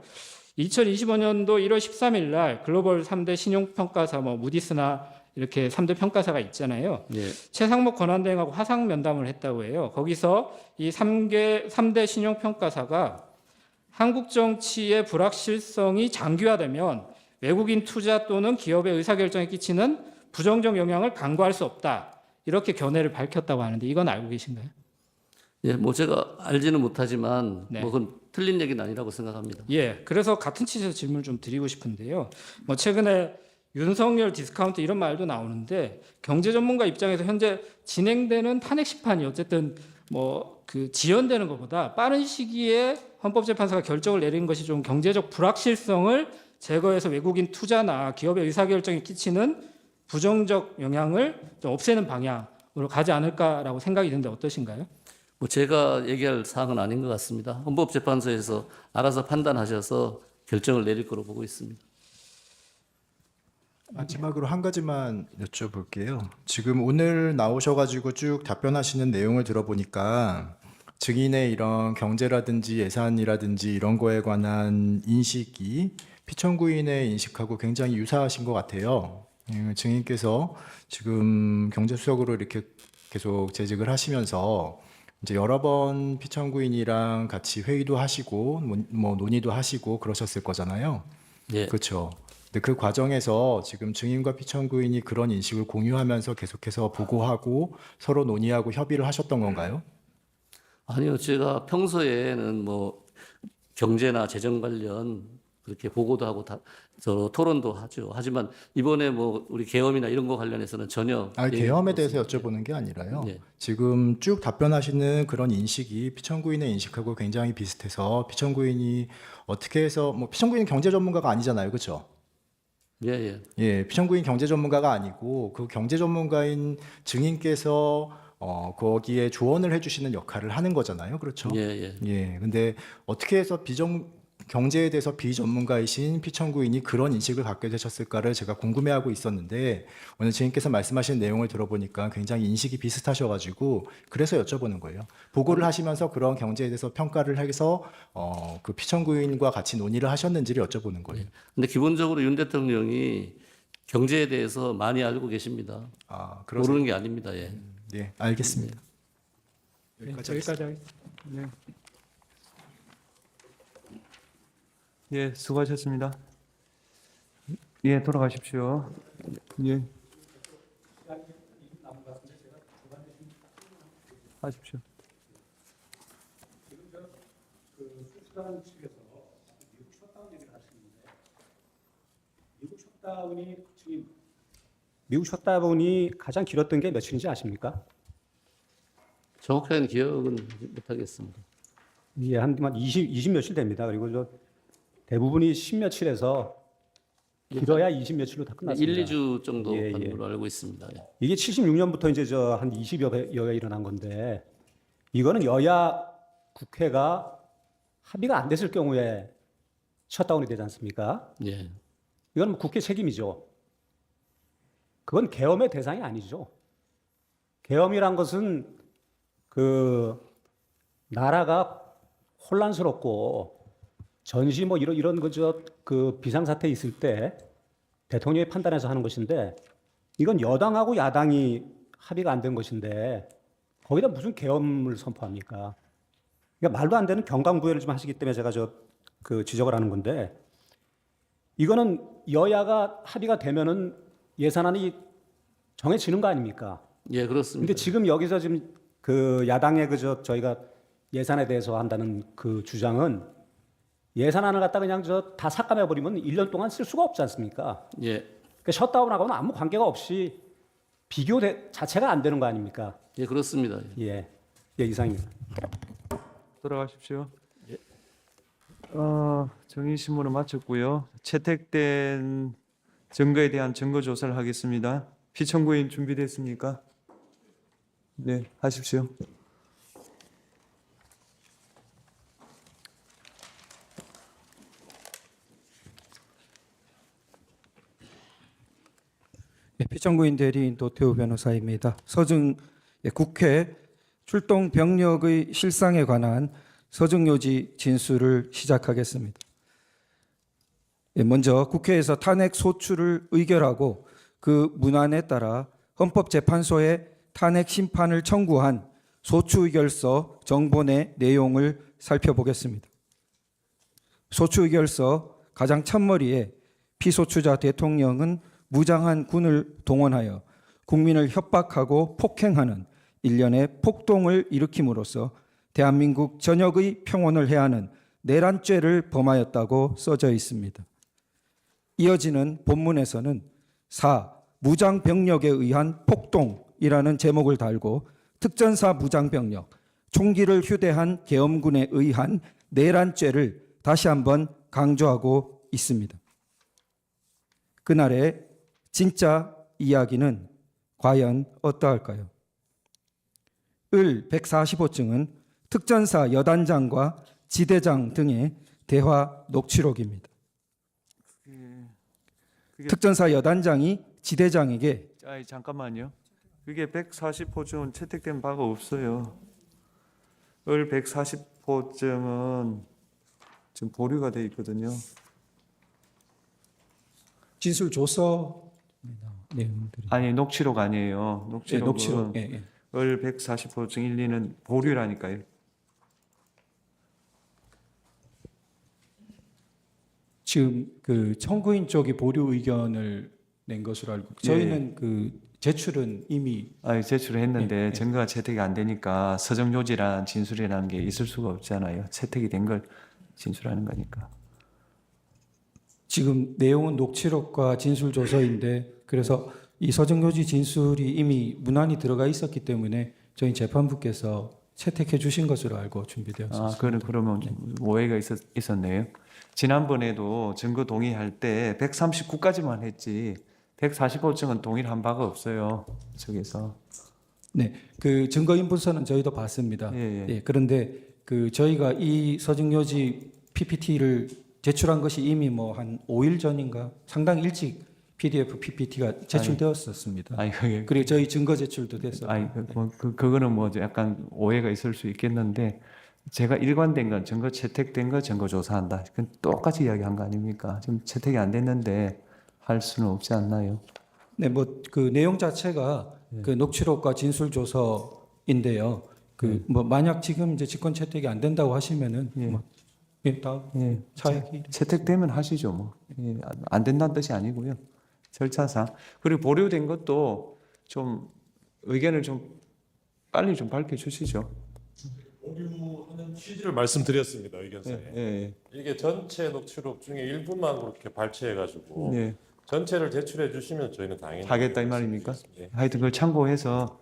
2025년도 1월 13일 날 글로벌 3대 신용평가사 뭐 무디스나 이렇게 3대 평가사가 있잖아요. 예. 최상목 권한대행하고 화상 면담을 했다고 해요. 거기서 이 3대 신용평가사가 한국 정치의 불확실성이 장기화되면 외국인 투자 또는 기업의 의사결정에 끼치는 부정적 영향을 간과할 수 없다. 이렇게 견해를 밝혔다고 하는데 이건 알고 계신가요? 예, 뭐 제가 알지는 못하지만 네. 뭐 그건 틀린 얘기는 아니라고 생각합니다. 예, 그래서 같은 취지에서 질문을 좀 드리고 싶은데요. 뭐 최근에 윤석열 디스카운트 이런 말도 나오는데 경제 전문가 입장에서 현재 진행되는 탄핵 심판이 어쨌든 뭐 그 지연되는 것보다 빠른 시기에 헌법재판소가 결정을 내리는 것이 좀 경제적 불확실성을 제거해서 외국인 투자나 기업의 의사결정에 끼치는 부정적 영향을 좀 없애는 방향으로 가지 않을까라고 생각이 드는데 어떠신가요? 뭐 제가 얘기할 사항은 아닌 것 같습니다. 헌법재판소에서 알아서 판단하셔서 결정을 내릴 거로 보고 있습니다. 마지막으로 한 가지만 여쭤볼게요. 지금 오늘 나오셔가지고 쭉 답변하시는 내용을 들어보니까 증인의 이런 경제라든지 예산이라든지 이런 거에 관한 인식이 피청구인의 인식하고 굉장히 유사하신 것 같아요. 증인께서 지금 경제수석으로 이렇게 계속 재직을 하시면서 이제 여러 번 피청구인이랑 같이 회의도 하시고 뭐 논의도 하시고 그러셨을 거잖아요. 예. 그렇죠. 근데 그 과정에서 지금 증인과 피청구인이 그런 인식을 공유하면서 계속해서 보고하고 서로 논의하고 협의를 하셨던 건가요? 아니요, 제가 평소에는 뭐 경제나 재정 관련 그렇게 보고도 하고 서로 토론도 하죠. 하지만 이번에 뭐 우리 계엄이나 이런 거 관련해서는 전혀 계엄에 대해서 여쭤보는 게 아니라요. 예. 지금 쭉 답변하시는 그런 인식이 피청구인의 인식하고 굉장히 비슷해서 피청구인이 어떻게 해서 뭐 피청구인은 경제 전문가가 아니잖아요, 그렇죠? 예, 예. 예, 피청구인 경제 전문가가 아니고 그 경제 전문가인 증인께서 거기에 조언을 해주시는 역할을 하는 거잖아요, 그렇죠? 예, 예. 예, 근데 어떻게 해서 경제에 대해서 비전문가이신 피청구인이 그런 인식을 갖게 되셨을까를 제가 궁금해하고 있었는데 오늘 증인께서 말씀하신 내용을 들어보니까 굉장히 인식이 비슷하셔가지고 그래서 여쭤보는 거예요. 보고를 하시면서 그런 경제에 대해서 평가를 해서 그 피청구인과 같이 논의를 하셨는지를 여쭤보는 거예요. 근데 기본적으로 윤 대통령이 경제에 대해서 많이 알고 계십니다. 아, 그러세요? 모르는 게 아닙니다. 예. 네, 알겠습니다. 네, 여기까지 하겠습니다. 네. 예, 수고하셨습니다. 예, 돌아가십시오. 예. 하십시오. 미국 셧다운이 가장 길었던 게 며칠인지 아십니까? 정확한 기억은 못하겠습니다. 이게 한 20 며칠 됩니다. 그리고 대부분이 10 며칠에서 길어야 20 며칠로 다 끝났습니다. 1, 2주 정도 예, 가는 걸로 알고 있습니다. 예. 이게 76년부터 이제 한 20여 여가 일어난 건데 이거는 여야 국회가 합의가 안 됐을 경우에 셧다운이 되지 않습니까? 예. 이건 뭐 국회 책임이죠. 그건 계엄의 대상이 아니죠. 계엄이란 것은 그 나라가 혼란스럽고 전시 뭐 이런 그 비상사태 있을 때 대통령이 판단해서 하는 것인데 이건 여당하고 야당이 합의가 안 된 것인데 거기다 무슨 계엄을 선포합니까? 그러니까 말도 안 되는 경강부회를 좀 하시기 때문에 제가 그 지적을 하는 건데 이거는 여야가 합의가 되면은 예산안이 정해지는 거 아닙니까? 예, 그렇습니다. 근데 지금 여기서 지금 그 야당의 저희가 예산에 대해서 한다는 그 주장은 예산안을 갖다 그냥 다 삭감해 버리면 1년 동안 쓸 수가 없지 않습니까? 예. 그러니까 셧다운하고는 아무 관계가 없이 비교 자체가 안 되는 거 아닙니까? 예, 그렇습니다. 예, 이상입니다. 돌아가십시오. 정의 신문을 마쳤고요. 채택된 증거에 대한 증거 조사를 하겠습니다. 피청구인 준비됐습니까? 네, 하십시오. 피청구인 대리인 도태우 변호사입니다. 서증 국회 출동 병력의 실상에 관한 서증요지 진술을 시작하겠습니다. 먼저 국회에서 탄핵 소추를 의결하고 그 문안에 따라 헌법재판소에 탄핵 심판을 청구한 소추의결서 정본의 내용을 살펴보겠습니다. 소추의결서 가장 첫머리에 피소추자 대통령은 무장한 군을 동원하여 국민을 협박하고 폭행하는 일련의 폭동을 일으킴으로써 대한민국 전역의 평온을 해하는 내란죄를 범하였다고 써져 있습니다. 이어지는 본문에서는 4. 무장병력에 의한 폭동이라는 제목을 달고 특전사 무장병력, 총기를 휴대한 계엄군에 의한 내란죄를 다시 한번 강조하고 있습니다. 그날의 진짜 이야기는 과연 어떠할까요? 을 145증은 특전사 여단장과 지대장 등의 대화 녹취록입니다. 특전사 여단장이 지대장에게 아이, 잠깐만요. 그게 140호증은 채택된 바가 없어요. 을 140호증은 지금 보류가 돼 있거든요. 진술 조서 내용들이 아니, 녹취록 아니에요. 예, 녹취록은 녹취록 예, 예. 을 145호증 1, 2는 보류라니까요. 지금 그 청구인 쪽이 보류 의견을 낸 것으로 알고 저희는 그 제출은 이미 아니, 제출을 했는데 예, 예. 증거가 채택이 안 되니까 서정 요지란 진술이라는 게 있을 수가 없잖아요. 채택이 된 걸 진술하는 거니까. 지금 내용은 녹취록과 진술 조서인데 그래서 이 서정요지 진술이 이미 문안이 들어가 있었기 때문에 저희 재판부께서 채택해 주신 것으로 알고 준비되었습니다. 그러면 오해가 있었네요. 지난번에도 증거 동의할 때 139까지만 했지 145증은 동의한 바가 없어요. 저기서. 네, 그 증거인분서는 저희도 봤습니다. 예, 예. 예, 그런데 그 저희가 이 서정요지 PPT를 제출한 것이 이미 뭐 한 5일 전인가 상당히 일찍 PDF PPT가 제출되었었습니다. 아니, 그게 그리고 저희 증거 제출도 됐었고. 아니, 그거는 뭐 약간 오해가 있을 수 있겠는데 제가 일관된 건 증거 채택된 거 증거 조사한다. 그건 똑같이 이야기한 거 아닙니까? 지금 채택이 안 됐는데 할 수는 없지 않나요? 네, 뭐 그 내용 자체가 그 녹취록과 진술 조서인데요. 그 뭐 만약 지금 이제 직권 채택이 안 된다고 하시면은 뭐 예, 다음 예. 차액이 채택되면 하시죠, 뭐. 예, 안 된다는 뜻이 아니고요. 절차상. 그리고 보류된 것도 좀 의견을 좀 빨리 좀 밝혀 주시죠. 보류하는 취지를 말씀드렸습니다. 의견서에. 예. 이게 전체 녹취록 중에 일부만 그렇게 발췌해가지고 예. 전체를 제출해 주시면 저희는 당연히 하겠다 이 말입니까? 예. 하여튼 그걸 참고해서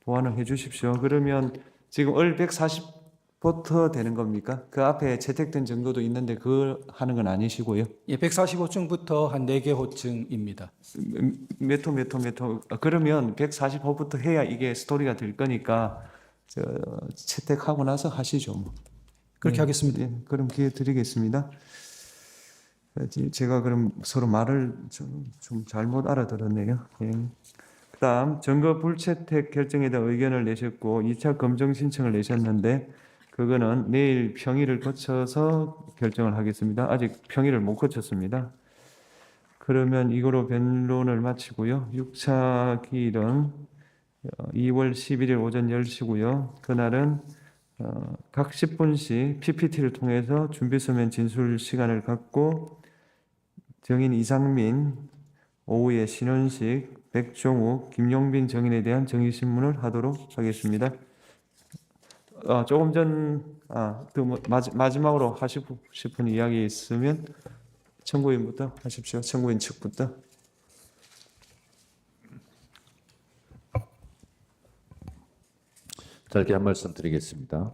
보완을 해 주십시오. 그러면 지금 을 140부터 되는 겁니까? 그 앞에 채택된 증거도 있는데 그걸 하는 건 아니시고요. 예, 145층부터 한 4개 호층입니다. 몇 호. 그러면 145부터 해야 이게 스토리가 될 거니까 채택하고 나서 하시죠. 뭐. 그렇게 하겠습니다. 예, 그럼 기회 드리겠습니다. 제가 그럼 서로 말을 좀 잘못 알아들었네요. 예. 그다음 증거 불채택 결정에 대한 의견을 내셨고 2차 검정 신청을 내셨는데 그거는 내일 평의를 거쳐서 결정을 하겠습니다. 아직 평의를 못 거쳤습니다. 그러면 이거로 변론을 마치고요. 6차 기일은 2월 11일 오전 10시고요. 그날은 각 10분씩 PPT를 통해서 준비서면 진술 시간을 갖고 정인 이상민, 오후에 신원식, 백종욱, 김용빈 정인에 대한 정의신문을 하도록 하겠습니다. 조금 전, 마지막으로 하시고 싶은 이야기 있으면 청구인부터 하십시오. 청구인 측부터. 짧게 한 말씀 드리겠습니다.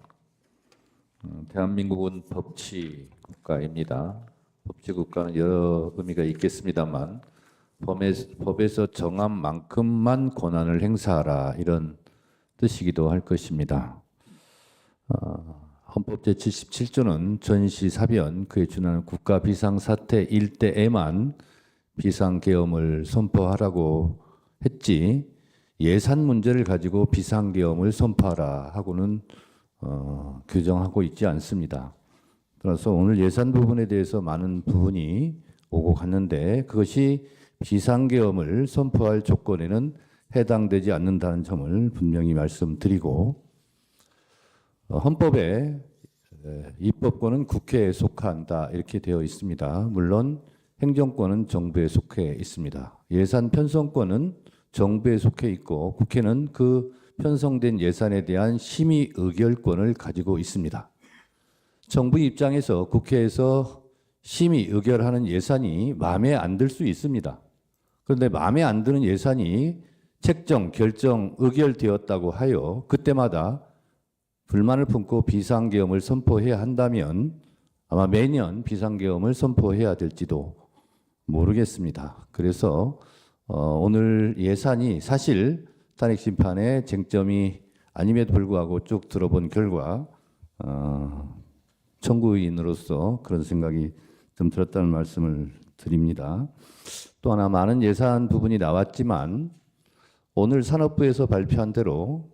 대한민국은 법치 국가입니다. 법치 국가는 여러 의미가 있겠습니다만 법에서 정한 만큼만 권한을 행사하라 이런 뜻이기도 할 것입니다. 헌법 제77조는 전시, 사변, 그에 준하는 국가 비상사태 일대에만 비상계엄을 선포하라고 했지 예산 문제를 가지고 비상계엄을 선포하라 하고는 규정하고 있지 않습니다. 따라서 오늘 예산 부분에 대해서 많은 부분이 오고 갔는데 그것이 비상계엄을 선포할 조건에는 해당되지 않는다는 점을 분명히 말씀드리고 헌법에 입법권은 국회에 속한다 이렇게 되어 있습니다. 물론 행정권은 정부에 속해 있습니다. 예산 편성권은 정부에 속해 있고 국회는 그 편성된 예산에 대한 심의 의결권을 가지고 있습니다. 정부 입장에서 국회에서 심의 의결하는 예산이 마음에 안 들 수 있습니다. 그런데 마음에 안 드는 예산이 책정, 결정, 의결되었다고 하여 그때마다 불만을 품고 비상계엄을 선포해야 한다면 아마 매년 비상계엄을 선포해야 될지도 모르겠습니다. 그래서 오늘 예산이 사실 탄핵심판의 쟁점이 아님에도 불구하고 쭉 들어본 결과 청구인으로서 그런 생각이 좀 들었다는 말씀을 드립니다. 또 하나 많은 예산 부분이 나왔지만 오늘 산업부에서 발표한 대로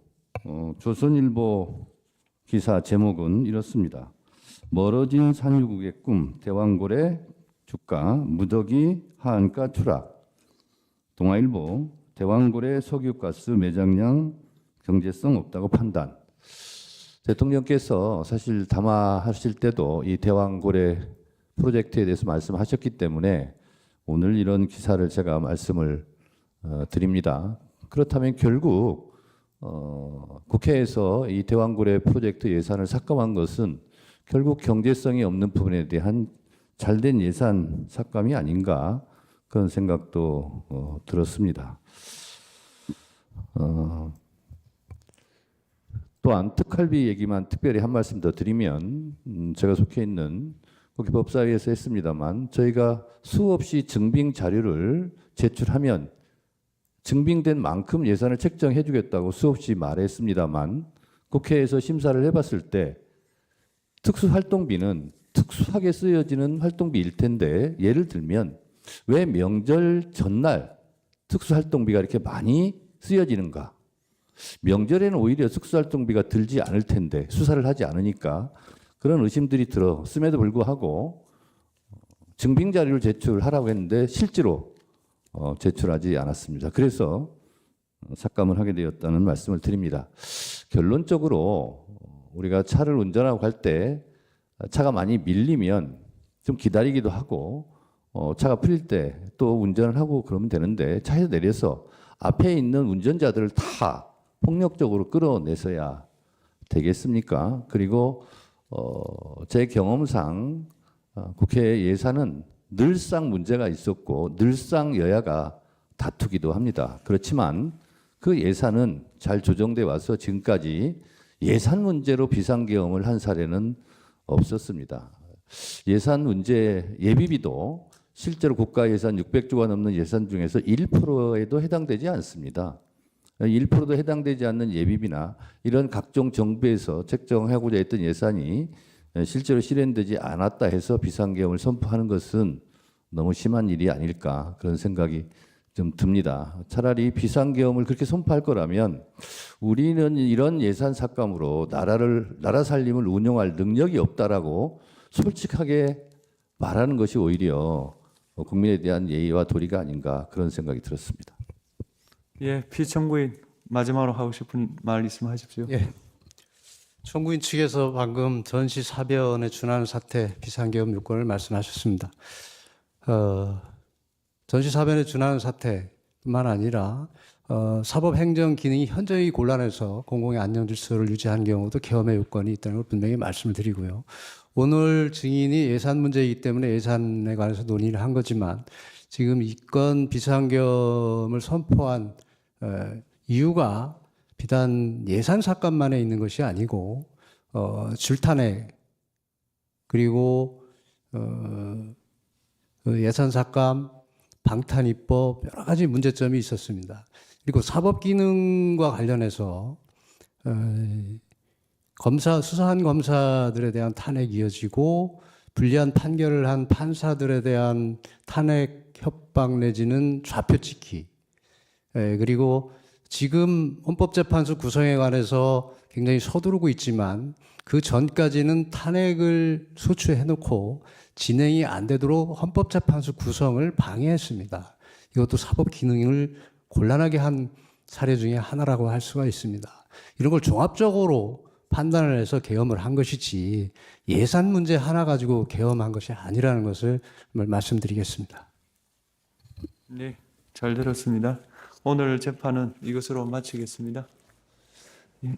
조선일보 기사 제목은 이렇습니다. 멀어진 산유국의 꿈, 대왕고래 주가 무더기 하한가 추락. 동아일보 대왕고래 석유가스 매장량 경제성 없다고 판단. 대통령께서 사실 담화하실 때도 이 대왕고래 프로젝트에 대해서 말씀하셨기 때문에 오늘 이런 기사를 제가 말씀을 드립니다. 그렇다면 결국 국회에서 이 대왕고래 프로젝트 예산을 삭감한 것은 결국 경제성이 없는 부분에 대한 잘된 예산 삭감이 아닌가 그런 생각도 들었습니다. 또한 특활비 얘기만 특별히 한 말씀 더 드리면 제가 속해 있는 국회 법사위에서 했습니다만 저희가 수없이 증빙 자료를 제출하면 증빙된 만큼 예산을 책정해 주겠다고 수없이 말했습니다만 국회에서 심사를 해봤을 때 특수활동비는 특수하게 쓰여지는 활동비일 텐데 예를 들면 왜 명절 전날 특수활동비가 이렇게 많이 쓰여지는가? 명절에는 오히려 특수활동비가 들지 않을 텐데 수사를 하지 않으니까 그런 의심들이 들었음에도 불구하고 증빙 자료를 제출하라고 했는데 실제로 제출하지 않았습니다. 그래서 삭감을 하게 되었다는 말씀을 드립니다. 결론적으로 우리가 차를 운전하고 갈 때 차가 많이 밀리면 좀 기다리기도 하고 차가 풀릴 때 또 운전을 하고 그러면 되는데 차에서 내려서 앞에 있는 운전자들을 다 폭력적으로 끌어내서야 되겠습니까? 그리고 제 경험상 국회 예산은 늘상 문제가 있었고 늘상 여야가 다투기도 합니다. 그렇지만 그 예산은 잘 조정돼 와서 지금까지 예산 문제로 비상계엄을 한 사례는 없었습니다. 예산 문제 예비비도 실제로 국가 예산 600조가 넘는 예산 중에서 1%에도 해당되지 않습니다. 1%도 해당되지 않는 예비비나 이런 각종 정부에서 책정하고자 했던 예산이 실제로 실현되지 않았다 해서 비상계엄을 선포하는 것은 너무 심한 일이 아닐까 그런 생각이 좀 듭니다. 차라리 비상계엄을 그렇게 선포할 거라면 우리는 이런 예산 삭감으로 나라 살림을 운영할 능력이 없다라고 솔직하게 말하는 것이 오히려 국민에 대한 예의와 도리가 아닌가 그런 생각이 들었습니다. 예, 피청구인 마지막으로 하고 싶은 말 있으면 하십시오. 예. 청구인 측에서 방금 전시 사변에 준하는 사태 비상계엄 요건을 말씀하셨습니다. 전시 사변에 준하는 사태뿐만 아니라 사법 행정 기능이 현저히 곤란해서 공공의 안녕 질서를 유지하는 경우도 계엄의 요건이 있다는 걸 분명히 말씀을 드리고요. 오늘 증인이 예산 문제이기 때문에 예산에 관해서 논의를 한 거지만 지금 이건 비상계엄을 선포한 이유가 비단 예산 삭감만에 있는 것이 아니고 줄탄핵 그리고 예산 삭감, 방탄 입법 여러 가지 문제점이 있었습니다. 그리고 사법 기능과 관련해서 수사한 검사들에 대한 탄핵이 이어지고 불리한 판결을 한 판사들에 대한 탄핵 협박 내지는 좌표찍기 그리고 지금 헌법재판소 구성에 관해서 굉장히 서두르고 있지만 그 전까지는 탄핵을 소추해놓고 진행이 안 되도록 헌법재판소 구성을 방해했습니다. 이것도 사법 기능을 곤란하게 한 사례 중에 하나라고 할 수가 있습니다. 이런 걸 종합적으로 판단을 해서 계엄을 한 것이지 예산 문제 하나 가지고 계엄한 것이 아니라는 것을 말씀드리겠습니다. 네, 잘 들었습니다. 오늘 재판은 이것으로 마치겠습니다. 예.